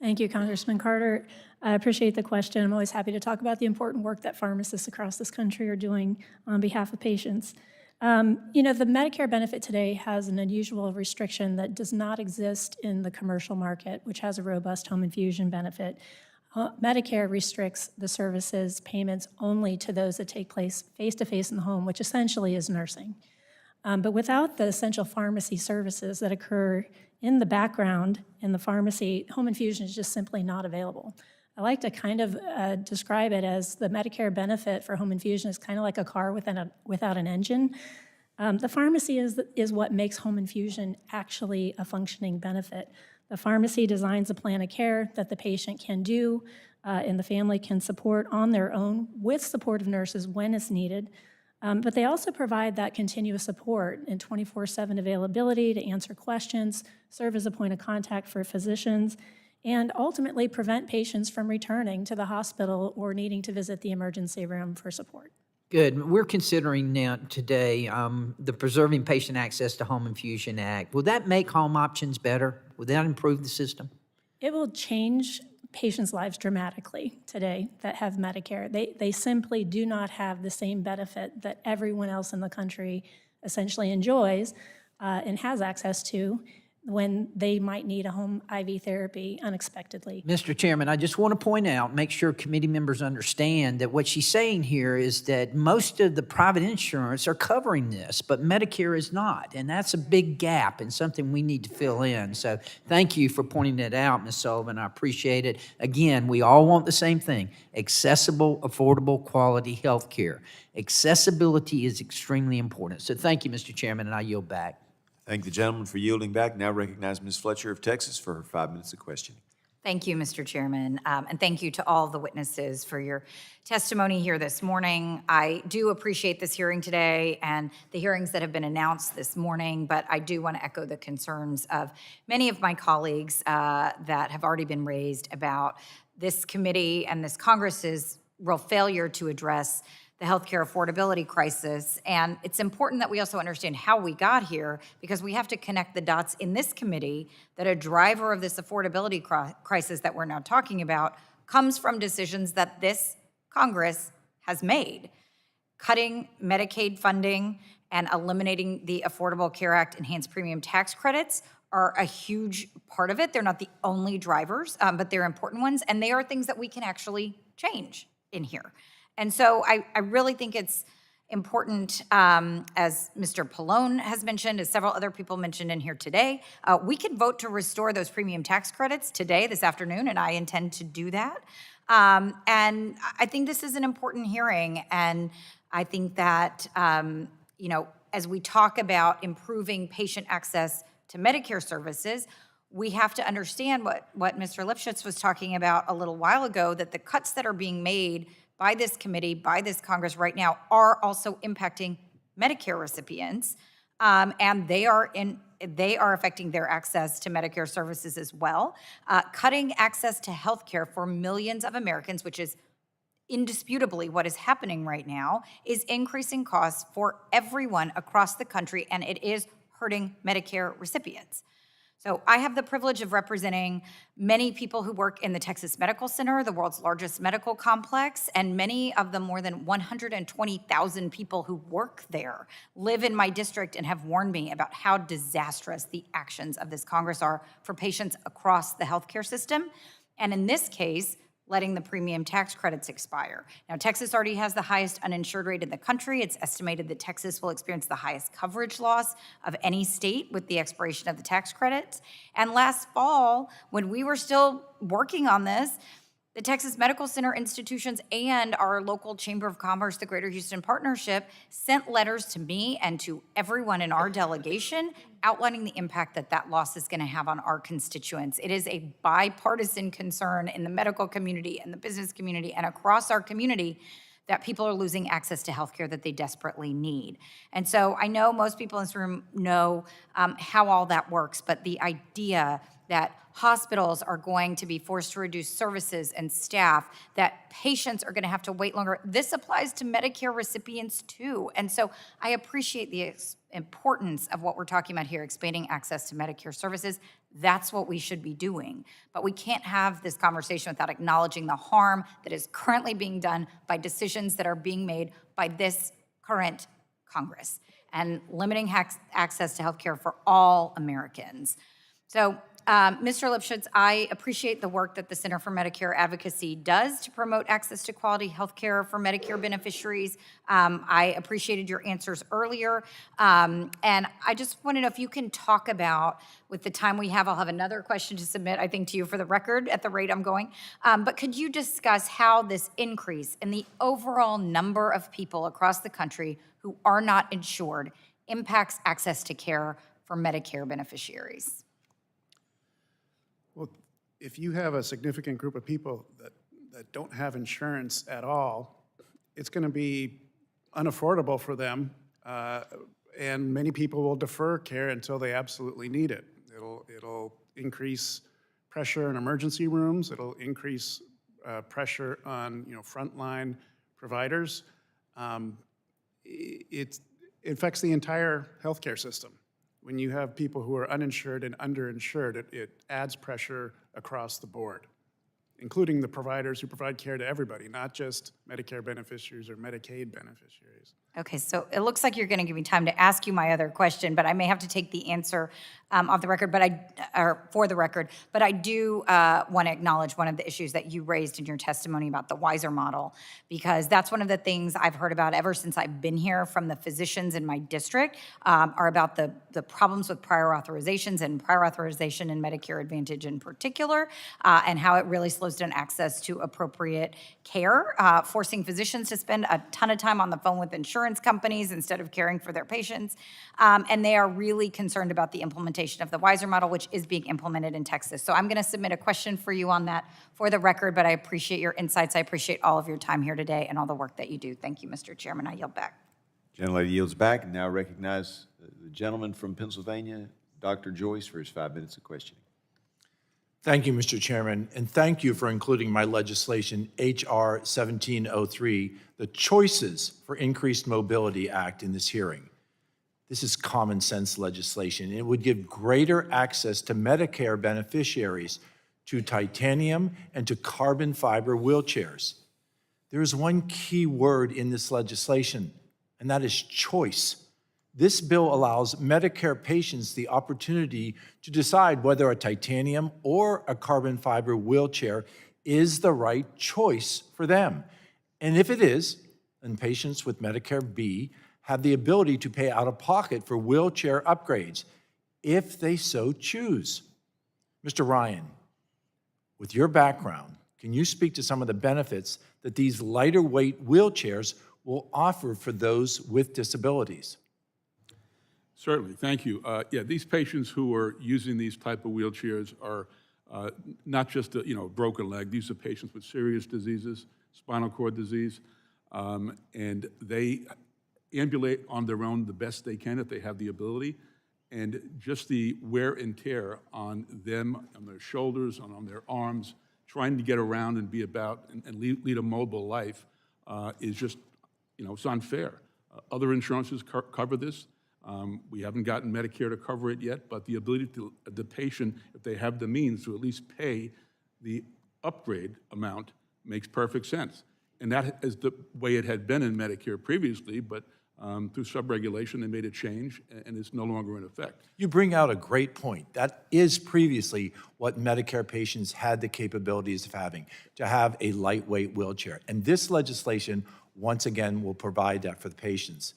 Thank you, Congressman Carter. I appreciate the question. I'm always happy to talk about the important work that pharmacists across this country are doing on behalf of patients. The Medicare benefit today has an unusual restriction that does not exist in the commercial market, which has a robust home infusion benefit. Medicare restricts the services payments only to those that take place face-to-face in the home, which essentially is nursing. But without the essential pharmacy services that occur in the background in the pharmacy, home infusion is just simply not available. I like to kind of describe it as the Medicare benefit for home infusion is kind of like a car without an engine. The pharmacy is what makes home infusion actually a functioning benefit. The pharmacy designs a plan of care that the patient can do and the family can support on their own with supportive nurses when it's needed. But they also provide that continuous support and 24/7 availability to answer questions, serve as a point of contact for physicians, and ultimately prevent patients from returning to the hospital or needing to visit the emergency room for support. Good. We're considering now today the Preserving Patient Access to Home Infusion Act. Will that make home options better? Will that improve the system? It will change patients' lives dramatically today that have Medicare. They simply do not have the same benefit that everyone else in the country essentially enjoys and has access to when they might need a home IV therapy unexpectedly. Mr. Chairman, I just want to point out, make sure committee members understand that what she's saying here is that most of the private insurance are covering this, but Medicare is not. And that's a big gap and something we need to fill in. So thank you for pointing that out, Ms. Sullivan. I appreciate it. Again, we all want the same thing: accessible, affordable, quality health care. Accessibility is extremely important. So thank you, Mr. Chairman, and I yield back. Thank the gentleman for yielding back. Now recognize Ms. Fletcher of Texas for her 5 minutes of questioning. Thank you, Mr. Chairman, and thank you to all the witnesses for your testimony here this morning. I do appreciate this hearing today and the hearings that have been announced this morning, but I do want to echo the concerns of many of my colleagues that have already been raised about this committee and this Congress's real failure to address the healthcare affordability crisis. And it's important that we also understand how we got here, because we have to connect the dots in this committee that a driver of this affordability crisis that we're now talking about comes from decisions that this Congress has made. Cutting Medicaid funding and eliminating the Affordable Care Act enhanced premium tax credits are a huge part of it. They're not the only drivers, but they're important ones, and they are things that we can actually change in here. And so I really think it's important, as Mr. Pallone has mentioned, as several other people mentioned in here today, we could vote to restore those premium tax credits today, this afternoon, and I intend to do that. And I think this is an important hearing, and I think that, as we talk about improving patient access to Medicare services, we have to understand what Mr. Lipschitz was talking about a little while ago, that the cuts that are being made by this committee, by this Congress right now, are also impacting Medicare recipients, and they are affecting their access to Medicare services as well. Cutting access to health care for millions of Americans, which is indisputably what is happening right now, is increasing costs for everyone across the country, and it is hurting Medicare recipients. So I have the privilege of representing many people who work in the Texas Medical Center, the world's largest medical complex, and many of the more than 120,000 people who work there live in my district and have warned me about how disastrous the actions of this Congress are for patients across the healthcare system. And in this case, letting the premium tax credits expire. Now, Texas already has the highest uninsured rate in the country. It's estimated that Texas will experience the highest coverage loss of any state with the expiration of the tax credits. And last fall, when we were still working on this, the Texas Medical Center institutions and our local Chamber of Commerce, the Greater Houston Partnership, sent letters to me and to everyone in our delegation outlining the impact that that loss is going to have on our constituents. It is a bipartisan concern in the medical community and the business community and across our community that people are losing access to healthcare that they desperately need. And so I know most people in this room know how all that works, but the idea that hospitals are going to be forced to reduce services and staff, that patients are going to have to wait longer. This applies to Medicare recipients too. And so I appreciate the importance of what we're talking about here, expanding access to Medicare services. That's what we should be doing. But we can't have this conversation without acknowledging the harm that is currently being done by decisions that are being made by this current Congress and limiting access to healthcare for all Americans. So, Mr. Lipschutz, I appreciate the work that the Center for Medicare Advocacy does to promote access to quality health care for Medicare beneficiaries. I appreciated your answers earlier. And I just want to know if you can talk about, with the time we have, I'll have another question to submit, I think, to you for the record at the rate I'm going. But could you discuss how this increase in the overall number of people across the country who are not insured impacts access to care for Medicare beneficiaries? Well, if you have a significant group of people that don't have insurance at all, it's going to be unaffordable for them, and many people will defer care until they absolutely need it. It'll increase pressure in emergency rooms. It'll increase pressure on frontline providers. It affects the entire healthcare system. When you have people who are uninsured and underinsured, it adds pressure across the board, including the providers who provide care to everybody, not just Medicare beneficiaries or Medicaid beneficiaries. Okay, so it looks like you're going to give me time to ask you my other question, but I may have to take the answer off the record, or for the record. But I do want to acknowledge one of the issues that you raised in your testimony about the WISER model, because that's one of the things I've heard about ever since I've been here from the physicians in my district, are about the problems with prior authorizations and prior authorization in Medicare Advantage in particular, and how it really slows down access to appropriate care, forcing physicians to spend a ton of time on the phone with insurance companies instead of caring for their patients. And they are really concerned about the implementation of the WISER model, which is being implemented in Texas. So I'm going to submit a question for you on that for the record, but I appreciate your insights. I appreciate all of your time here today and all the work that you do. Thank you, Mr. Chairman. I yield back. Gentlelady yields back, and now recognize the gentleman from Pennsylvania, Dr. Joyce, for his 5 minutes of questioning. Thank you, Mr. Chairman, and thank you for including my legislation, H.R. 1703, the Choices for Increased Mobility Act, in this hearing. This is common sense legislation. It would give greater access to Medicare beneficiaries to titanium and to carbon fiber wheelchairs. There is one key word in this legislation, and that is choice. This bill allows Medicare patients the opportunity to decide whether a titanium or a carbon fiber wheelchair is the right choice for them. And if it is, then patients with Medicare B have the ability to pay out of pocket for wheelchair upgrades if they so choose. Mr. Ryan, with your background, can you speak to some of the benefits that these lighter weight wheelchairs will offer for those with disabilities? Certainly, thank you. Yeah, these patients who are using these type of wheelchairs are not just a broken leg. These are patients with serious diseases, spinal cord disease, and they ambulate on their own the best they can if they have the ability. And just the wear and tear on them, on their shoulders, on their arms, trying to get around and be about and lead a mobile life is just, it's unfair. Other insurances cover this. We haven't gotten Medicare to cover it yet, but the ability to the patient, if they have the means to at least pay the upgrade amount, makes perfect sense. And that is the way it had been in Medicare previously, but Through sub-regulation, they made a change, and it's no longer in effect. You bring out a great point. That is previously what Medicare patients had the capabilities of having, to have a lightweight wheelchair. And this legislation, once again, will provide that for the patients.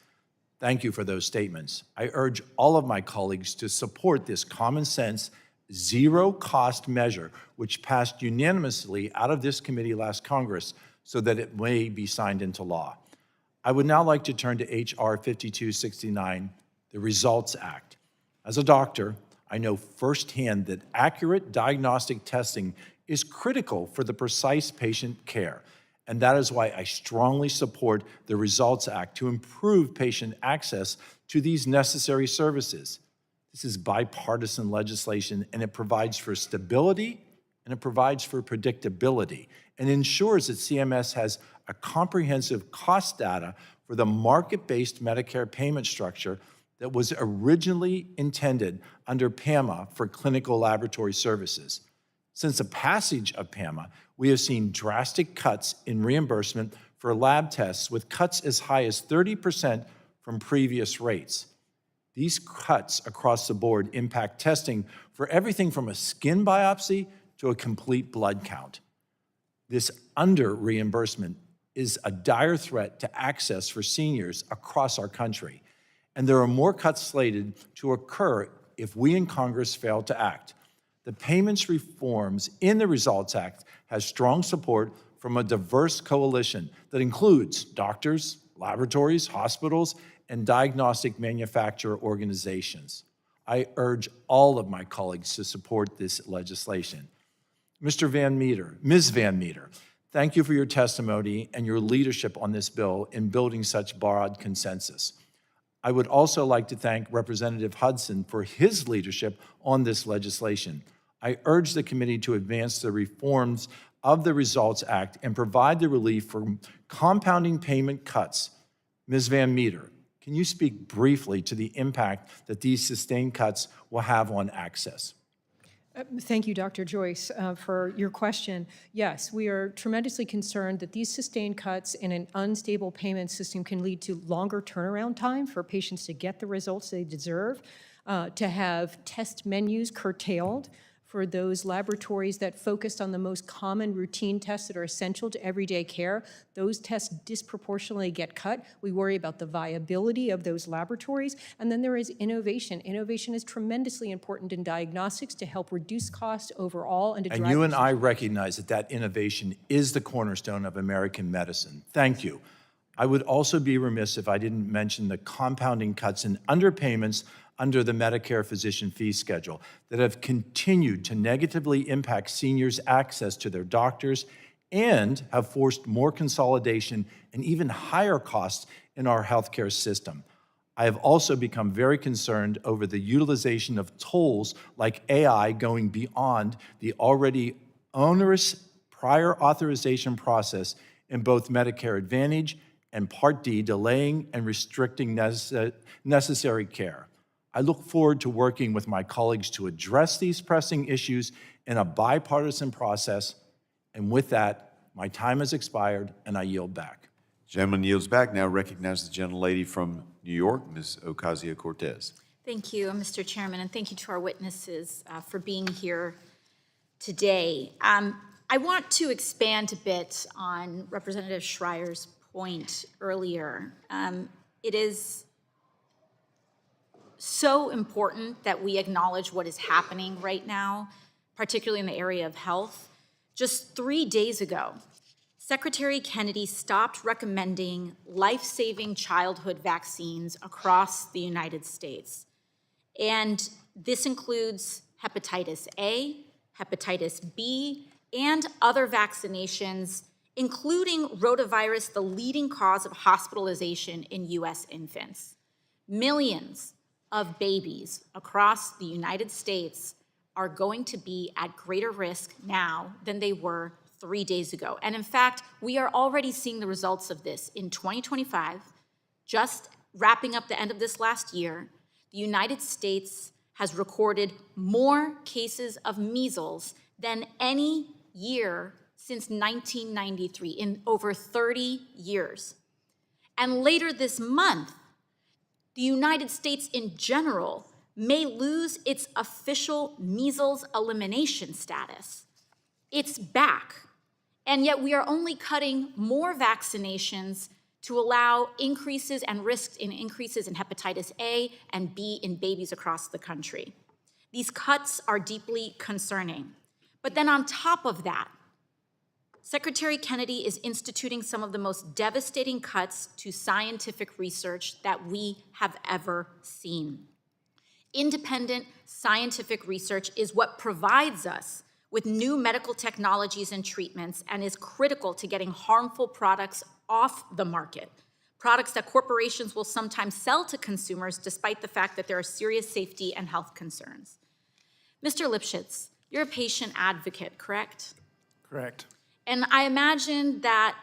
Thank you for those statements. I urge all of my colleagues to support this common sense, zero-cost measure, which passed unanimously out of this committee last Congress so that it may be signed into law. I would now like to turn to H.R. 5269, the Results Act. As a doctor, I know firsthand that accurate diagnostic testing is critical for the precise patient care, and that is why I strongly support the Results Act to improve patient access to these necessary services. This is bipartisan legislation, and it provides for stability, and it provides for predictability, and ensures that CMS has a comprehensive cost data for the market-based Medicare payment structure that was originally intended under PAMA for clinical laboratory services. Since the passage of PAMA, we have seen drastic cuts in reimbursement for lab tests, with cuts as high as 30% from previous rates. These cuts across the board impact testing for everything from a skin biopsy to a complete blood count. This under-reimbursement is a dire threat to access for seniors across our country, and there are more cuts slated to occur if we in Congress fail to act. The payments reforms in the Results Act has strong support from a diverse coalition that includes doctors, laboratories, hospitals, and diagnostic manufacturer organizations. I urge all of my colleagues to support this legislation. Ms. Van Meter, thank you for your testimony and your leadership on this bill in building such broad consensus. I would also like to thank Representative Hudson for his leadership on this legislation. I urge the committee to advance the reforms of the Results Act and provide the relief for compounding payment cuts. Ms. Van Meter, can you speak briefly to the impact that these sustained cuts will have on access? Thank you, Dr. Joyce, for your question. Yes, we are tremendously concerned that these sustained cuts in an unstable payment system can lead to longer turnaround time for patients to get the results they deserve, to have test menus curtailed for those laboratories that focused on the most common routine tests that are essential to everyday care. Those tests disproportionately get cut. We worry about the viability of those laboratories. And then there is innovation. Innovation is tremendously important in diagnostics to help reduce costs overall and to drive... And you and I recognize that that innovation is the cornerstone of American medicine. Thank you. I would also be remiss if I didn't mention the compounding cuts and underpayments under the Medicare physician fee schedule that have continued to negatively impact seniors' access to their doctors and have forced more consolidation and even higher costs in our healthcare system. I have also become very concerned over the utilization of tools like AI going beyond the already onerous prior authorization process in both Medicare Advantage and Part D, delaying and restricting necessary care. I look forward to working with my colleagues to address these pressing issues in a bipartisan process. And with that, my time has expired and I yield back. Gentleman yields back. Now recognize the gentlelady from New York, Ms. Ocasio-Cortez. Thank you, Mr. Chairman, and thank you to our witnesses for being here today. I want to expand a bit on Representative Schreier's point earlier. It is so important that we acknowledge what is happening right now, particularly in the area of health. Just 3 days ago, Secretary Kennedy stopped recommending life-saving childhood vaccines across the United States. And this includes hepatitis A, hepatitis B, and other vaccinations, including rotavirus, the leading cause of hospitalization in U.S. infants. Millions of babies across the United States are going to be at greater risk now than they were 3 days ago. And in fact, we are already seeing the results of this. In 2025, just wrapping up the end of this last year, the United States has recorded more cases of measles than any year since 1993, in over 30 years. And later this month, the United States in general may lose its official measles elimination status. It's back, and yet we are only cutting more vaccinations to allow increases and risks in increases in hepatitis A and B in babies across the country. These cuts are deeply concerning. But then on top of that, Secretary Kennedy is instituting some of the most devastating cuts to scientific research that we have ever seen. Independent scientific research is what provides us with new medical technologies and treatments and is critical to getting harmful products off the market, products that corporations will sometimes sell to consumers despite the fact that there are serious safety and health concerns. Mr. Lipschitz, you're a patient advocate, correct? Correct. And I imagine that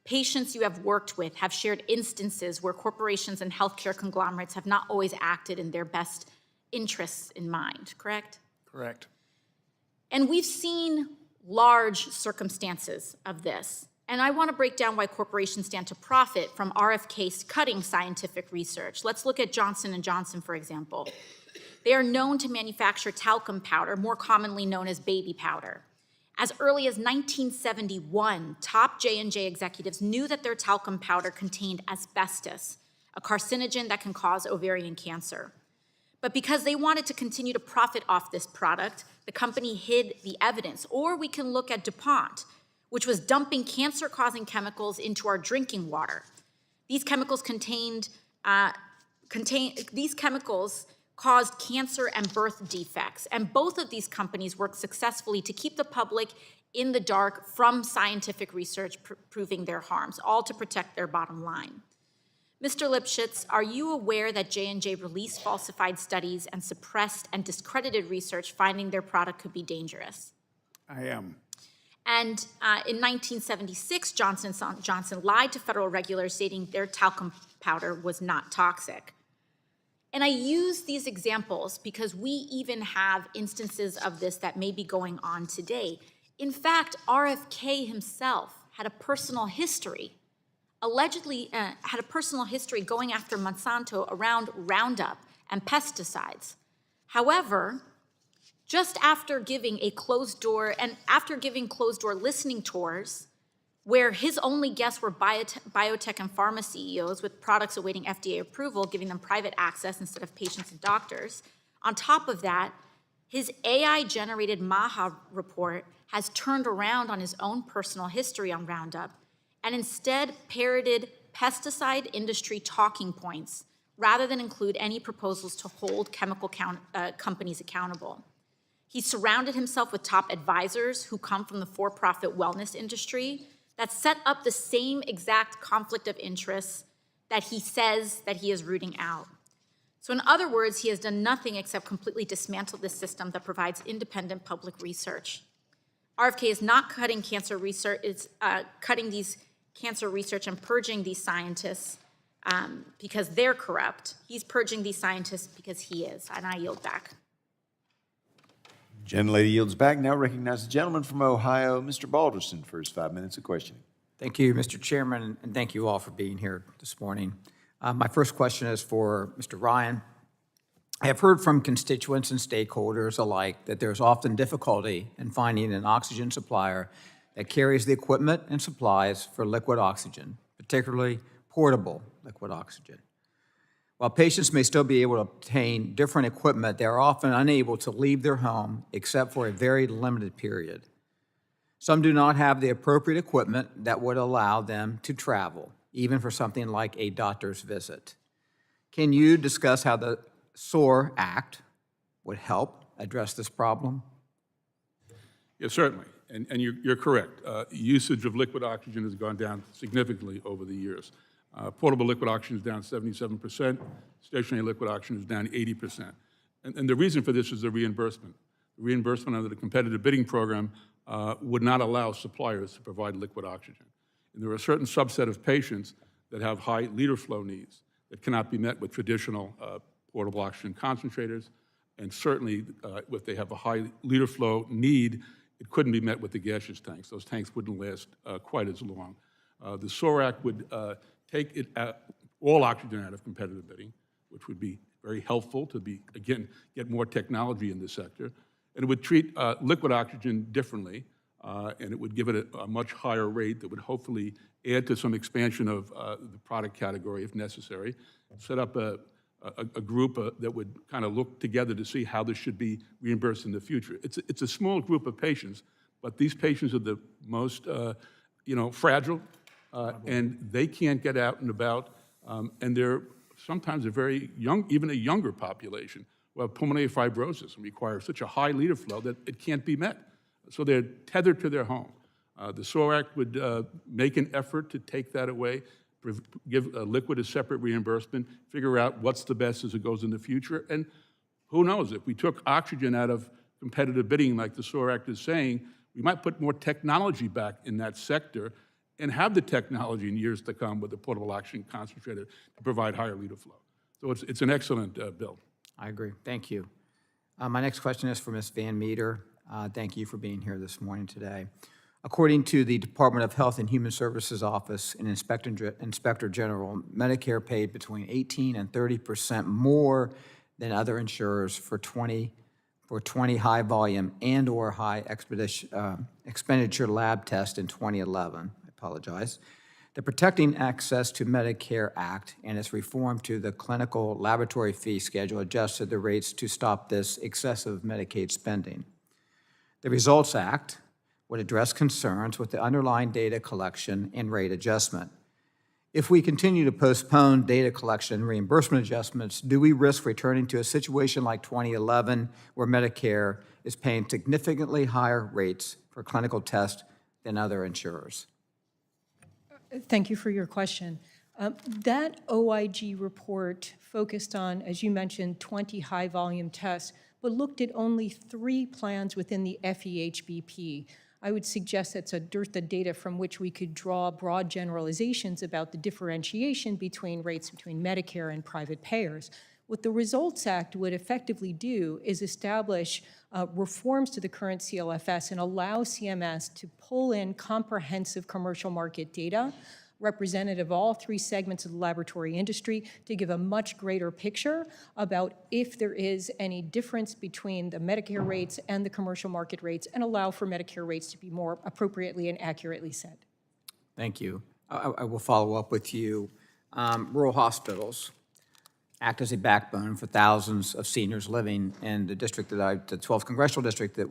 patients you have worked with have shared instances where corporations and healthcare conglomerates have not always acted in their best interests in mind, correct? Correct. And we've seen large circumstances of this. And I want to break down why corporations stand to profit from RFK cutting scientific research. Let's look at Johnson & Johnson, for example. They are known to manufacture talcum powder, more commonly known as baby powder. As early as 1971, top J&J executives knew that their talcum powder contained asbestos, a carcinogen that can cause ovarian cancer. But because they wanted to continue to profit off this product, the company hid the evidence. Or we can look at DuPont, which was dumping cancer-causing chemicals into our drinking water. These chemicals caused cancer and birth defects. And both of these companies worked successfully to keep the public in the dark from scientific research proving their harms, all to protect their bottom line. Mr. Lipschitz, are you aware that J&J released falsified studies and suppressed and discredited research finding their product could be dangerous? I am. And in 1976, Johnson & Johnson lied to federal regulators stating their talcum powder was not toxic. And I use these examples because we even have instances of this that may be going on today. In fact, RFK himself had a personal history, allegedly had a personal history going after Monsanto around Roundup and pesticides. However, just after giving closed door listening tours, where his only guests were biotech and pharma CEOs with products awaiting FDA approval, giving them private access instead of patients and doctors. On top of that, his AI-generated MAHA report has turned around on his own personal history on Roundup and instead parroted pesticide industry talking points rather than include any proposals to hold chemical companies accountable. He surrounded himself with top advisors who come from the for-profit wellness industry that set up the same exact conflict of interests that he says that he is rooting out. So in other words, he has done nothing except completely dismantle this system that provides independent public research. RFK is not cutting cancer research, it's cutting these cancer research and purging these scientists because they're corrupt. He's purging these scientists because he is, and I yield back. Gentlelady yields back. Now recognize the gentleman from Ohio, Mr. Balderson, for his 5 minutes of questioning. Thank you, Mr. Chairman, and thank you all for being here this morning. My first question is for Mr. Ryan. I have heard from constituents and stakeholders alike that there's often difficulty in finding an oxygen supplier that carries the equipment and supplies for liquid oxygen, particularly portable liquid oxygen. While patients may still be able to obtain different equipment, they are often unable to leave their home except for a very limited period. Some do not have the appropriate equipment that would allow them to travel, even for something like a doctor's visit. Can you discuss how the SOAR Act would help address this problem? Yes, certainly. And you're correct. Usage of liquid oxygen has gone down significantly over the years. Portable liquid oxygen is down 77%. Stationary liquid oxygen is down 80%. And the reason for this is the reimbursement. The reimbursement under the competitive bidding program would not allow suppliers to provide liquid oxygen. And there are a certain subset of patients that have high liter flow needs that cannot be met with traditional portable oxygen concentrators. And certainly, if they have a high liter flow need, it couldn't be met with the gaseous tanks. Those tanks wouldn't last quite as long. The SOAR Act would take all oxygen out of competitive bidding, which would be very helpful to be, again, get more technology in this sector. And it would treat liquid oxygen differently, and it would give it a much higher rate that would hopefully add to some expansion of the product category if necessary. Set up a group that would kind of look together to see how this should be reimbursed in the future. It's a small group of patients, but these patients are the most fragile, and they can't get out and about, and they're sometimes a very young, even a younger population, who have pulmonary fibrosis and require such a high liter flow that it can't be met. So they're tethered to their home. The SOAR Act would make an effort to take that away, give liquid a separate reimbursement, figure out what's the best as it goes in the future. And who knows, if we took oxygen out of competitive bidding like the SOAR Act is saying, we might put more technology back in that sector and have the technology in years to come with the portable oxygen concentrator to provide higher liter flow. So it's an excellent bill. I agree. Thank you. My next question is for Ms. Van Meter. Thank you for being here this morning today. According to the Department of Health and Human Services Office and Inspector General, Medicare paid between 18 and 30% more than other insurers for 20 high volume and or high expenditure lab tests in 2011. I apologize. The Protecting Access to Medicare Act and its reform to the clinical laboratory fee schedule adjusted the rates to stop this excessive Medicaid spending. The Results Act would address concerns with the underlying data collection and rate adjustment. If we continue to postpone data collection and reimbursement adjustments, do we risk returning to a situation like 2011 where Medicare is paying significantly higher rates for clinical tests than other insurers? Thank you for your question. That OIG report focused on, as you mentioned, 20 high-volume tests, but looked at only 3 plans within the FEHBP. I would suggest that's a dearth of data from which we could draw broad generalizations about the differentiation between rates between Medicare and private payers. What the Results Act would effectively do is establish reforms to the current CLFS and allow CMS to pull in comprehensive commercial market data representative of all 3 segments of the laboratory industry to give a much greater picture about if there is any difference between the Medicare rates and the commercial market rates and allow for Medicare rates to be more appropriately and accurately set. Thank you. I will follow up with you. Rural hospitals act as a backbone for thousands of seniors living in the district the 12th congressional district that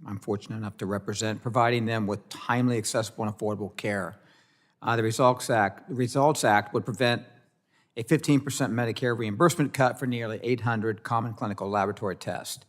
I'm fortunate enough to represent, providing them with timely, accessible, and affordable care. The Results Act would prevent a 15% Medicare reimbursement cut for nearly 800 common clinical laboratory tests.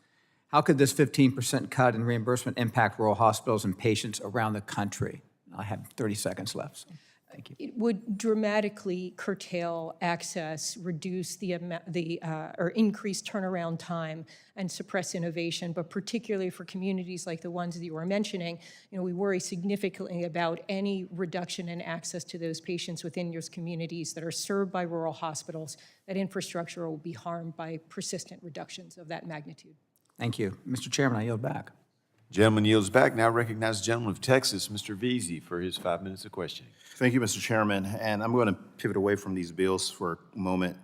How could this 15% cut in reimbursement impact rural hospitals and patients around the country? I have 30 seconds left, so thank you. It would dramatically curtail access, reduce or increase turnaround time, and suppress innovation. But particularly for communities like the ones that you were mentioning, we worry significantly about any reduction in access to those patients within your communities that are served by rural hospitals. That infrastructure will be harmed by persistent reductions of that magnitude. Thank you. Mr. Chairman, I yield back. Gentleman yields back. Now recognize the gentleman of Texas, Mr. Veazey, for his 5 minutes of questioning. Thank you, Mr. Chairman. And I'm going to pivot away from these bills for a moment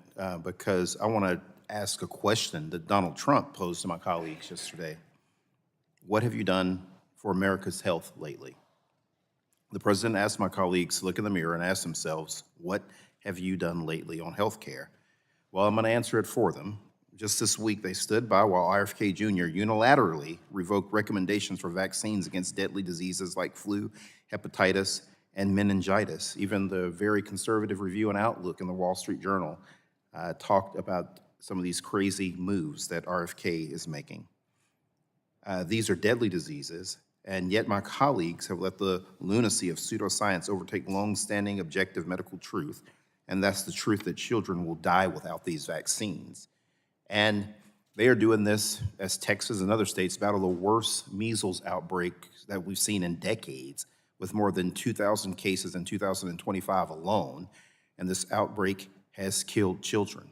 because I want to ask a question that Donald Trump posed to my colleagues yesterday. What have you done for America's health lately? The president asked my colleagues to look in the mirror and ask themselves, what have you done lately on health care? Well, I'm going to answer it for them. Just this week, they stood by while RFK Jr. unilaterally revoked recommendations for vaccines against deadly diseases like flu, hepatitis, and meningitis. Even the very conservative Review and Outlook in the Wall Street Journal talked about some of these crazy moves that RFK is making. These are deadly diseases, and yet my colleagues have let the lunacy of pseudoscience overtake long-standing objective medical truth, and that's the truth that children will die without these vaccines. And they are doing this as Texas and other states battle the worst measles outbreak that we've seen in decades, with more than 2,000 cases in 2025 alone, and this outbreak has killed children.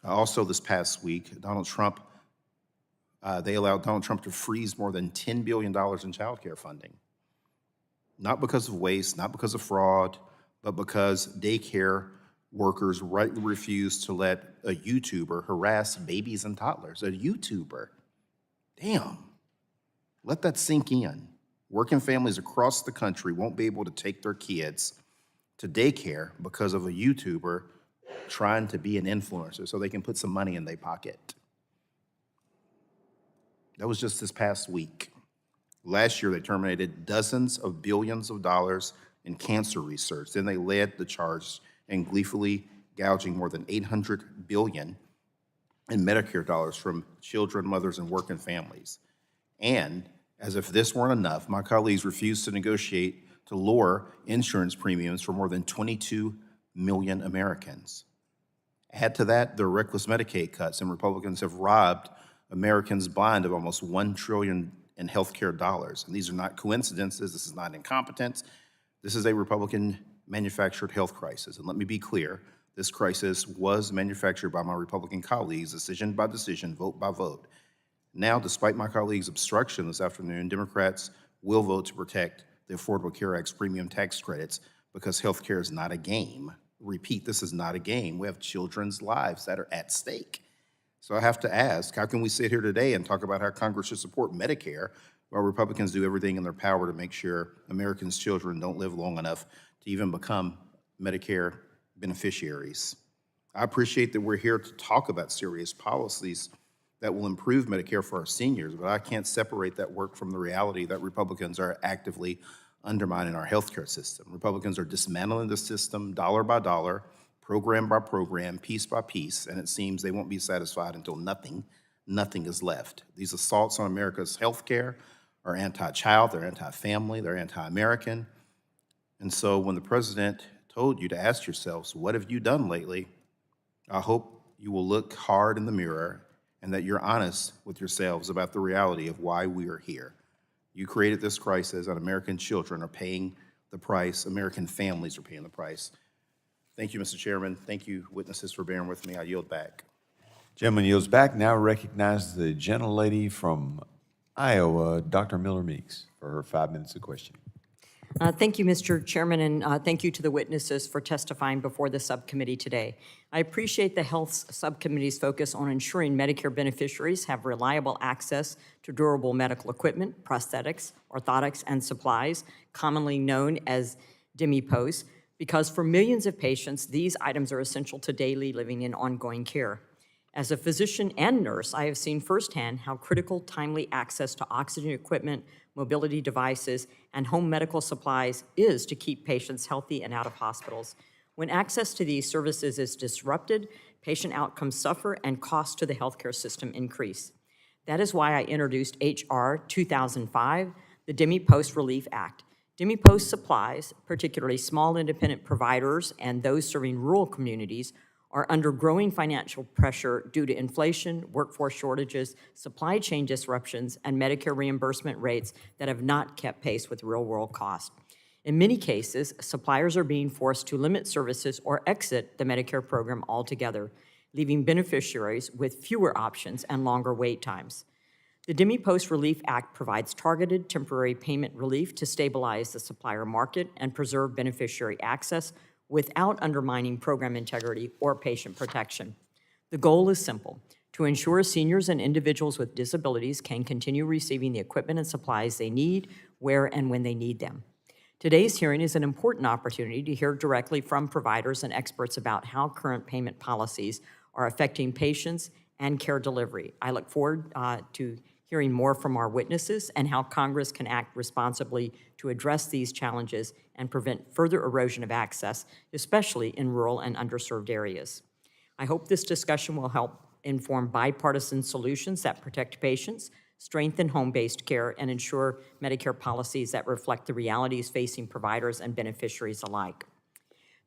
Also this past week, they allowed Donald Trump to freeze more than $10 billion in child care funding. Not because of waste, not because of fraud, but because daycare workers rightly refuse to let a YouTuber harass babies and toddlers. A YouTuber. Damn. Let that sink in. Working families across the country won't be able to take their kids to daycare because of a YouTuber trying to be an influencer so they can put some money in their pocket. That was just this past week. Last year, they terminated dozens of billions of dollars in cancer research. Then they led the charge in gleefully gouging more than $800 billion in Medicare dollars from children, mothers, and working families. And as if this weren't enough, my colleagues refused to negotiate to lower insurance premiums for more than 22 million Americans. Add to that the reckless Medicaid cuts, and Republicans have robbed Americans blind of almost $1 trillion in healthcare dollars. And these are not coincidences. This is not incompetence. This is a Republican-manufactured health crisis. And let me be clear, this crisis was manufactured by my Republican colleagues, decision by decision, vote by vote. Now, despite my colleagues' obstruction this afternoon, Democrats will vote to protect the Affordable Care Act's premium tax credits because health care is not a game. Repeat, this is not a game. We have children's lives that are at stake. So I have to ask, how can we sit here today and talk about how Congress should support Medicare while Republicans do everything in their power to make sure Americans' children don't live long enough to even become Medicare beneficiaries? I appreciate that we're here to talk about serious policies that will improve Medicare for our seniors, but I can't separate that work from the reality that Republicans are actively undermining our healthcare system. Republicans are dismantling the system dollar by dollar, program by program, piece by piece, and it seems they won't be satisfied until nothing is left. These assaults on America's healthcare are anti-child, they're anti-family, they're anti-American. And so when the president told you to ask yourselves, what have you done lately? I hope you will look hard in the mirror and that you're honest with yourselves about the reality of why we are here. You created this crisis, and American children are paying the price. American families are paying the price. Thank you, Mr. Chairman. Thank you, witnesses, for bearing with me. I yield back. Gentleman yields back. Now recognize the gentlelady from Iowa, Dr. Miller Meeks, for her 5 minutes of questioning. Thank you, Mr. Chairman, and thank you to the witnesses for testifying before the subcommittee today. I appreciate the Health Subcommittee's focus on ensuring Medicare beneficiaries have reliable access to durable medical equipment, prosthetics, orthotics, and supplies, commonly known as DMEPOS, because for millions of patients, these items are essential to daily living and ongoing care. As a physician and nurse, I have seen firsthand how critical timely access to oxygen equipment, mobility devices, and home medical supplies is to keep patients healthy and out of hospitals. When access to these services is disrupted, patient outcomes suffer and costs to the healthcare system increase. That is why I introduced H.R. 2005, the DMEPOS Relief Act. DMEPOS supplies, particularly small independent providers and those serving rural communities, are under growing financial pressure due to inflation, workforce shortages, supply chain disruptions, and Medicare reimbursement rates that have not kept pace with real-world costs. In many cases, suppliers are being forced to limit services or exit the Medicare program altogether, leaving beneficiaries with fewer options and longer wait times. The DMEPOS Relief Act provides targeted temporary payment relief to stabilize the supplier market and preserve beneficiary access without undermining program integrity or patient protection. The goal is simple: to ensure seniors and individuals with disabilities can continue receiving the equipment and supplies they need, where and when they need them. Today's hearing is an important opportunity to hear directly from providers and experts about how current payment policies are affecting patients and care delivery. I look forward to hearing more from our witnesses and how Congress can act responsibly to address these challenges and prevent further erosion of access, especially in rural and underserved areas. I hope this discussion will help inform bipartisan solutions that protect patients, strengthen home-based care, and ensure Medicare policies that reflect the realities facing providers and beneficiaries alike.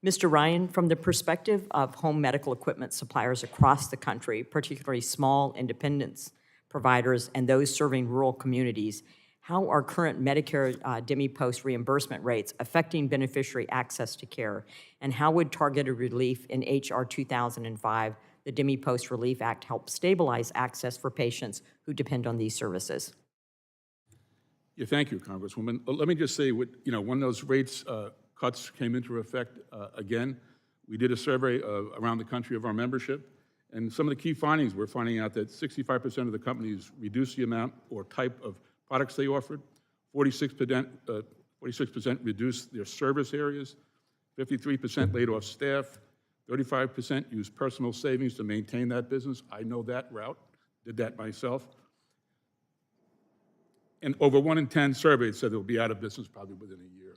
Mr. Ryan, from the perspective of home medical equipment suppliers across the country, particularly small independents, providers, and those serving rural communities, how are current Medicare DMEPOS reimbursement rates affecting beneficiary access to care, and how would targeted relief in H.R. 2005, the DMEPOS Relief Act, help stabilize access for patients who depend on these services? Yeah, thank you, Congresswoman. Let me just say, when those rates cuts came into effect again, We did a survey around the country of our membership, and some of the key findings, we're finding out that 65% of the companies reduced the amount or type of products they offered, 46% reduced their service areas, 53% laid off staff, 35% used personal savings to maintain that business. I know that route, did that myself. And over 1 in 10 surveyed said they'll be out of business probably within a year.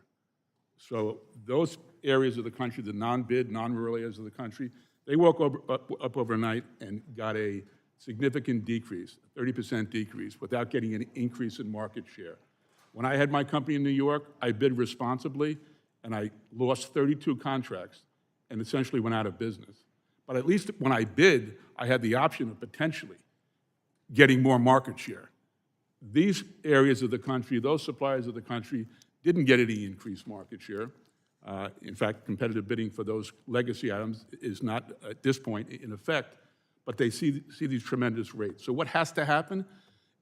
So those areas of the country, the non-bid, non-rural areas of the country, they woke up overnight and got a significant decrease, 30% decrease, without getting an increase in market share. When I had my company in New York, I bid responsibly, and I lost 32 contracts and essentially went out of business. But at least when I bid, I had the option of potentially getting more market share. These areas of the country, those suppliers of the country, didn't get any increased market share. In fact, competitive bidding for those legacy items is not, at this point, in effect, but they see these tremendous rates. So what has to happen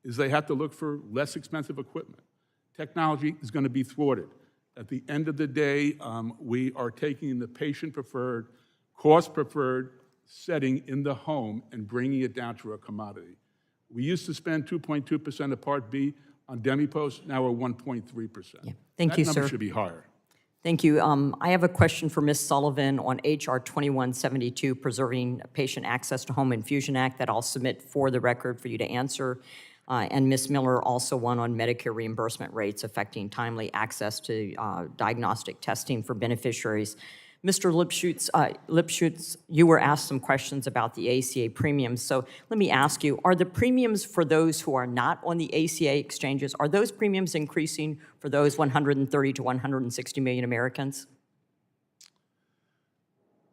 is they have to look for less expensive equipment. Technology is going to be thwarted. At the end of the day, we are taking the patient-preferred, cost-preferred setting in the home and bringing it down to a commodity. We used to spend 2.2% of Part B on DMEPOS, now we're 1.3%. Yeah. Thank you, sir. That number should be higher. Thank you. I have a question for Ms. Sullivan on H.R. 2172, Preserving Patient Access to Home Infusion Act, that I'll submit for the record for you to answer. And Ms. Miller, also one on Medicare reimbursement rates affecting timely access to diagnostic testing for beneficiaries. Mr. Lipschutz, you were asked some questions about the ACA premiums. So let me ask you, are the premiums for those who are not on the ACA exchanges, are those premiums increasing for those 130 to 160 million Americans?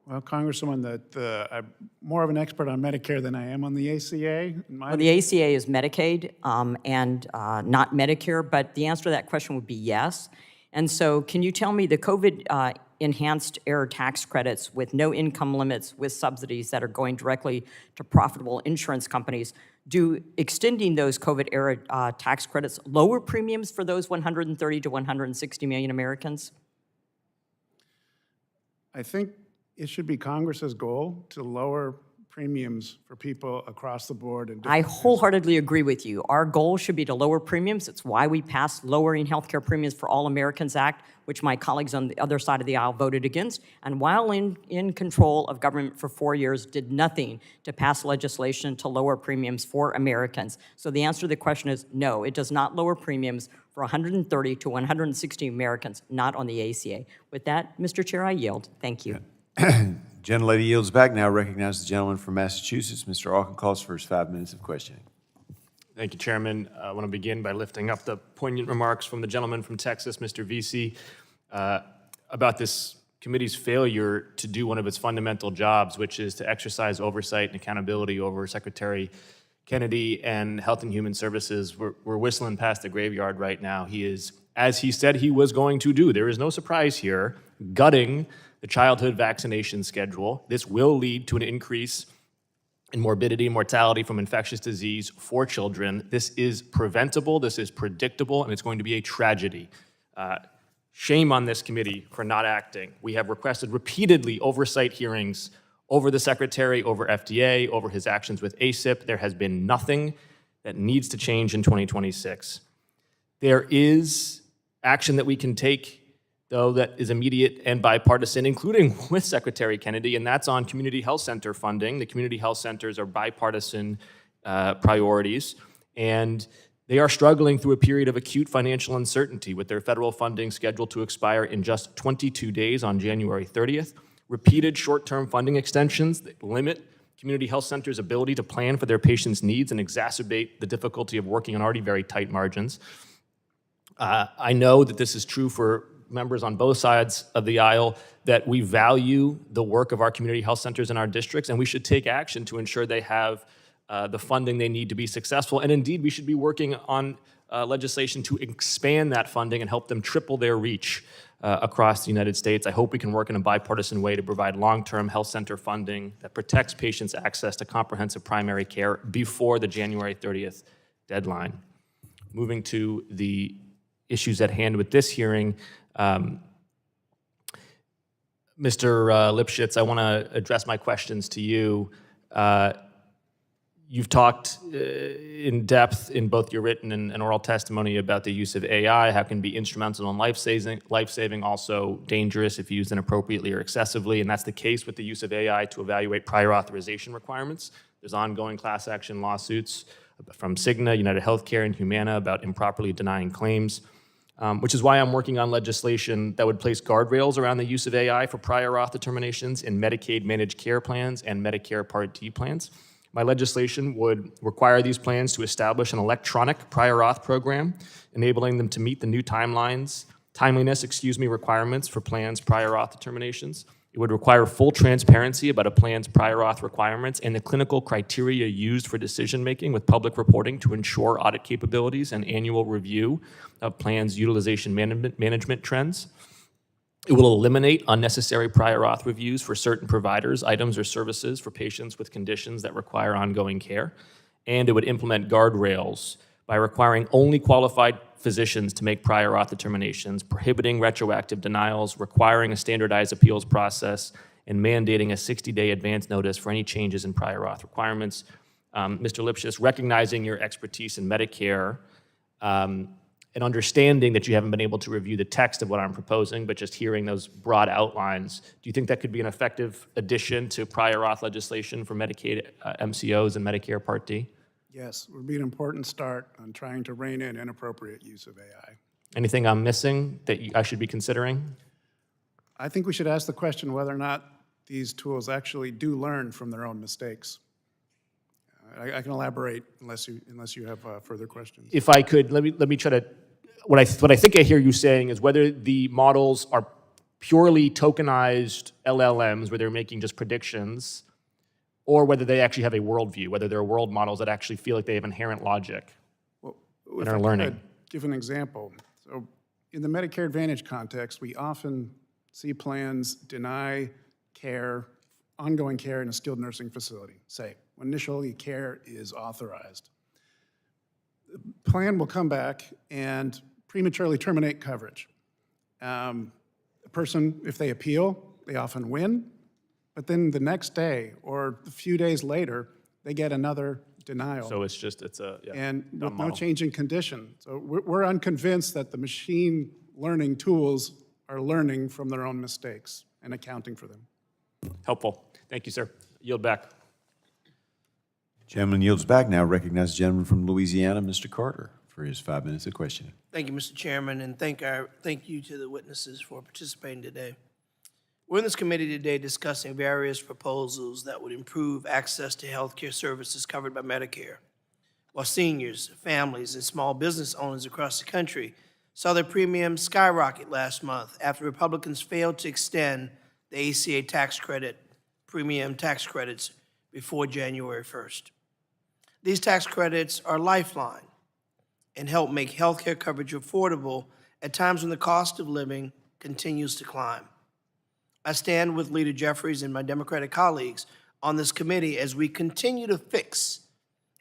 Well, Congresswoman, I'm more of an expert on Medicare than I am on the ACA. Well, the ACA is Medicaid and not Medicare, but the answer to that question would be yes. And so can you tell me the COVID enhanced error tax credits with no income limits with subsidies that are going directly to profitable insurance companies, do extending those COVID era tax credits lower premiums for those 130 to 160 million Americans? I think it should be Congress's goal to lower premiums for people across the board. I wholeheartedly agree with you. Our goal should be to lower premiums. It's why we passed Lowering Healthcare Premiums for All Americans Act, which my colleagues on the other side of the aisle voted against, and while in control of government for 4 years, did nothing to pass legislation to lower premiums for Americans. So the answer to the question is no, it does not lower premiums for 130 to 160 Americans not on the ACA. With that, Mr. Chair, I yield. Thank you. Gentlelady yields back. Now recognize the gentleman from Massachusetts. Mr. Auchincloss for his 5 minutes of questioning. Thank you, Chairman. I want to begin by lifting up the poignant remarks from the gentleman from Texas, Mr. Vesey, about this committee's failure to do one of its fundamental jobs, which is to exercise oversight and accountability over Secretary Kennedy and Health and Human Services. We're whistling past the graveyard right now. He is, as he said he was going to do, there is no surprise here, gutting the childhood vaccination schedule. This will lead to an increase in morbidity and mortality from infectious disease for children. This is preventable, this is predictable, and it's going to be a tragedy. Shame on this committee for not acting. We have requested repeatedly oversight hearings over the Secretary, over FDA, over his actions with ACIP. There has been nothing that needs to change in 2026. There is action that we can take, though, that is immediate and bipartisan, including with Secretary Kennedy, and that's on community health center funding. The community health centers are bipartisan priorities, and they are struggling through a period of acute financial uncertainty with their federal funding scheduled to expire in just 22 days on January 30th. Repeated short-term funding extensions that limit community health centers' ability to plan for their patients' needs and exacerbate the difficulty of working on already very tight margins. I know that this is true for members on both sides of the aisle, that we value the work of our community health centers in our districts, and we should take action to ensure they have the funding they need to be successful. And indeed, we should be working on legislation to expand that funding and help them triple their reach across the United States. I hope we can work in a bipartisan way to provide long-term health center funding that protects patients' access to comprehensive primary care before the January 30th deadline. Moving to the issues at hand with this hearing, Mr. Lipschitz, I want to address my questions to you. You've talked in depth in both your written and oral testimony about the use of AI, how it can be instrumental and life-saving, also dangerous if used inappropriately or excessively, and that's the case with the use of AI to evaluate prior authorization requirements. There's ongoing class action lawsuits from Cigna, United Healthcare, and Humana about improperly denying claims, which is why I'm working on legislation that would place guardrails around the use of AI for prior auth determinations in Medicaid managed care plans and Medicare Part D plans. My legislation would require these plans to establish an electronic prior auth program, enabling them to meet the new timeliness requirements for plans' prior auth determinations. It would require full transparency about a plan's prior auth requirements and the clinical criteria used for decision-making with public reporting to ensure audit capabilities and annual review of plans' utilization management trends. It will eliminate unnecessary prior auth reviews for certain providers, items, or services for patients with conditions that require ongoing care. And it would implement guardrails by requiring only qualified physicians to make prior auth determinations, prohibiting retroactive denials, requiring a standardized appeals process, and mandating a 60-day advance notice for any changes in prior auth requirements. Mr. Lipschitz, recognizing your expertise in Medicare, and understanding that you haven't been able to review the text of what I'm proposing, but just hearing those broad outlines, do you think that could be an effective addition to prior auth legislation for Medicaid MCOs and Medicare Part D? Yes, it would be an important start on trying to rein in inappropriate use of AI. Anything I'm missing that I should be considering? I think we should ask the question whether or not these tools actually do learn from their own mistakes. I can elaborate unless you have further questions. If I could, let me try to, what I think I hear you saying is whether the models are purely tokenized LLMs where they're making just predictions, or whether they actually have a worldview, whether they're world models that actually feel like they have inherent logic and are learning. If I could give an example. So in the Medicare Advantage context, we often see plans deny care, ongoing care in a skilled nursing facility, say, when initially care is authorized. The plan will come back and prematurely terminate coverage. A person, if they appeal, they often win, but then the next day or a few days later, they get another denial. So it's a And with dumb no model. change in condition. So we're unconvinced that the machine learning tools are learning from their own mistakes and accounting for them. Helpful. Thank you, sir. Yield back. Gentleman yields back. Now recognize the gentleman from Louisiana, Mr. Carter, for his 5 minutes of questioning. Thank you, Mr. Chairman, and thank you to the witnesses for participating today. We're in this committee today discussing various proposals that would improve access to health care services covered by Medicare, while seniors, families, and small business owners across the country saw their premiums skyrocket last month after Republicans failed to extend the ACA tax credit, premium tax credits before January 1st. These tax credits are a lifeline and help make health care coverage affordable at times when the cost of living continues to climb. I stand with Leader Jeffries and my Democratic colleagues on this committee as we continue to fix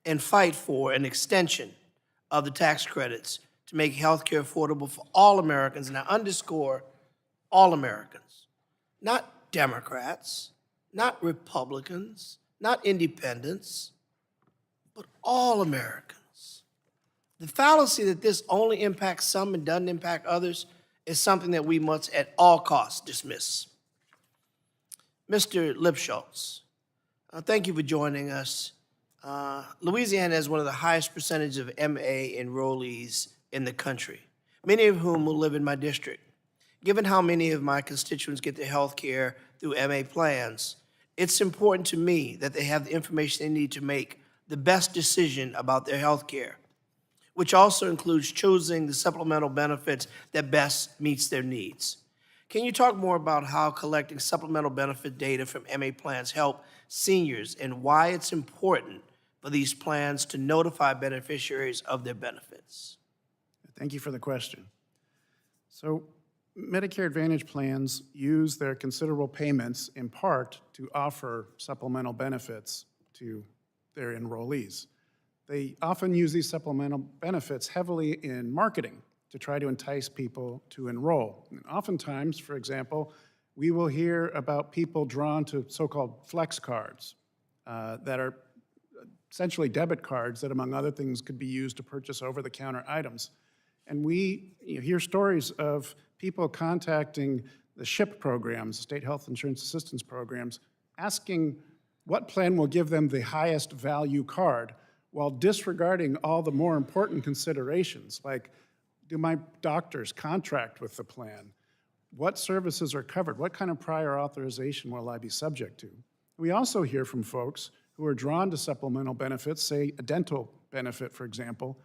and fight for an extension of the tax credits to make health care affordable for all Americans, and I underscore all Americans, not Democrats, not Republicans, not independents, but all Americans. The fallacy that this only impacts some and doesn't impact others is something that we must at all costs dismiss. Mr. Lipschitz, thank you for joining us. Louisiana has one of the highest percentages of MA enrollees in the country, many of whom will live in my district. Given how many of my constituents get their health care through MA plans, it's important to me that they have the information they need to make the best decision about their health care, which also includes choosing the supplemental benefits that best meets their needs. Can you talk more about how collecting supplemental benefit data from MA plans help seniors and why it's important for these plans to notify beneficiaries of their benefits? Thank you for the question. So Medicare Advantage plans use their considerable payments in part to offer supplemental benefits to their enrollees. They often use these supplemental benefits heavily in marketing to try to entice people to enroll. And oftentimes, for example, we will hear about people drawn to so-called flex cards that are essentially debit cards that, among other things, could be used to purchase over-the-counter items. And we hear stories of people contacting the SHIP programs, State Health Insurance Assistance Programs, asking what plan will give them the highest value card while disregarding all the more important considerations, like, do my doctors contract with the plan? What services are covered? What kind of prior authorization will I be subject to? We also hear from folks who are drawn to supplemental benefits, say a dental benefit, for example,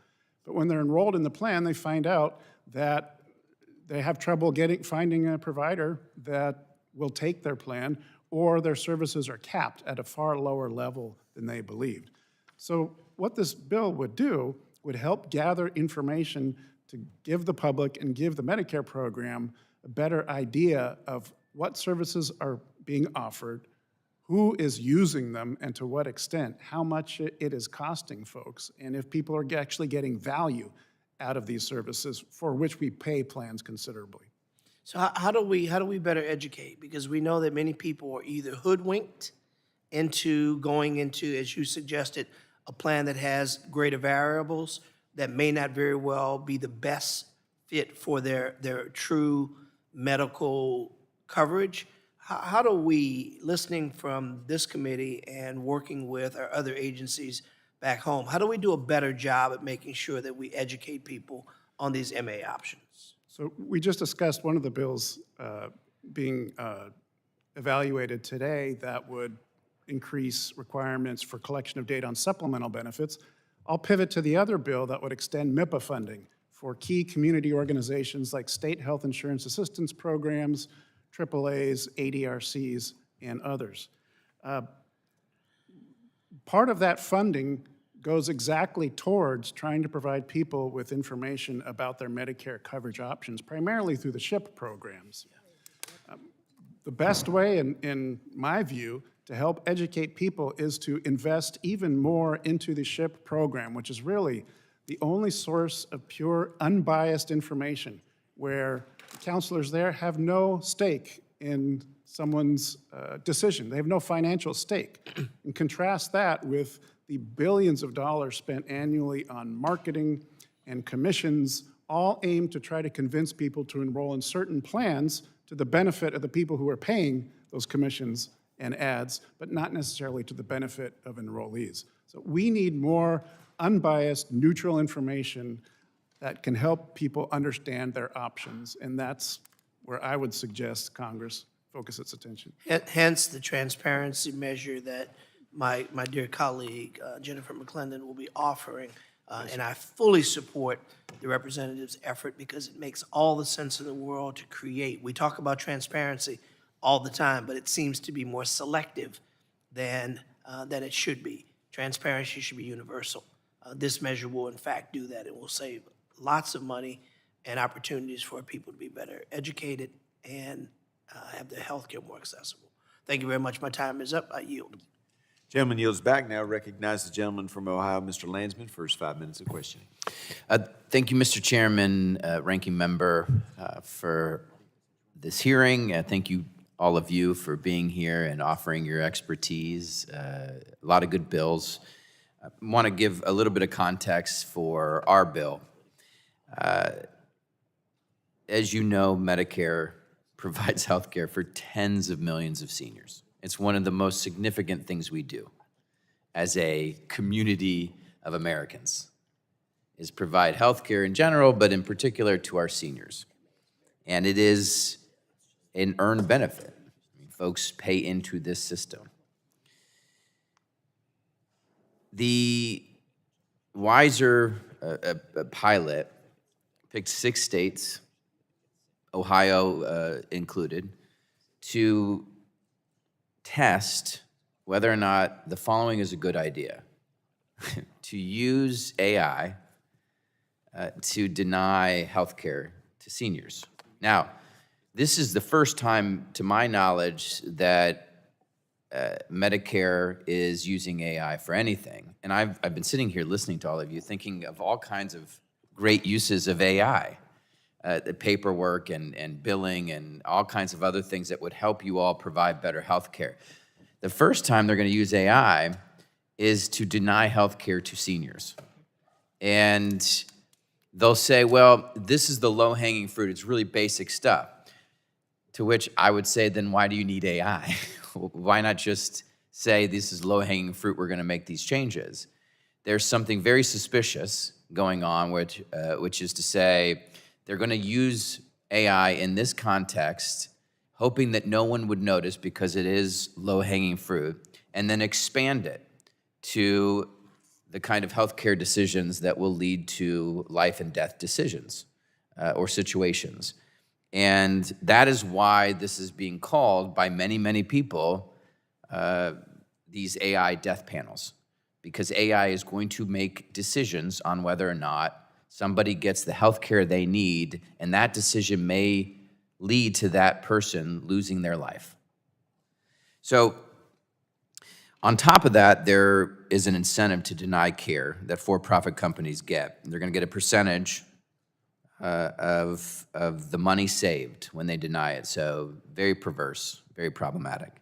but when they're enrolled in the plan, they find out that they have trouble finding a provider that will take their plan, or their services are capped at a far lower level than they believed. So what this bill would do would help gather information to give the public and give the Medicare program a better idea of what services are being offered, who is using them, and to what extent, how much it is costing folks, and if people are actually getting value out of these services for which we pay plans considerably. So how do we better educate? Because we know that many people are either hoodwinked into going into, as you suggested, a plan that has greater variables that may not very well be the best fit for their true medical coverage. How do we, listening from this committee and working with our other agencies back home, how do we do a better job at making sure that we educate people on these MA options? So we just discussed one of the bills being evaluated today that would increase requirements for collection of data on supplemental benefits. I'll pivot to the other bill that would extend MIPA funding for key community organizations like state health insurance assistance programs, AAAs, ADRCs, and others. Part of that funding goes exactly towards trying to provide people with information about their Medicare coverage options, primarily through the SHIP programs. The best way, in my view, to help educate people is to invest even more into the SHIP program, which is really the only source of pure, unbiased information, where counselors there have no stake in someone's decision. They have no financial stake. And contrast that with the billions of dollars spent annually on marketing and commissions, all aimed to try to convince people to enroll in certain plans to the benefit of the people who are paying those commissions and ads, but not necessarily to the benefit of enrollees. So we need more unbiased, neutral information that can help people understand their options, and that's where I would suggest Congress focus its attention. Hence the transparency measure that my dear colleague, Jennifer McClendon, will be offering. And I fully support the representative's effort because it makes all the sense in the world to create. We talk about transparency all the time, but it seems to be more selective than it should be. Transparency should be universal. This measure will, in fact, do that. It will save lots of money and opportunities for people to be better educated and have their health care more accessible. Thank you very much. My time is up. I yield. Gentleman yields back. Now recognize the gentleman from Ohio, Mr. Landsman, for his 5 minutes of questioning. Thank you, Mr. Chairman, Ranking Member, for this hearing. Thank you, all of you, for being here and offering your expertise. A lot of good bills. I want to give a little bit of context for our bill. As you know, Medicare provides health care for tens of millions of seniors. It's one of the most significant things we do as a community of Americans, is provide health care in general, but in particular to our seniors. And it is an earned benefit. I mean, folks pay into this system. The Wiser pilot picked 6 states, Ohio included, to test whether or not the following is a good idea. To use AI to deny health care to seniors. Now, this is the first time, to my knowledge, that Medicare is using AI for anything. And I've been sitting here listening to all of you, thinking of all kinds of great uses of AI. the paperwork and billing and all kinds of other things that would help you all provide better health care. The first time they're going to use AI is to deny health care to seniors. And they'll say, well, this is the low-hanging fruit. It's really basic stuff. To which I would say, then why do you need AI? Why not just say this is low-hanging fruit, we're going to make these changes? There's something very suspicious going on, which is to say they're going to use AI in this context, hoping that no one would notice because it is low-hanging fruit, and then expand it to the kind of healthcare decisions that will lead to life and death decisions or situations. And that is why this is being called by many, many people these AI death panels, because AI is going to make decisions on whether or not somebody gets the health care they need, and that decision may lead to that person losing their life. So on top of that, there is an incentive to deny care that for-profit companies get. They're going to get a percentage of the money saved when they deny it. So very perverse, very problematic.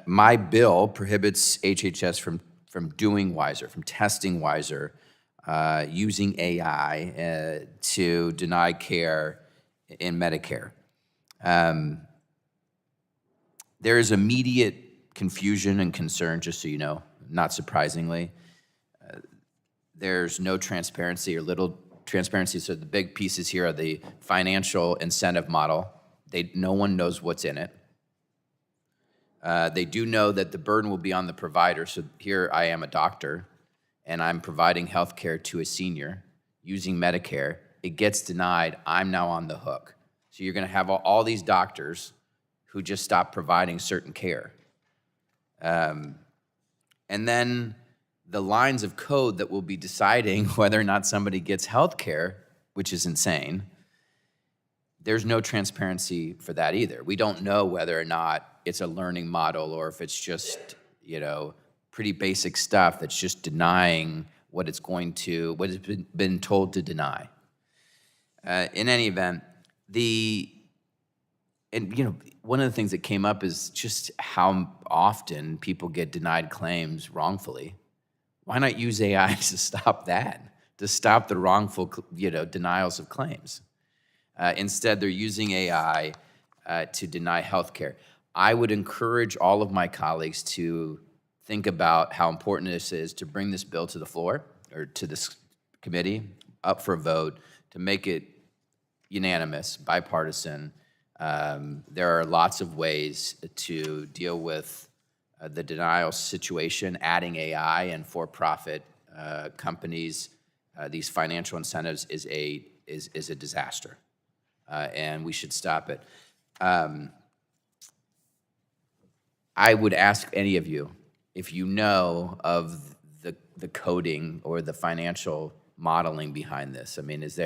My bill prohibits HHS from doing wiser, from testing wiser, using AI to deny care in Medicare. There is immediate confusion and concern, just so you know, not surprisingly. There's no transparency or little transparency, so the big pieces here are the financial incentive model. No one knows what's in it. They do know that the burden will be on the provider, so here I am a doctor, and I'm providing health care to a senior using Medicare. It gets denied, I'm now on the hook. So you're gonna have all these doctors who just stop providing certain care. And then the lines of code that will be deciding whether or not somebody gets health care, which is insane, there's no transparency for that either. We don't know whether or not it's a learning model or if it's just, pretty basic stuff that's just denying what it's been told to deny. In any event, one of the things that came up is just how often people get denied claims wrongfully. Why not use AI to stop that, to stop the wrongful, denials of claims? Instead, they're using AI to deny health care. I would encourage all of my colleagues to think about how important this is to bring this bill to the floor or to this committee up for a vote to make it unanimous, bipartisan. There are lots of ways to deal with the denial situation, adding AI and for-profit companies. These financial incentives is a disaster, and we should stop it. I would ask any of you, if you know of the coding or the financial modeling behind this. I mean, does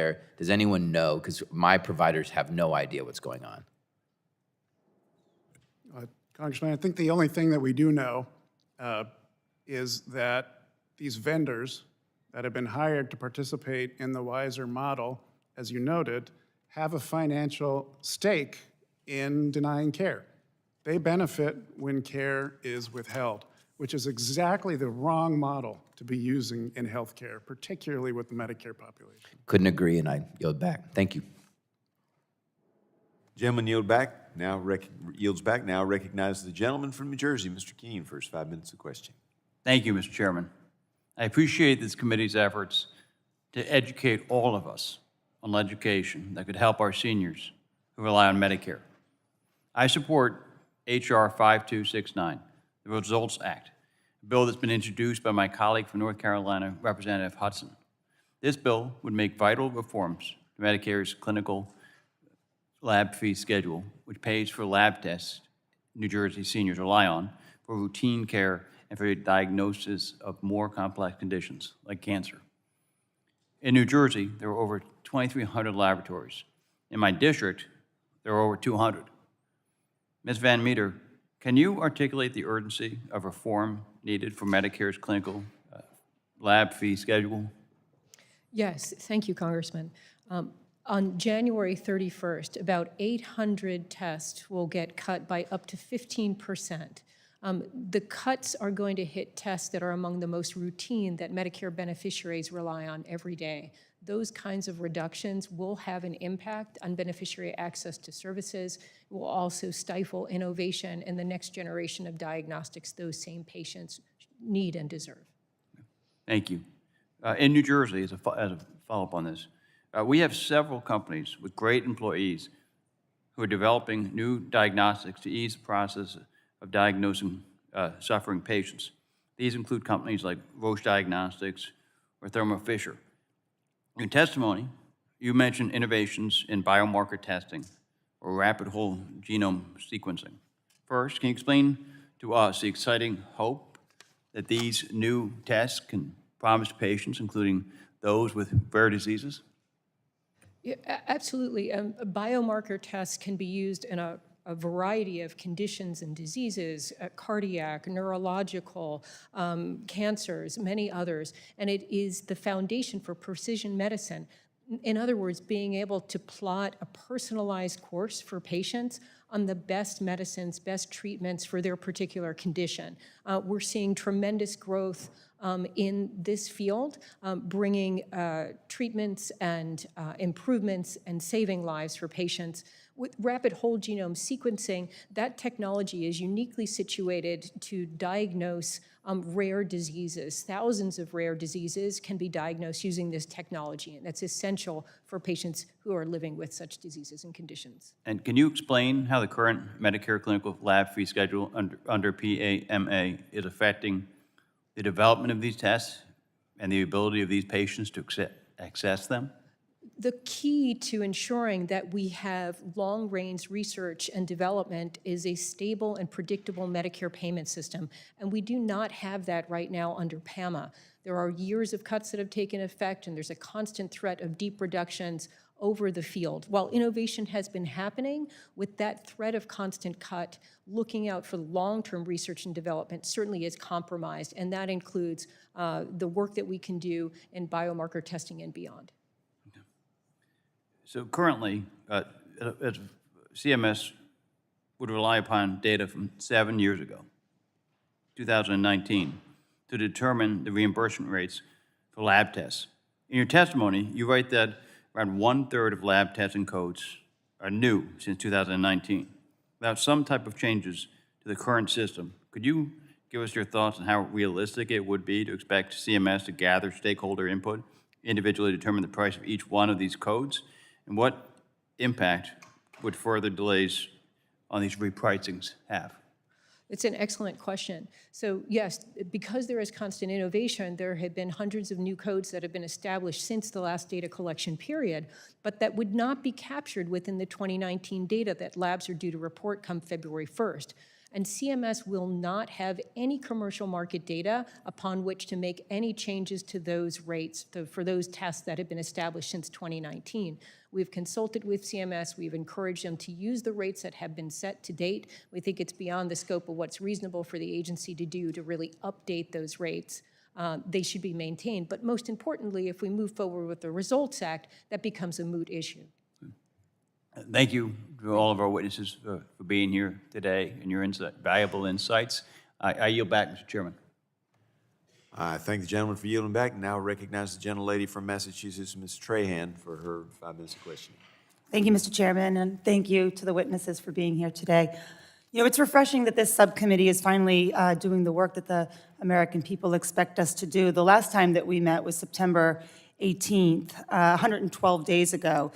anyone know? Because my providers have no idea what's going on. Congressman, I think the only thing that we do know is that these vendors that have been hired to participate in the WISER model, as you noted, have a financial stake in denying care. They benefit when care is withheld, which is exactly the wrong model to be using in healthcare, particularly with the Medicare population. Couldn't agree, and I yield back. Thank you. Gentleman yields back. Now recognizes the gentleman from New Jersey, Mr. Keene, for his 5 minutes of questioning. Thank you, Mr. Chairman. I appreciate this committee's efforts to educate all of us on education that could help our seniors who rely on Medicare. I support H.R. 5269, the Results Act, a bill that's been introduced by my colleague from North Carolina, Representative Hudson. This bill would make vital reforms to Medicare's clinical lab fee schedule, which pays for lab tests New Jersey seniors rely on for routine care and for the diagnosis of more complex conditions like cancer. In New Jersey, there are over 2,300 laboratories. In my district, there are over 200. Ms. Van Meter, can you articulate the urgency of reform needed for Medicare's clinical lab fee schedule? Yes, thank you, Congressman. On January 31st, about 800 tests will get cut by up to 15%. The cuts are going to hit tests that are among the most routine that Medicare beneficiaries rely on every day. Those kinds of reductions will have an impact on beneficiary access to services. It will also stifle innovation in the next generation of diagnostics those same patients need and deserve. Thank you. In New Jersey, as a follow-up on this, we have several companies with great employees who are developing new diagnostics to ease the process of diagnosing suffering patients. These include companies like Roche Diagnostics or Thermo Fisher. In your testimony, you mentioned innovations in biomarker testing or rapid whole genome sequencing. First, can you explain to us the exciting hope that these new tests can promise to patients, including those with rare diseases? Yeah, absolutely. Biomarker tests can be used in a variety of conditions and diseases, cardiac, neurological, cancers, many others, and it is the foundation for precision medicine. In other words, being able to plot a personalized course for patients on the best medicines, best treatments for their particular condition. We're seeing tremendous growth in this field, bringing treatments and improvements and saving lives for patients. With rapid whole genome sequencing, that technology is uniquely situated to diagnose rare diseases. Thousands of rare diseases can be diagnosed using this technology, and that's essential for patients who are living with such diseases and conditions. And can you explain how the current Medicare clinical lab fee schedule under PAMA is affecting the development of these tests and the ability of these patients to access them? The key to ensuring that we have long-range research and development is a stable and predictable Medicare payment system, and we do not have that right now under PAMA. There are years of cuts that have taken effect, and there's a constant threat of deep reductions over the field. While innovation has been happening, with that threat of constant cut, looking out for long-term research and development certainly is compromised, and that includes the work that we can do in biomarker testing and beyond. So currently, CMS would rely upon data from 7 years ago, 2019, to determine the reimbursement rates for lab tests. In your testimony, you write that around 1/3 of lab testing codes are new since 2019. Without some type of changes to the current system, could you give us your thoughts on how realistic it would be to expect CMS to gather stakeholder input, individually determine the price of each one of these codes? And what impact would further delays on these repricings have? It's an excellent question. So yes, because there is constant innovation, there have been hundreds of new codes that have been established since the last data collection period, but that would not be captured within the 2019 data that labs are due to report come February 1st. And CMS will not have any commercial market data upon which to make any changes to those rates for those tests that have been established since 2019. We've consulted with CMS. We've encouraged them to use the rates that have been set to date. We think it's beyond the scope of what's reasonable for the agency to do to really update those rates. They should be maintained. But most importantly, if we move forward with the Results Act, that becomes a moot issue. Thank you to all of our witnesses for being here today and your valuable insights. I yield back, Mr. Chairman. I thank the gentleman for yielding back. Now recognize the gentlelady from Massachusetts, Ms. Trahan, for her 5 minutes of questioning. Thank you, Mr. Chairman, and thank you to the witnesses for being here today. You know, it's refreshing that this subcommittee is finally doing the work that the American people expect us to do. The last time that we met was September 18th, 112 days ago.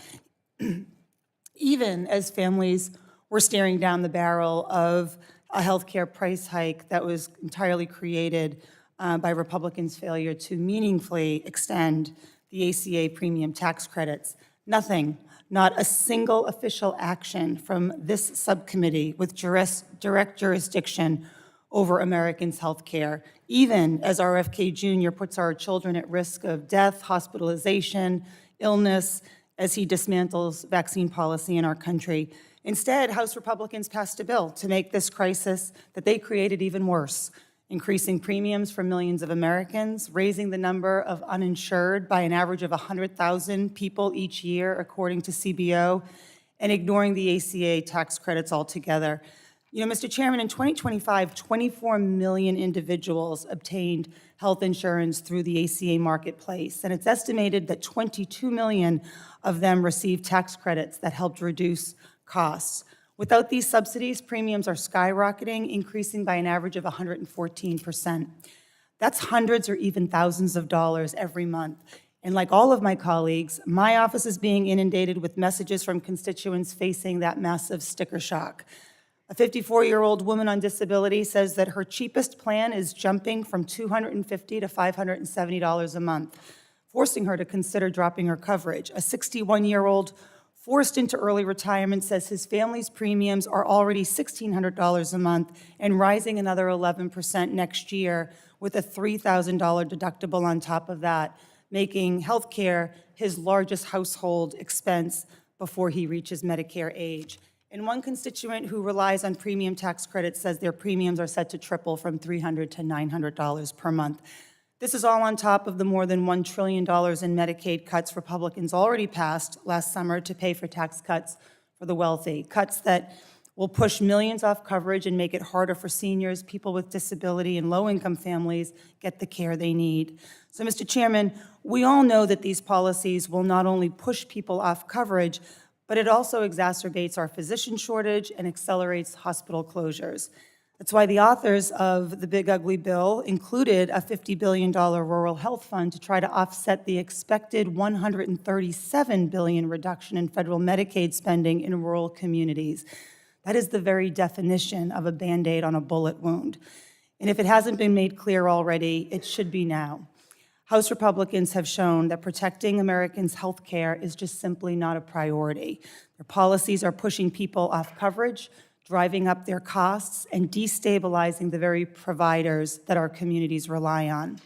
Even as families were staring down the barrel of a healthcare price hike that was entirely created by Republicans' failure to meaningfully extend the ACA premium tax credits. Nothing, not a single official action from this subcommittee with direct jurisdiction over Americans' health care, even as RFK Jr. puts our children at risk of death, hospitalization, illness, as he dismantles vaccine policy in our country. Instead, House Republicans passed a bill to make this crisis that they created even worse. increasing premiums for millions of Americans, raising the number of uninsured by an average of 100,000 people each year, according to CBO, and ignoring the ACA tax credits altogether. You know, Mr. Chairman, in 2025, 24 million individuals obtained health insurance through the ACA marketplace, and it's estimated that 22 million of them received tax credits that helped reduce costs. Without these subsidies, premiums are skyrocketing, increasing by an average of 114%. That's hundreds or even thousands of dollars every month. And like all of my colleagues, my office is being inundated with messages from constituents facing that massive sticker shock. A 54-year-old woman on disability says that her cheapest plan is jumping from $250 to $570 a month, forcing her to consider dropping her coverage. A 61-year-old forced into early retirement says his family's premiums are already $1,600 a month and rising another 11% next year, with a $3,000 deductible on top of that, making health care his largest household expense before he reaches Medicare age. And one constituent who relies on premium tax credits says their premiums are set to triple from $300 to $900 per month. This is all on top of the more than $1 trillion in Medicaid cuts Republicans already passed last summer to pay for tax cuts for the wealthy, cuts that will push millions off coverage and make it harder for seniors, people with disability, and low-income families get the care they need. So, Mr. Chairman, we all know that these policies will not only push people off coverage, but it also exacerbates our physician shortage and accelerates hospital closures. That's why the authors of the Big Ugly Bill included a $50 billion rural health fund to try to offset the expected $137 billion reduction in federal Medicaid spending in rural communities. That is the very definition of a Band-Aid on a bullet wound. And if it hasn't been made clear already, it should be now. House Republicans have shown that protecting Americans' health care is just simply not a priority. Their policies are pushing people off coverage, driving up their costs, and destabilizing the very providers that our communities rely on.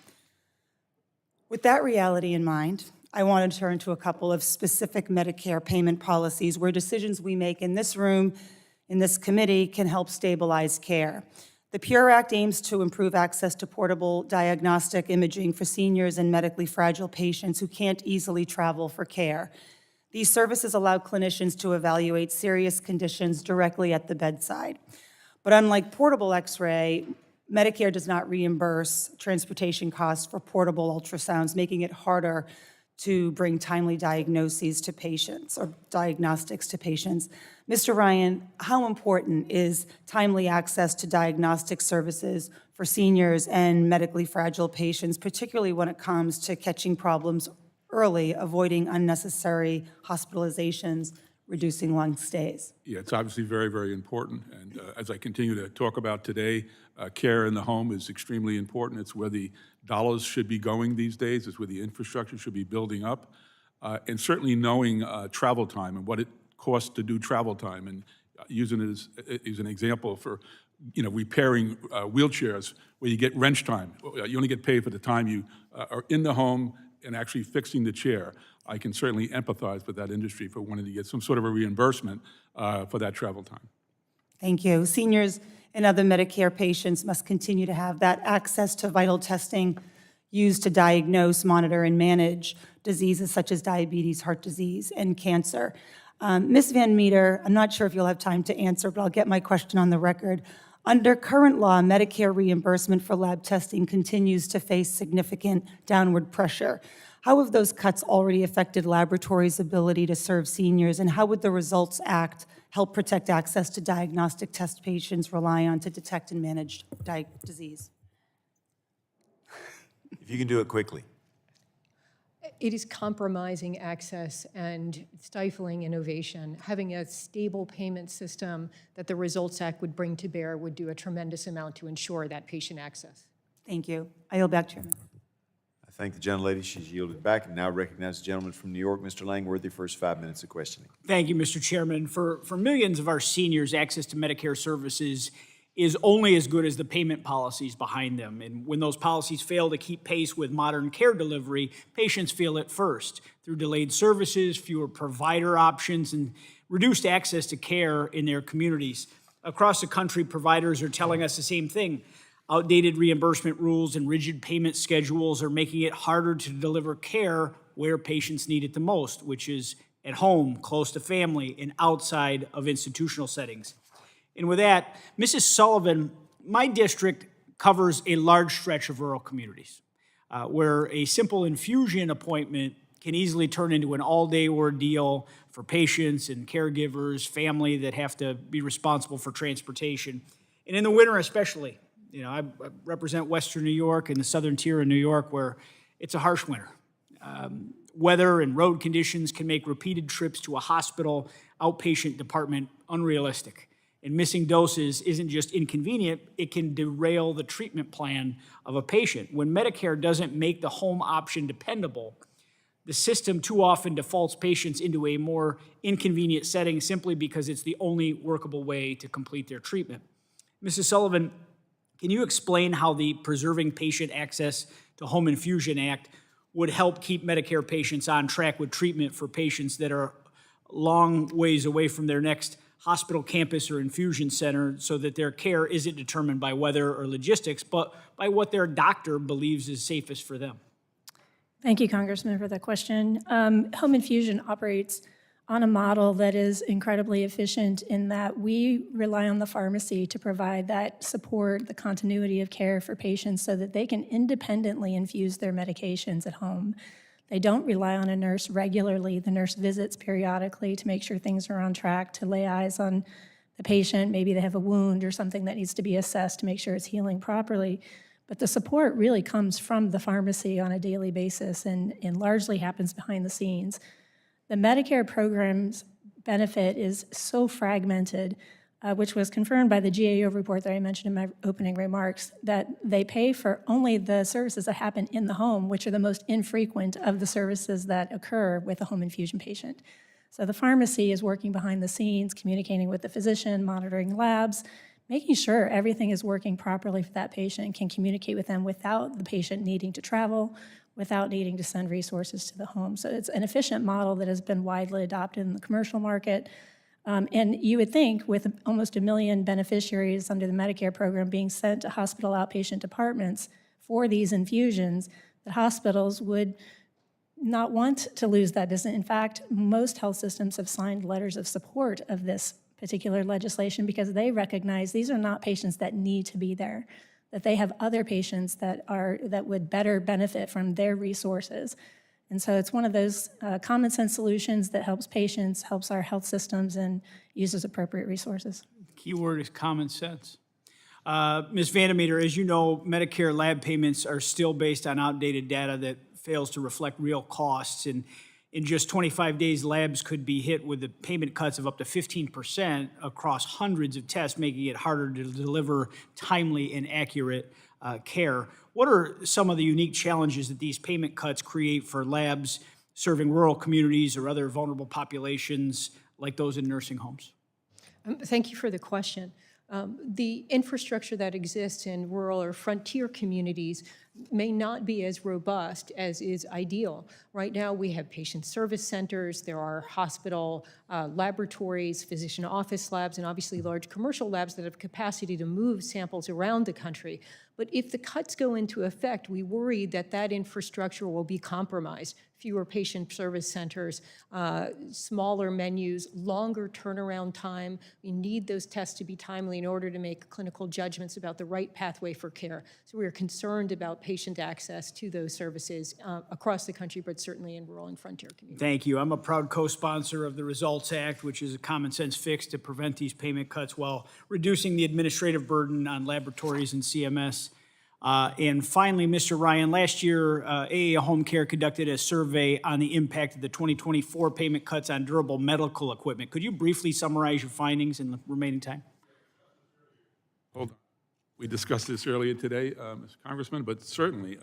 With that reality in mind, I want to turn to a couple of specific Medicare payment policies where decisions we make in this room, in this committee, can help stabilize care. The PURE Act aims to improve access to portable diagnostic imaging for seniors and medically fragile patients who can't easily travel for care. These services allow clinicians to evaluate serious conditions directly at the bedside. But unlike portable X-ray, Medicare does not reimburse transportation costs for portable ultrasounds, making it harder to bring timely diagnoses to patients or diagnostics to patients. Mr. Ryan, how important is timely access to diagnostic services for seniors and medically fragile patients, particularly when it comes to catching problems early, avoiding unnecessary hospitalizations, reducing long stays? Yeah, it's obviously very, very important. And as I continue to talk about today, care in the home is extremely important. It's where the dollars should be going these days. It's where the infrastructure should be building up. And certainly knowing travel time and what it costs to do travel time, and using it as an example for, repairing wheelchairs where you get wrench time. You only get paid for the time you are in the home and actually fixing the chair. I can certainly empathize with that industry for wanting to get some sort of a reimbursement for that travel time. Thank you. Seniors and other Medicare patients must continue to have that access to vital testing used to diagnose, monitor, and manage diseases such as diabetes, heart disease, and cancer. Ms. Van Meter, I'm not sure if you'll have time to answer, but I'll get my question on the record. Under current law, Medicare reimbursement for lab testing continues to face significant downward pressure. How have those cuts already affected laboratories' ability to serve seniors, and how would the Results Act help protect access to diagnostic tests patients rely on to detect and manage disease? If you can do it quickly. It is compromising access and stifling innovation. Having a stable payment system that the Results Act would bring to bear would do a tremendous amount to ensure that patient access. Thank you. I yield back, Chairman. I thank the gentlelady. She's yielded back, and now recognize the gentleman from New York, Mr. Langworthy, first 5 minutes of questioning. Thank you, Mr. Chairman. For millions of our seniors, access to Medicare services is only as good as the payment policies behind them. And when those policies fail to keep pace with modern care delivery, patients feel it first through delayed services, fewer provider options, and reduced access to care in their communities. Across the country, providers are telling us the same thing. Outdated reimbursement rules and rigid payment schedules are making it harder to deliver care where patients need it the most, which is at home, close to family, and outside of institutional settings. And with that, Mrs. Sullivan, my district covers a large stretch of rural communities where a simple infusion appointment can easily turn into an all-day ordeal for patients and caregivers, family that have to be responsible for transportation. And in the winter especially, you know, I represent Western New York and the southern tier of New York where it's a harsh winter. Weather and road conditions can make repeated trips to a hospital outpatient department unrealistic. And missing doses isn't just inconvenient, it can derail the treatment plan of a patient. When Medicare doesn't make the home option dependable, the system too often defaults patients into a more inconvenient setting simply because it's the only workable way to complete their treatment. Mrs. Sullivan, can you explain how the Preserving Patient Access to Home Infusion Act would help keep Medicare patients on track with treatment for patients that are long ways away from their next hospital campus or infusion center so that their care isn't determined by weather or logistics, but by what their doctor believes is safest for them? Thank you, Congressman, for that question. Home infusion operates on a model that is incredibly efficient in that we rely on the pharmacy to provide that support, the continuity of care for patients so that they can independently infuse their medications at home. They don't rely on a nurse regularly. The nurse visits periodically to make sure things are on track, to lay eyes on the patient. Maybe they have a wound or something that needs to be assessed to make sure it's healing properly. But the support really comes from the pharmacy on a daily basis and largely happens behind the scenes. The Medicare program's benefit is so fragmented, which was confirmed by the GAO report that I mentioned in my opening remarks, that they pay for only the services that happen in the home, which are the most infrequent of the services that occur with a home infusion patient. So the pharmacy is working behind the scenes, communicating with the physician, monitoring labs, making sure everything is working properly for that patient and can communicate with them without the patient needing to travel, without needing to send resources to the home. So it's an efficient model that has been widely adopted in the commercial market. And you would think with almost 1 million beneficiaries under the Medicare program being sent to hospital outpatient departments for these infusions, that hospitals would not want to lose that business. In fact, most health systems have signed letters of support of this particular legislation because they recognize these are not patients that need to be there, that they have other patients that would better benefit from their resources. And so it's one of those common sense solutions that helps patients, helps our health systems, and uses appropriate resources. The key word is common sense. Ms. Vandemeter, as you know, Medicare lab payments are still based on outdated data that fails to reflect real costs. And in just 25 days, labs could be hit with the payment cuts of up to 15% across hundreds of tests, making it harder to deliver timely and accurate care. What are some of the unique challenges that these payment cuts create for labs serving rural communities or other vulnerable populations like those in nursing homes? Thank you for the question. The infrastructure that exists in rural or frontier communities may not be as robust as is ideal. Right now, we have patient service centers, there are hospital laboratories, physician office labs, and obviously large commercial labs that have capacity to move samples around the country. But if the cuts go into effect, we worry that that infrastructure will be compromised. Fewer patient service centers, smaller menus, longer turnaround time. We need those tests to be timely in order to make clinical judgments about the right pathway for care. So we are concerned about patient access to those services across the country, but certainly in rural and frontier communities. Thank you. I'm a proud co-sponsor of the Results Act, which is a common sense fix to prevent these payment cuts while reducing the administrative burden on laboratories and CMS. And finally, Mr. Ryan, last year, AAA Home Care conducted a survey on the impact of the 2024 payment cuts on durable medical equipment. Could you briefly summarize your findings in the remaining time? Hold on. We discussed this earlier today, Mr. Congressman, but certainly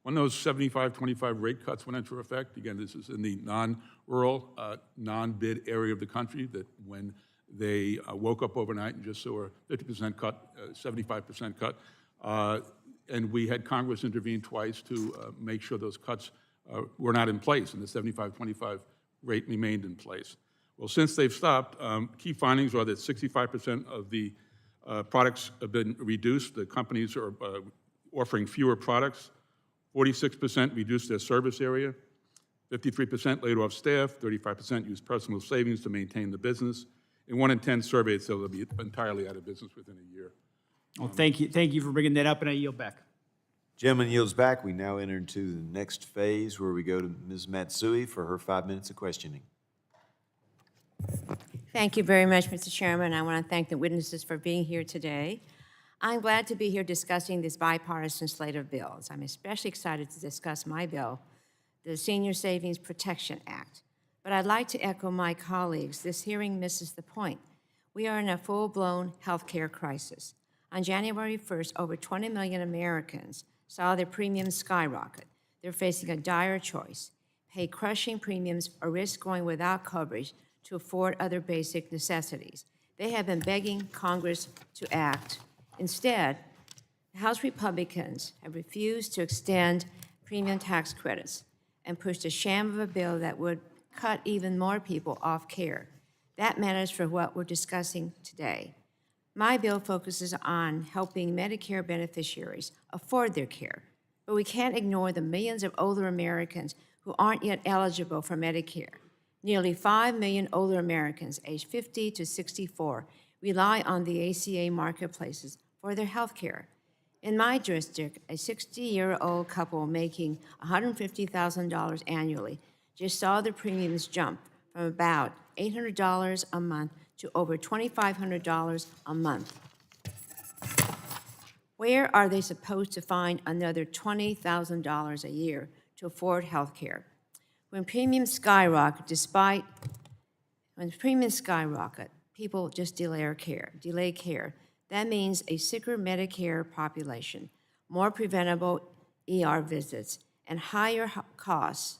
when those 75-25 rate cuts went into effect, again, this is in the non-rural, non-bid area of the country, that when they woke up overnight and just saw a 50% cut, 75% cut, and we had Congress intervene twice to make sure those cuts were not in place and the 75-25 rate remained in place. Well, since they've stopped, key findings are that 65% of the Products have been reduced. The companies are offering fewer products. 46% reduced their service area. 53% laid off staff. 35% used personal savings to maintain the business. And 1 in 10 surveyed said they'll be entirely out of business within a year. Well, thank you for bringing that up, and I yield back. Gentleman yields back. We now enter into the next phase where we go to Ms. Matsui for her 5 minutes of questioning. Thank you very much, Mr. Chairman. I want to thank the witnesses for being here today. I'm glad to be here discussing this bipartisan slate of bills. I'm especially excited to discuss my bill, the Senior Savings Protection Act. But I'd like to echo my colleagues. This hearing misses the point. We are in a full-blown health care crisis. On January 1st, over 20 million Americans saw their premiums skyrocket. They're facing a dire choice: pay crushing premiums or risk going without coverage to afford other basic necessities. They have been begging Congress to act. Instead, the House Republicans have refused to extend premium tax credits and pushed a sham of a bill that would cut even more people off care. That matters for what we're discussing today. My bill focuses on helping Medicare beneficiaries afford their care, but we can't ignore the millions of older Americans who aren't yet eligible for Medicare. Nearly 5 million older Americans aged 50 to 64 rely on the ACA marketplaces for their health care. In my district, a 60-year-old couple making $150,000 annually just saw their premiums jump from about $800 a month to over $2,500 a month. Where are they supposed to find another $20,000 a year to afford health care? When premiums skyrocket, people just delay care. That means a sicker Medicare population, more preventable ER visits, and higher costs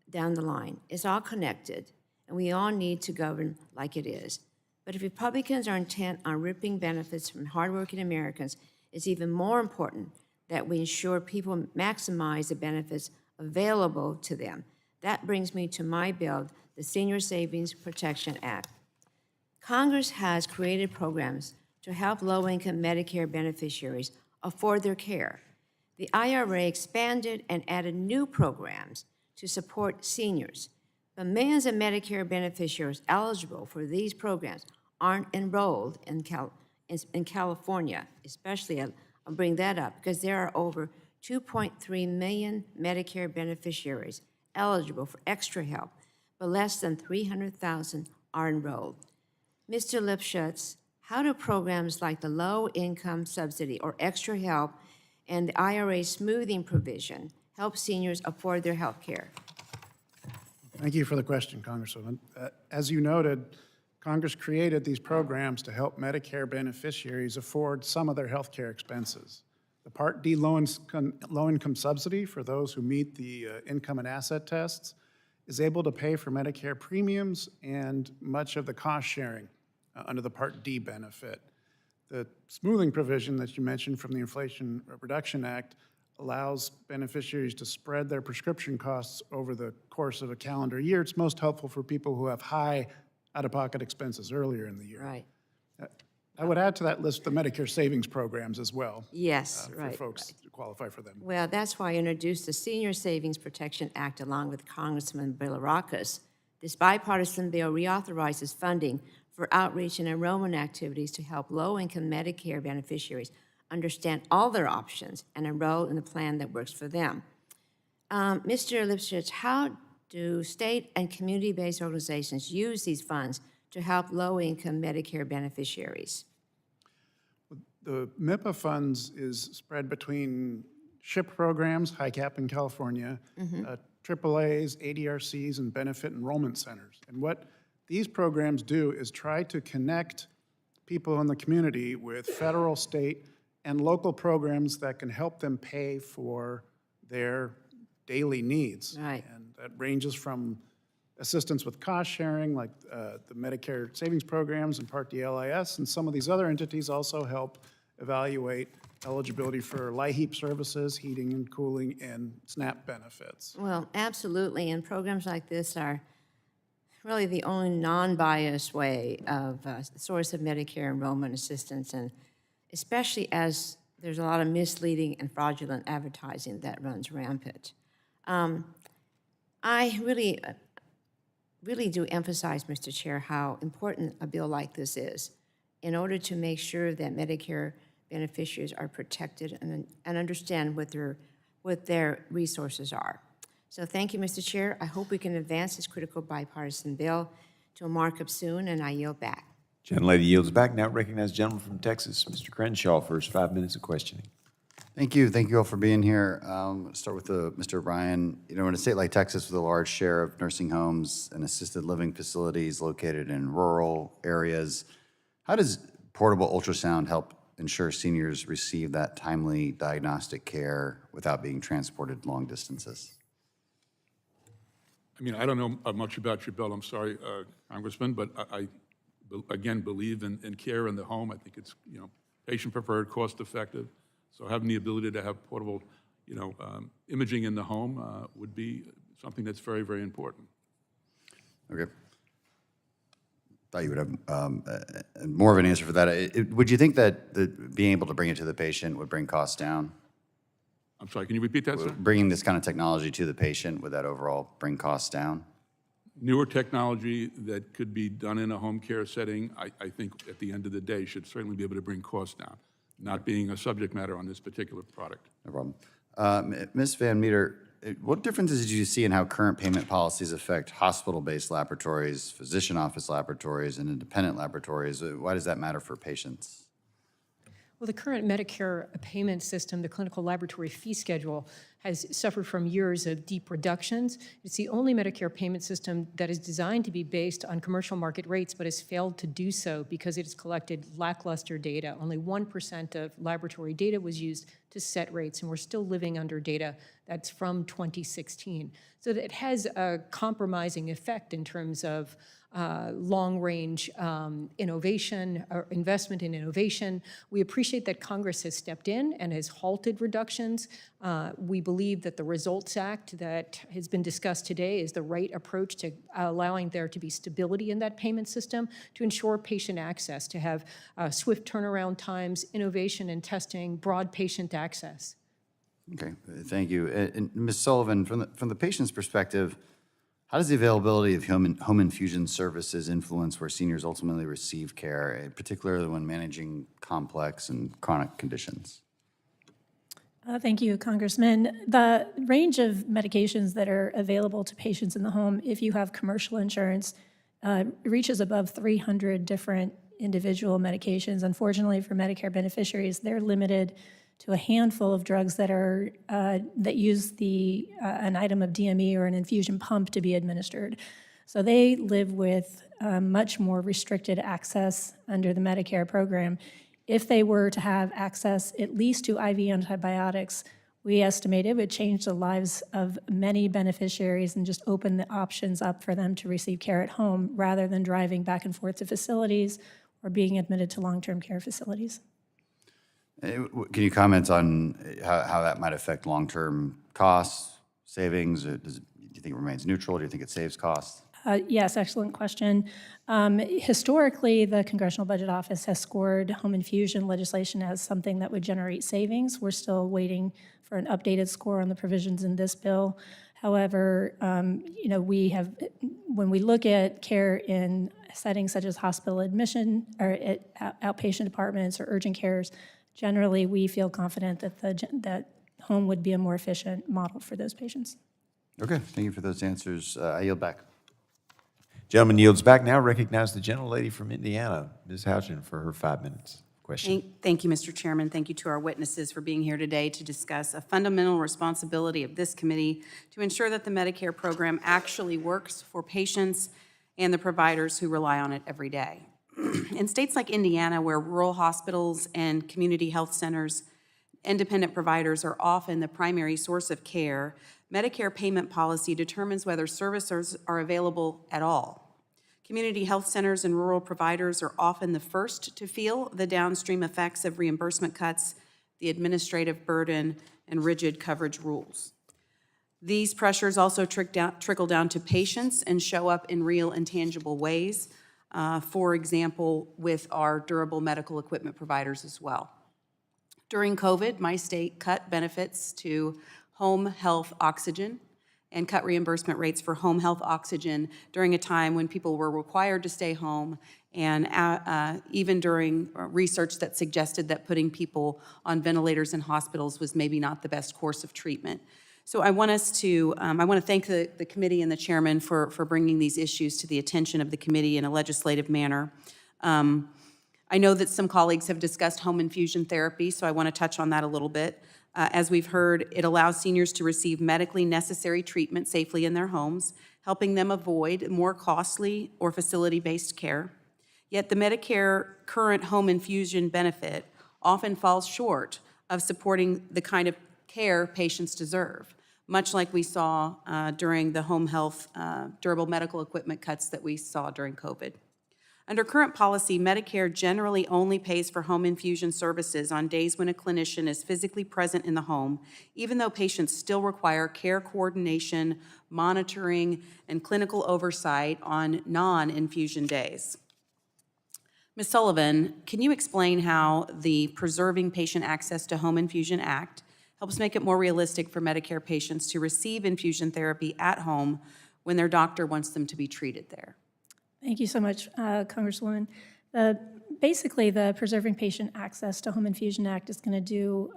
down the line. It's all connected, and we all need to govern like it is. But if Republicans are intent on ripping benefits from hardworking Americans, it's even more important that we ensure people maximize the benefits available to them. That brings me to my bill, the Senior Savings Protection Act. Congress has created programs to help low-income Medicare beneficiaries afford their care. The IRA expanded and added new programs to support seniors, but millions of Medicare beneficiaries eligible for these programs aren't enrolled in California, especially. I'll bring that up because there are over 2.3 million Medicare beneficiaries eligible for extra help, but less than 300,000 are enrolled. Mr. Lipschutz, how do programs like the low-income subsidy or extra help and the IRA smoothing provision help seniors afford their health care? Thank you for the question, Congresswoman. As you noted, Congress created these programs to help Medicare beneficiaries afford some of their health care expenses. The Part D low-income subsidy for those who meet the income and asset tests is able to pay for Medicare premiums and much of the cost sharing under the Part D benefit. The smoothing provision that you mentioned from the Inflation Reduction Act allows beneficiaries to spread their prescription costs over the course of a calendar year. It's most helpful for people who have high out-of-pocket expenses earlier in the year. Right. I would add to that list the Medicare savings programs as well. Yes, for right. folks to qualify for them. Well, that's why I introduced the Senior Savings Protection Act along with Congressman Bilirakis. This bipartisan bill reauthorizes funding for outreach and enrollment activities to help low-income Medicare beneficiaries understand all their options and enroll in the plan that works for them. Mr. Lipschutz, how do state and community-based organizations use these funds to help low-income Medicare beneficiaries? The MEPA funds is spread between SHIP programs, HICAP in California, AAAs, ADRCs, and benefit enrollment centers. And what these programs do is try to connect people in the community with federal, state, and local programs that can help them pay for their daily needs. Right. And that ranges from assistance with cost sharing, like the Medicare savings programs and Part D LIS, and some of these other entities also help evaluate eligibility for LIHEAP services, heating and cooling, and SNAP benefits. Well, absolutely, and programs like this are really the only non-biased way of source of Medicare enrollment assistance, and especially as there's a lot of misleading and fraudulent advertising that runs rampant. I really do emphasize, Mr. Chair, how important a bill like this is in order to make sure that Medicare beneficiaries are protected and understand what their resources are. So thank you, Mr. Chair. I hope we can advance this critical bipartisan bill to a markup soon, and I yield back. Gentlelady yields back. Now recognize the gentleman from Texas, Mr. Crenshaw, for his 5 minutes of questioning. Thank you. Thank you all for being here. Start with Mr. Ryan. You know, in a state like Texas with a large share of nursing homes and assisted living facilities located in rural areas, how does portable ultrasound help ensure seniors receive that timely diagnostic care without being transported long distances? I mean, I don't know much about your bill, I'm sorry, Congressman, but I again, believe in care in the home. I think it's, patient-preferred, cost-effective. So having the ability to have portable, imaging in the home would be something that's very, very important. Okay. Thought you would have more of an answer for that. Would you think that being able to bring it to the patient would bring costs down? I'm sorry, can you repeat that, sir? Bringing this kind of technology to the patient, would that overall bring costs down? Newer technology that could be done in a home care setting, I think at the end of the day should certainly be able to bring costs down, not being a subject matter on this particular product. No problem. Ms. Van Meter, what differences did you see in how current payment policies affect hospital-based laboratories, physician office laboratories, and independent laboratories? Why does that matter for patients? Well, the current Medicare payment system, the clinical laboratory fee schedule, has suffered from years of deep reductions. It's the only Medicare payment system that is designed to be based on commercial market rates, but has failed to do so because it has collected lackluster data. Only 1% of laboratory data was used to set rates, and we're still living under data that's from 2016. So that it has a compromising effect in terms of long-range innovation or investment in innovation. We appreciate that Congress has stepped in and has halted reductions. We believe that the Results Act that has been discussed today is the right approach to allowing there to be stability in that payment system to ensure patient access, to have swift turnaround times, innovation and testing, broad patient access. Okay, thank you. And Ms. Sullivan, from the patient's perspective, how does the availability of home infusion services influence where seniors ultimately receive care, particularly when managing complex and chronic conditions? Thank you, Congressman. The range of medications that are available to patients in the home, if you have commercial insurance, reaches above 300 different individual medications. Unfortunately, for Medicare beneficiaries, they're limited to a handful of drugs that are that use an item of DME or an infusion pump to be administered. So they live with much more restricted access under the Medicare program. If they were to have access at least to IV antibiotics, we estimate it would change the lives of many beneficiaries and just open the options up for them to receive care at home rather than driving back and forth to facilities or being admitted to long-term care facilities. Can you comment on how that might affect long-term costs, savings? Do you think it remains neutral? Do you think it saves costs? Yes, excellent question. Historically, the Congressional Budget Office has scored home infusion legislation as something that would generate savings. We're still waiting for an updated score on the provisions in this bill. However, when we look at care in settings such as hospital admission or at outpatient departments or urgent cares, generally, we feel confident that that home would be a more efficient model for those patients. Okay, thank you for those answers. I yield back. Gentleman yields back. Now recognize the gentlelady from Indiana, Ms. Houchin, for her 5 minutes. Question. Thank you, Mr. Chairman. Thank you to our witnesses for being here today to discuss a fundamental responsibility of this committee to ensure that the Medicare program actually works for patients and the providers who rely on it every day. In states like Indiana, where rural hospitals and community health centers, independent providers are often the primary source of care, Medicare payment policy determines whether services are available at all. Community health centers and rural providers are often the first to feel the downstream effects of reimbursement cuts, the administrative burden, and rigid coverage rules. These pressures also trickle down to patients and show up in real and tangible ways, for example, with our durable medical equipment providers as well. During COVID, my state cut benefits to home health oxygen and cut reimbursement rates for home health oxygen during a time when people were required to stay home, and even during research that suggested that putting people on ventilators in hospitals was maybe not the best course of treatment. So I want to thank the committee and the chairman for bringing these issues to the attention of the committee in a legislative manner. I know that some colleagues have discussed home infusion therapy, so I want to touch on that a little bit. As we've heard, it allows seniors to receive medically necessary treatment safely in their homes, helping them avoid more costly or facility-based care. Yet the Medicare current home infusion benefit often falls short of supporting the kind of care patients deserve, much like we saw during the home health durable medical equipment cuts that we saw during COVID. Under current policy, Medicare generally only pays for home infusion services on days when a clinician is physically present in the home, even though patients still require care coordination, monitoring, and clinical oversight on non-infusion days. Ms. Sullivan, can you explain how the Preserving Patient Access to Home Infusion Act helps make it more realistic for Medicare patients to receive infusion therapy at home when their doctor wants them to be treated there? Thank you so much, Congresswoman. Basically, the Preserving Patient Access to Home Infusion Act is going to do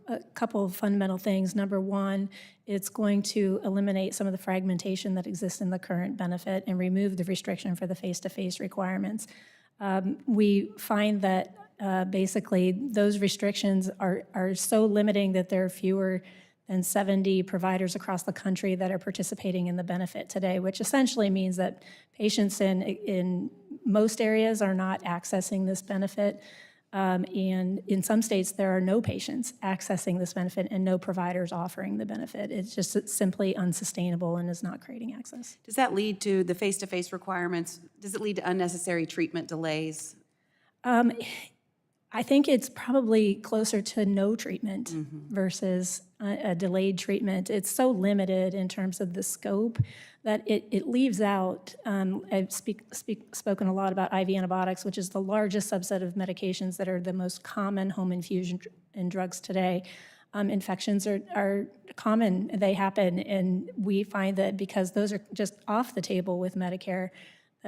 a couple of fundamental things. Number one, it's going to eliminate some of the fragmentation that exists in the current benefit and remove the restriction for the face-to-face requirements. We find that basically those restrictions are so limiting that there are fewer than 70 providers across the country that are participating in the benefit today, which essentially means that patients in most areas are not accessing this benefit. And in some states, there are no patients accessing this benefit and no providers offering the benefit. It's just simply unsustainable and is not creating access. Does that lead to the face-to-face requirements? Does it lead to unnecessary treatment delays? I think it's probably closer to no treatment versus a delayed treatment. It's so limited in terms of the scope that it leaves out, I've spoken a lot about IV antibiotics, which is the largest subset of medications that are the most common home infusion in drugs today. Infections are common, they happen, and we find that because those are just off the table with Medicare,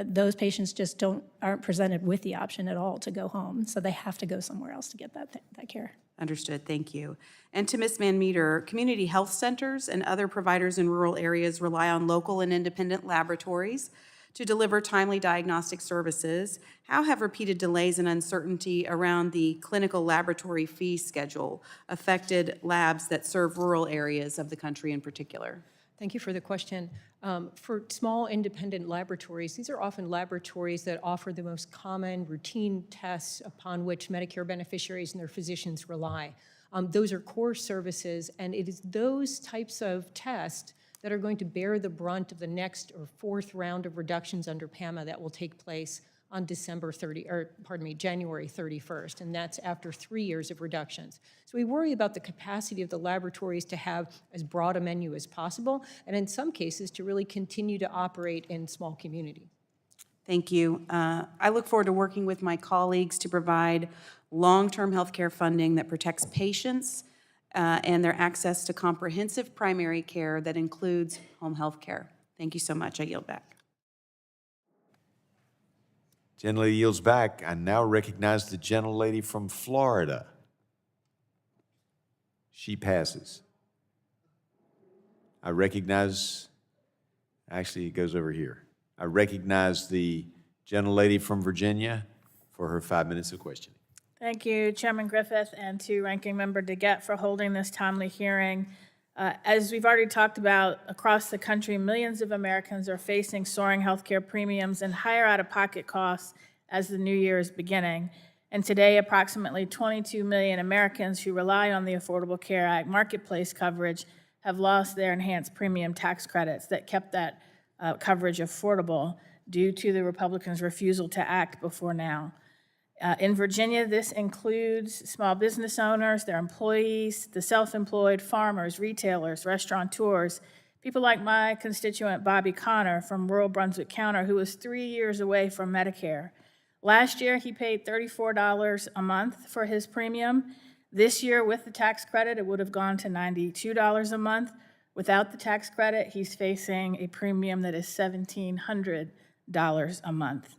those patients just aren't presented with the option at all to go home, so they have to go somewhere else to get that care. Understood, thank you. And to Ms. Van Meter, community health centers and other providers in rural areas rely on local and independent laboratories to deliver timely diagnostic services. How have repeated delays and uncertainty around the clinical laboratory fee schedule affected labs that serve rural areas of the country in particular? Thank you for the question. For small independent laboratories, these are often laboratories that offer the most common routine tests upon which Medicare beneficiaries and their physicians rely. Those are core services, and it is those types of tests that are going to bear the brunt of the next or fourth round of reductions under PAMA that will take place on January 31st, and that's after 3 years of reductions. So we worry about the capacity of the laboratories to have as broad a menu as possible, and in some cases to really continue to operate in small community. Thank you. I look forward to working with my colleagues to provide long-term healthcare funding that protects patients and their access to comprehensive primary care that includes home health care. Thank you so much. I yield back. Gentlelady yields back. I now recognize the gentlelady from Florida. She passes. I recognize, actually it goes over here. I recognize the gentlelady from Virginia for her 5 minutes of questioning. Thank you, Chairman Griffith, and to Ranking Member DeGette for holding this timely hearing. As we've already talked about, across the country, millions of Americans are facing soaring healthcare premiums and higher out-of-pocket costs as the new year is beginning. And today, approximately 22 million Americans who rely on the Affordable Care Act marketplace coverage have lost their enhanced premium tax credits that kept that coverage affordable due to the Republicans' refusal to act before now. In Virginia, this includes small business owners, their employees, the self-employed, farmers, retailers, restaurateurs, people like my constituent Bobby Connor from rural Brunswick County, who was 3 years away from Medicare. Last year, he paid $34 a month for his premium. This year, with the tax credit, it would have gone to $92 a month. Without the tax credit, he's facing a premium that is $1,700 a month.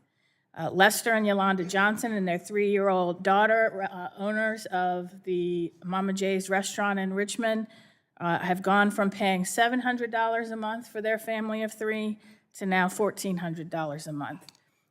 Lester and Yolanda Johnson and their 3-year-old daughter, owners of the Mama J's restaurant in Richmond, have gone from paying $700 a month for their family of 3 to now $1,400 a month.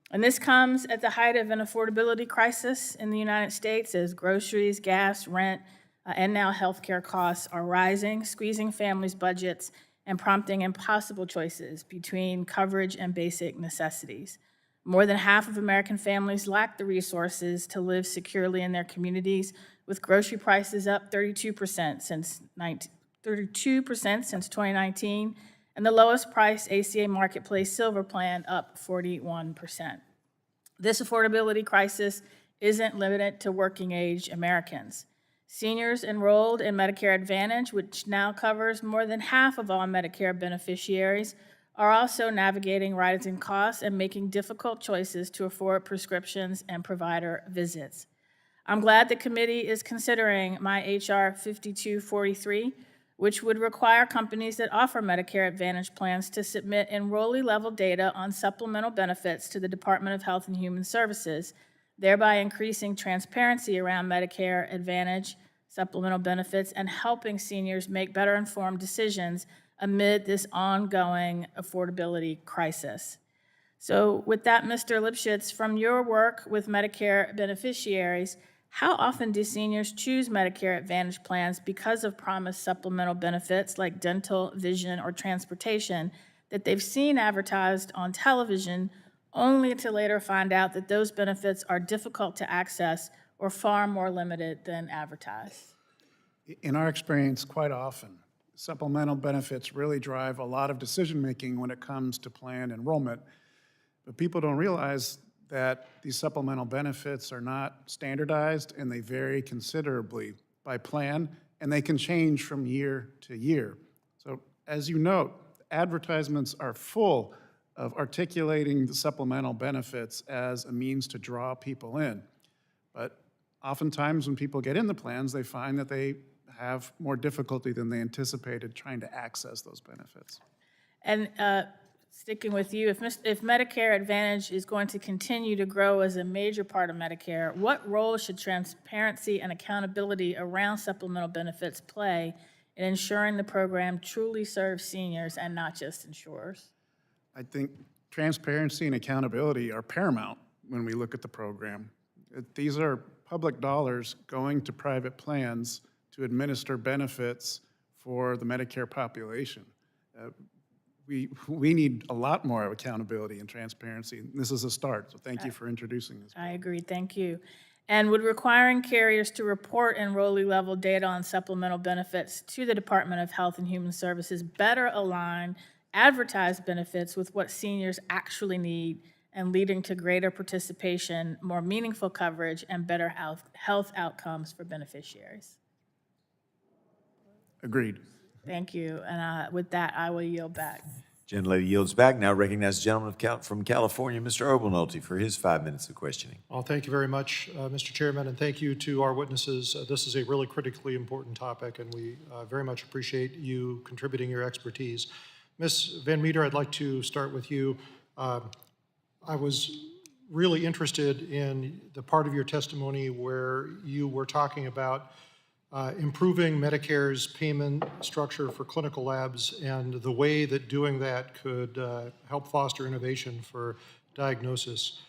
And this comes at the height of an affordability crisis in the United States as groceries, gas, rent, and now healthcare costs are rising, squeezing families' budgets and prompting impossible choices between coverage and basic necessities. More than half of American families lack the resources to live securely in their communities, with grocery prices up 32% since 2019, and the lowest price ACA Marketplace Silver Plan up 41%. This affordability crisis isn't limited to working age Americans. Seniors enrolled in Medicare Advantage, which now covers more than half of all Medicare beneficiaries, are also navigating rising costs and making difficult choices to afford prescriptions and provider visits. I'm glad the committee is considering my HR 5243, which would require companies that offer Medicare Advantage plans to submit enrollee-level data on supplemental benefits to the Department of Health and Human Services, thereby increasing transparency around Medicare Advantage supplemental benefits and helping seniors make better informed decisions amid this ongoing affordability crisis. So with that, Mr. Lipschitz, from your work with Medicare beneficiaries, how often do seniors choose Medicare Advantage plans because of promised supplemental benefits like dental, vision, or transportation that they've seen advertised on television, only to later find out that those benefits are difficult to access or far more limited than advertised? In our experience, quite often, supplemental benefits really drive a lot of decision-making when it comes to plan enrollment. But people don't realize that these supplemental benefits are not standardized and they vary considerably by plan, and they can change from year to year. So as you note, advertisements are full of articulating the supplemental benefits as a means to draw people in. But oftentimes when people get in the plans, they find that they have more difficulty than they anticipated trying to access those benefits. And sticking with you, if Medicare Advantage is going to continue to grow as a major part of Medicare, what role should transparency and accountability around supplemental benefits play in ensuring the program truly serves seniors and not just insurers? I think transparency and accountability are paramount when we look at the program. These are public dollars going to private plans to administer benefits for the Medicare population. We need a lot more accountability and transparency. This is a start, so thank you for introducing this. I agree, thank you. And would requiring carriers to report enrollee-level data on supplemental benefits to the Department of Health and Human Services better align advertised benefits with what seniors actually need and leading to greater participation, more meaningful coverage, and better health outcomes for beneficiaries? Agreed. Thank you. And with that, I will yield back. Gentlelady yields back. Now recognize the gentleman from California, Mr. Obernolte, for his 5 minutes of questioning. Well, thank you very much, Mr. Chairman, and thank you to our witnesses. This is a really critically important topic, and we very much appreciate you contributing your expertise. Ms. Van Meter, I'd like to start with you. I was really interested in the part of your testimony where you were talking about improving Medicare's payment structure for clinical labs and the way that doing that could help foster innovation for diagnosis.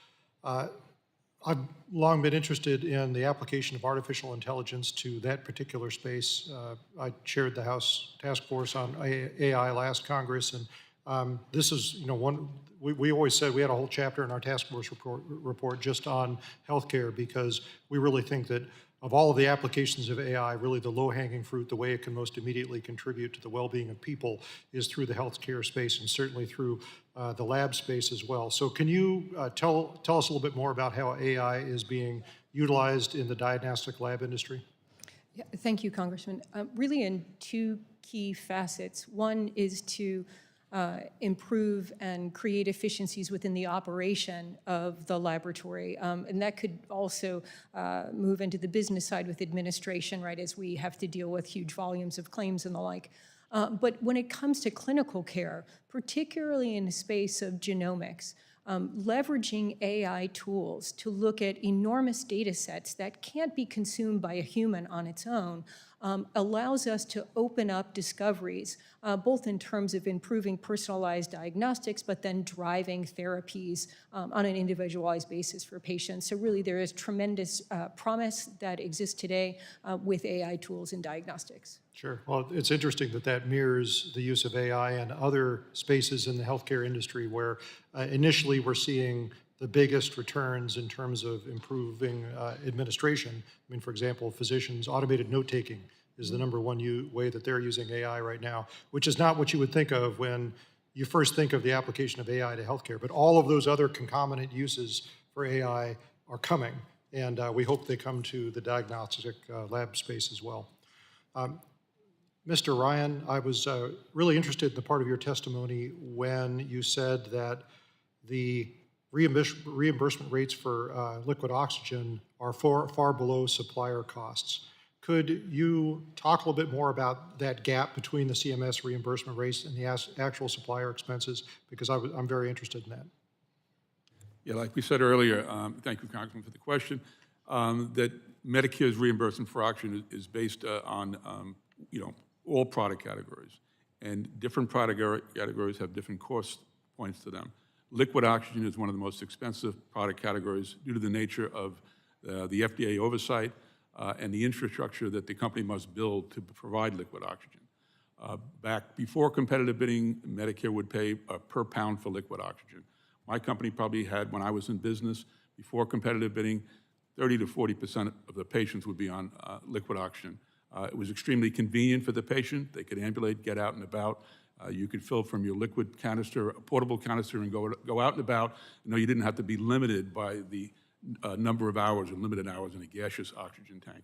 I've long been interested in the application of artificial intelligence to that particular space. I chaired the House Task Force on AI last Congress, and this is, we always said we had a whole chapter in our task force report just on healthcare because we really think that of all of the applications of AI, really the low-hanging fruit, the way it can most immediately contribute to the well-being of people is through the healthcare space and certainly through the lab space as well. So can you tell us a little bit more about how AI is being utilized in the diagnostic lab industry? Yeah, thank you, Congressman. Really in two key facets. One is to improve and create efficiencies within the operation of the laboratory. And that could also move into the business side with administration, right, as we have to deal with huge volumes of claims and the like. But when it comes to clinical care, particularly in the space of genomics, leveraging AI tools to look at enormous data sets that can't be consumed by a human on its own allows us to open up discoveries, both in terms of improving personalized diagnostics, but then driving therapies on an individualized basis for patients. So really there is tremendous promise that exists today with AI tools in diagnostics. Sure. Well, it's interesting that that mirrors the use of AI and other spaces in the healthcare industry where initially we're seeing the biggest returns in terms of improving administration. I mean, for example, physicians, automated note-taking is the number one way that they're using AI right now, which is not what you would think of when you first think of the application of AI to healthcare. But all of those other concomitant uses for AI are coming, and we hope they come to the diagnostic lab space as well. Mr. Ryan, I was really interested in the part of your testimony when you said that the reimbursement rates for liquid oxygen are far below supplier costs. Could you talk a little bit more about that gap between the CMS reimbursement rates and the actual supplier expenses? Because I'm very interested in that. Yeah, like we said earlier, thank you, Congressman, for the question, that Medicare's reimbursement for oxygen is based on, all product categories. And different product categories have different cost points to them. Liquid oxygen is one of the most expensive product categories due to the nature of the FDA oversight and the infrastructure that the company must build to provide liquid oxygen. Back before competitive bidding, Medicare would pay per pound for liquid oxygen. My company probably had, when I was in business, before competitive bidding, 30 to 40% of the patients would be on liquid oxygen. It was extremely convenient for the patient. They could ambulate, get out and about. You could fill from your liquid canister, a portable canister, and go out and about. You didn't have to be limited by the number of hours or limited hours in a gaseous oxygen tank.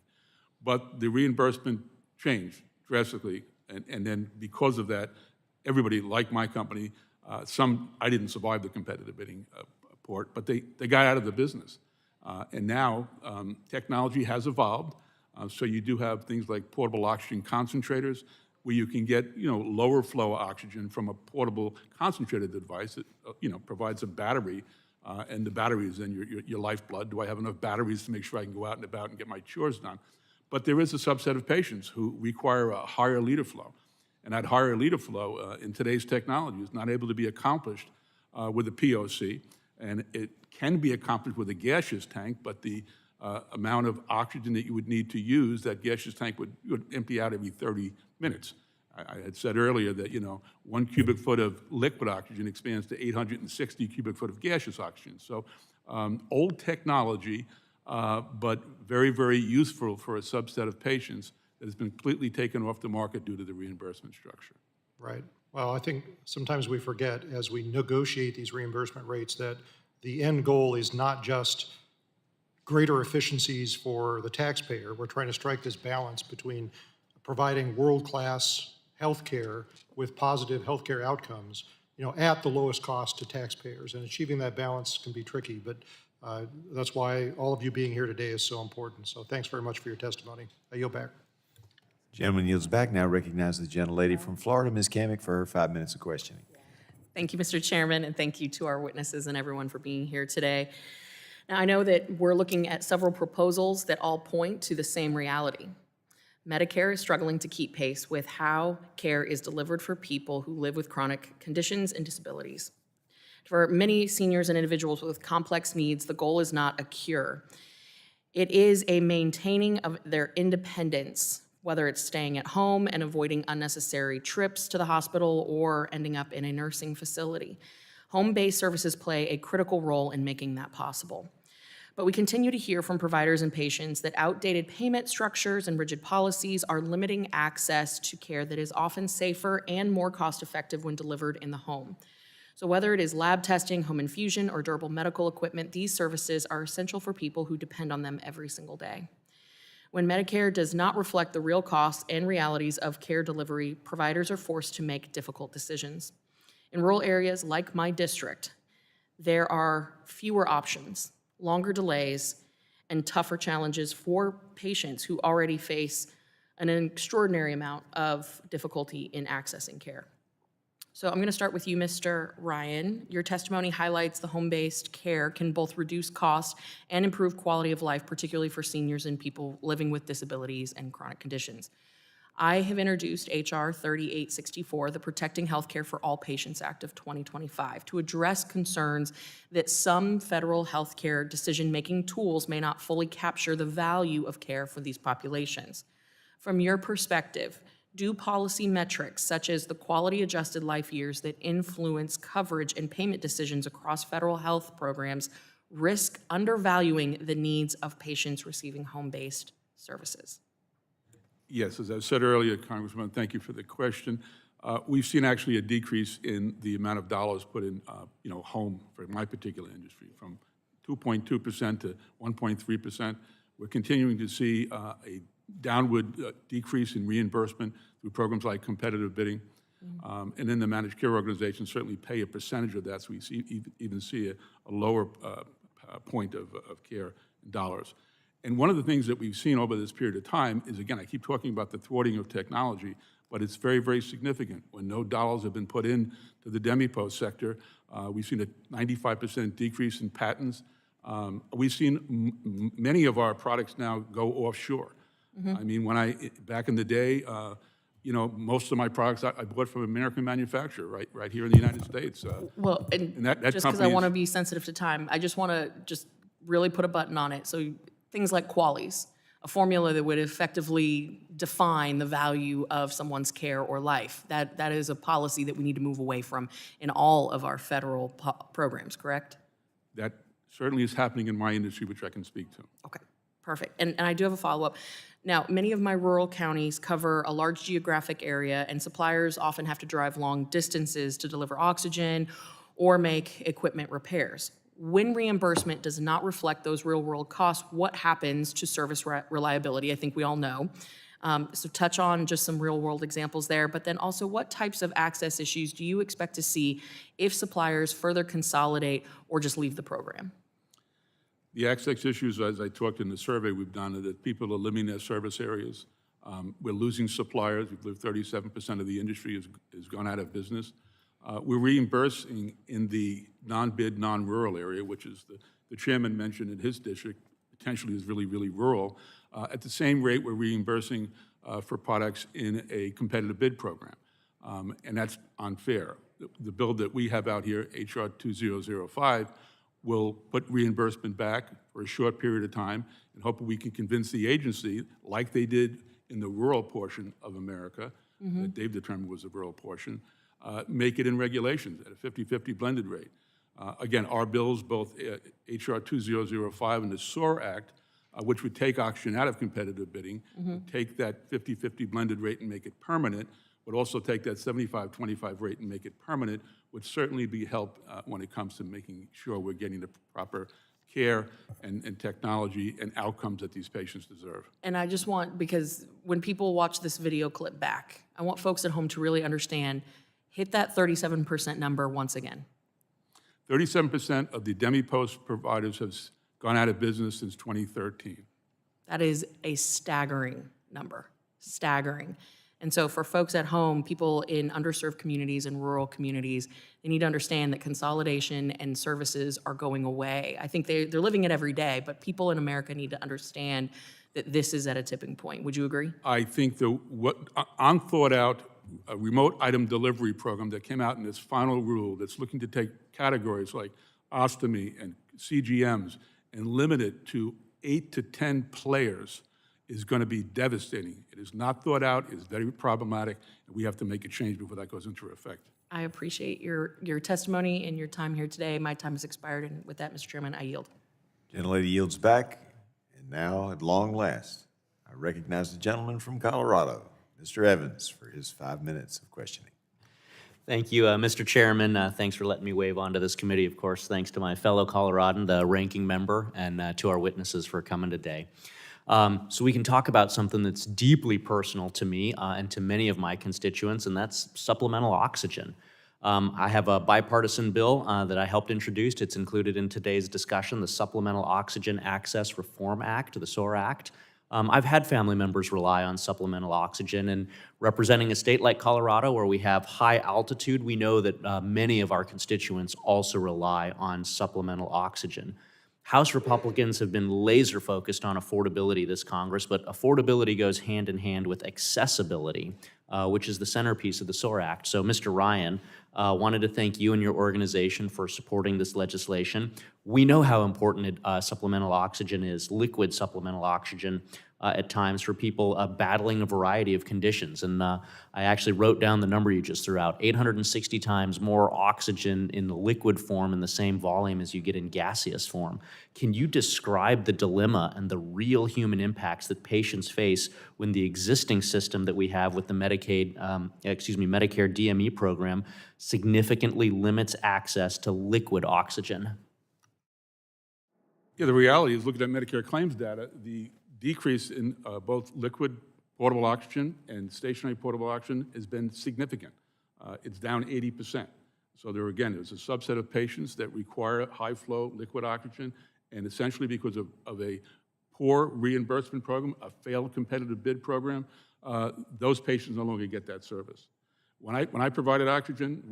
But the reimbursement changed drastically, and then because of that, everybody, like my company, I didn't survive the competitive bidding port, but they got out of the business. And now technology has evolved, so you do have things like portable oxygen concentrators, where you can get, lower flow oxygen from a portable concentrated device that, provides a battery, and the battery is then your lifeblood. Do I have enough batteries to make sure I can go out and about and get my chores done? But there is a subset of patients who require a higher liter flow. And that higher liter flow in today's technology is not able to be accomplished with a POC. And it can be accomplished with a gaseous tank, but the amount of oxygen that you would need to use, that gaseous tank would empty out every 30 minutes. I had said earlier that, 1 cubic foot of liquid oxygen expands to 860 cubic foot of gaseous oxygen. So old technology, but very, very useful for a subset of patients that has been completely taken off the market due to the reimbursement structure. Right. Well, I think sometimes we forget as we negotiate these reimbursement rates that the end goal is not just greater efficiencies for the taxpayer. We're trying to strike this balance between providing world-class healthcare with positive healthcare outcomes, at the lowest cost to taxpayers. And achieving that balance can be tricky, but that's why all of you being here today is so important. So thanks very much for your testimony. I yield back. Gentleman yields back. Now recognize the gentlelady from Florida, Ms. Kamick, for her 5 minutes of questioning. Thank you, Mr. Chairman, and thank you to our witnesses and everyone for being here today. Now, I know that we're looking at several proposals that all point to the same reality. Medicare is struggling to keep pace with how care is delivered for people who live with chronic conditions and disabilities. For many seniors and individuals with complex needs, the goal is not a cure. It is a maintaining of their independence, whether it's staying at home and avoiding unnecessary trips to the hospital or ending up in a nursing facility. Home-based services play a critical role in making that possible. But we continue to hear from providers and patients that outdated payment structures and rigid policies are limiting access to care that is often safer and more cost-effective when delivered in the home. So whether it is lab testing, home infusion, or durable medical equipment, these services are essential for people who depend on them every single day. When Medicare does not reflect the real costs and realities of care delivery, providers are forced to make difficult decisions. In rural areas like my district, there are fewer options, longer delays, and tougher challenges for patients who already face an extraordinary amount of difficulty in accessing care. So I'm going to start with you, Mr. Ryan. Your testimony highlights the home-based care can both reduce costs and improve quality of life, particularly for seniors and people living with disabilities and chronic conditions. I have introduced H.R. 3864, the Protecting Healthcare for All Patients Act of 2025, to address concerns that some federal healthcare decision-making tools may not fully capture the value of care for these populations. From your perspective, do policy metrics such as the quality-adjusted life years that influence coverage and payment decisions across federal health programs risk undervaluing the needs of patients receiving home-based services? Yes, as I said earlier, Congressman, thank you for the question. We've seen actually a decrease in the amount of dollars put in, home for my particular industry, from 2.2% to 1.3%. We're continuing to see a downward decrease in reimbursement through programs like competitive bidding. And then the managed care organizations certainly pay a percentage of that, so we even see a lower point of care in dollars. And one of the things that we've seen over this period of time is, again, I keep talking about the thwarting of technology, but it's very, very significant. When no dollars have been put in to the DMEPOS sector, we've seen a 95% decrease in patents. We've seen many of our products now go offshore. I mean, back in the day, most of my products I bought from an American manufacturer, right here in the United States. Well, and that just because I want to be sensitive to time, I just want to really put a button on it. So things like QALYs, a formula that would effectively define the value of someone's care or life. That is a policy that we need to move away from in all of our federal programs, correct? That certainly is happening in my industry, which I can speak to. Okay, perfect. And I do have a follow-up. Now, many of my rural counties cover a large geographic area, and suppliers often have to drive long distances to deliver oxygen or make equipment repairs. When reimbursement does not reflect those real-world costs, what happens to service reliability? I think we all know. So touch on just some real-world examples there, but then also what types of access issues do you expect to see if suppliers further consolidate or just leave the program? The access issues, as I talked in the survey we've done, are that people are limiting their service areas. We're losing suppliers. We believe 37% of the industry has gone out of business. We're reimbursing in the non-bid, non-rural area, which is the chairman mentioned in his district, potentially is really, really rural. At the same rate, we're reimbursing for products in a competitive bid program, and that's unfair. The bill that we have out here, H.R. 2005, will put reimbursement back for a short period of time, and hopefully we can convince the agency, like they did in the rural portion of America, that they've determined was the rural portion, make it in regulations at a 50-50 blended rate. Again, our bills, both H.R. 2005 and the SOAR Act, which would take oxygen out of competitive bidding, would take that 50-50 blended rate and make it permanent, would also take that 75-25 rate and make it permanent, would certainly be help when it comes to making sure we're getting the proper care and technology and outcomes that these patients deserve. And I just want, because when people watch this video clip back, I want folks at home to really understand, hit that 37% number once again. 37% of the DMEPOS providers have gone out of business since 2013. That is a staggering number, staggering. And so for folks at home, people in underserved communities and rural communities, they need to understand that consolidation and services are going away. I think they're living it every day, but people in America need to understand that this is at a tipping point. Would you agree? I think the unthought-out remote item delivery program that came out in this final rule that's looking to take categories like ostomy and CGMs and limit it to 8 to 10 players is going to be devastating. It is not thought out, it's very problematic, and we have to make a change before that goes into effect. I appreciate your testimony and your time here today. My time has expired, and with that, Mr. Chairman, I yield. Gentlelady yields back, and now, at long last, I recognize the gentleman from Colorado, Mr. Evans, for his 5 minutes of questioning. Thank you, Mr. Chairman. Thanks for letting me wave onto this committee. Of course, thanks to my fellow Coloradan, the ranking member, and to our witnesses for coming today. So we can talk about something that's deeply personal to me and to many of my constituents, and that's supplemental oxygen. I have a bipartisan bill that I helped introduce. It's included in today's discussion, the Supplemental Oxygen Access Reform Act, the SOAR Act. I've had family members rely on supplemental oxygen, and representing a state like Colorado where we have high altitude, we know that many of our constituents also rely on supplemental oxygen. House Republicans have been laser focused on affordability this Congress, but affordability goes hand in hand with accessibility, which is the centerpiece of the SOAR Act. So, Mr. Ryan, wanted to thank you and your organization for supporting this legislation. We know how important supplemental oxygen is, liquid supplemental oxygen, at times for people battling a variety of conditions. And I actually wrote down the number you just threw out, 860 times more oxygen in the liquid form in the same volume as you get in gaseous form. Can you describe the dilemma and the real human impacts that patients face when the existing system that we have with the Medicare DME program significantly limits access to liquid oxygen? Yeah, the reality is, looking at Medicare claims data, the decrease in both liquid portable oxygen and stationary portable oxygen has been significant. It's down 80%. So there's a subset of patients that require high-flow liquid oxygen, and essentially because of a poor reimbursement program, a failed competitive bid program, those patients no longer get that service. When I provided oxygen,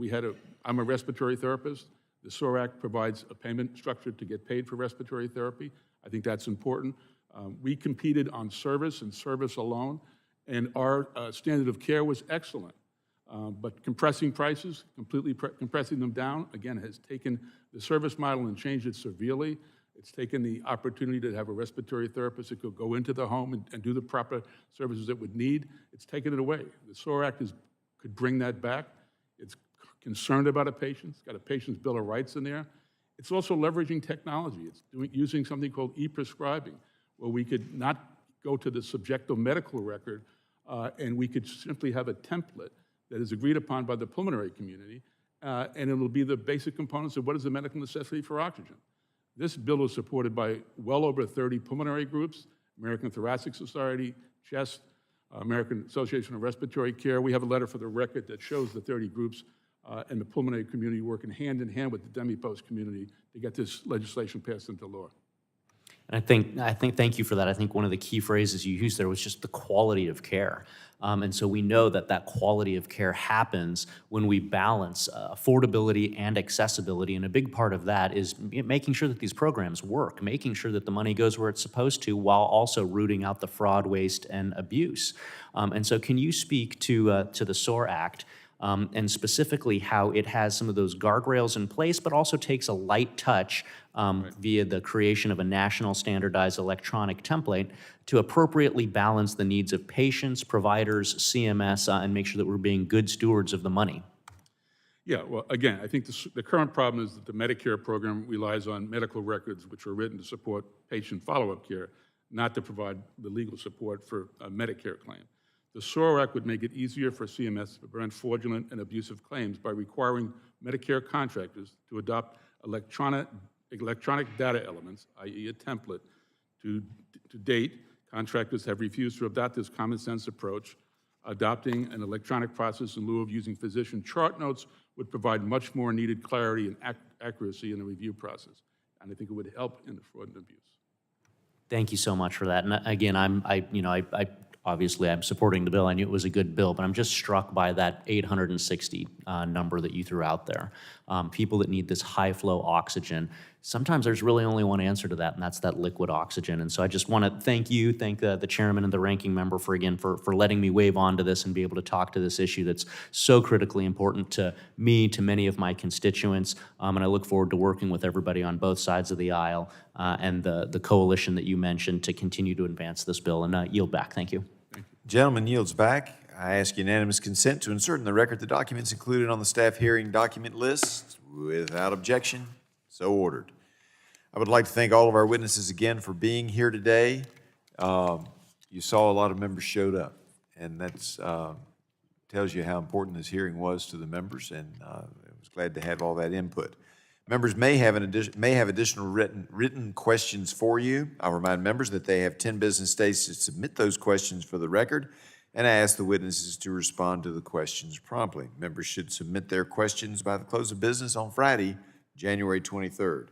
I'm a respiratory therapist. The SOAR Act provides a payment structure to get paid for respiratory therapy. I think that's important. We competed on service and service alone, and our standard of care was excellent. But compressing prices, compressing them down, again, has taken the service model and changed it severely. It's taken the opportunity to have a respiratory therapist that could go into the home and do the proper services it would need. It's taken it away. The SOAR Act could bring that back. It's concerned about a patient. It's got a patient's Bill of Rights in there. It's also leveraging technology. It's using something called e-prescribing, where we could not go to the subjective medical record, and we could simply have a template that is agreed upon by the pulmonary community, and it will be the basic components of what is the medical necessity for oxygen. This bill is supported by well over 30 pulmonary groups, American Thoracic Society, CHEST, American Association of Respiratory Care. We have a letter for the record that shows the 30 groups and the pulmonary community working hand in hand with the DMEPOS community to get this legislation passed into law. And I think, thank you for that. I think one of the key phrases you used there was just the quality of care. And so we know that quality of care happens when we balance affordability and accessibility. And a big part of that is making sure that these programs work, making sure that the money goes where it's supposed to, while also rooting out the fraud, waste, and abuse. And so can you speak to the SOAR Act? And specifically how it has some of those guardrails in place, but also takes a light touch via the creation of a national standardized electronic template to appropriately balance the needs of patients, providers, CMS, and make sure that we're being good stewards of the money. Yeah, well, again, I think the current problem is that the Medicare program relies on medical records which are written to support patient follow-up care, not to provide the legal support for a Medicare claim. The SOAR Act would make it easier for CMS to prevent fraudulent and abusive claims by requiring Medicare contractors to adopt electronic data elements, i.e. a template. To date, contractors have refused to adopt this common sense approach. Adopting an electronic process in lieu of using physician chart notes would provide much more needed clarity and accuracy in the review process. And I think it would help in the fraud and abuse. Thank you so much for that. And again, obviously, I'm supporting the bill. I knew it was a good bill, but I'm just struck by that 860 number that you threw out there. People that need this high-flow oxygen. Sometimes there's really only one answer to that, and that's that liquid oxygen. And so I just want to thank the chairman and the ranking member for letting me wave onto this and be able to talk to this issue that's so critically important to me, to many of my constituents. And I look forward to working with everybody on both sides of the aisle and the coalition that you mentioned to continue to advance this bill. And yield back. Thank you. Gentleman yields back. I ask unanimous consent to insert in the record the documents included on the staff hearing document list. Without objection, so ordered. I would like to thank all of our witnesses again for being here today. You saw a lot of members showed up, and that's tells you how important this hearing was to the members, and I was glad to have all that input. Members may have additional written questions for you. I'll remind members that they have 10 business days to submit those questions for the record, and I ask the witnesses to respond to the questions promptly. Members should submit their questions by the close of business on Friday, January 23rd.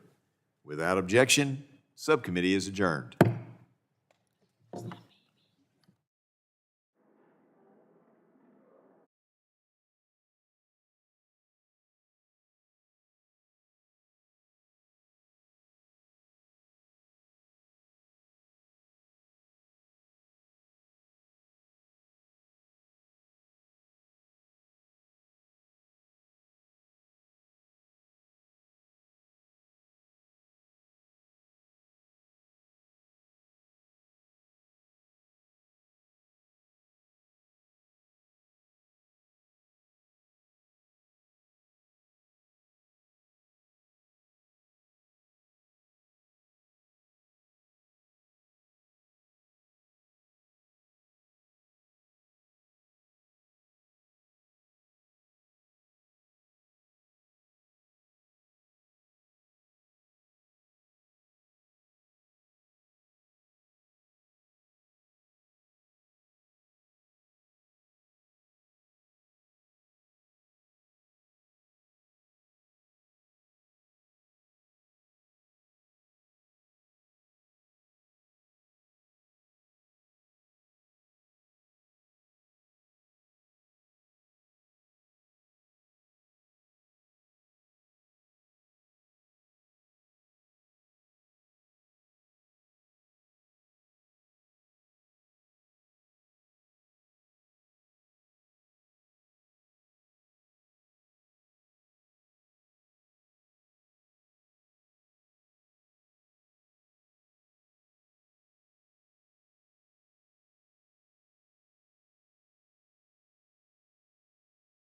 Without objection, subcommittee is adjourned.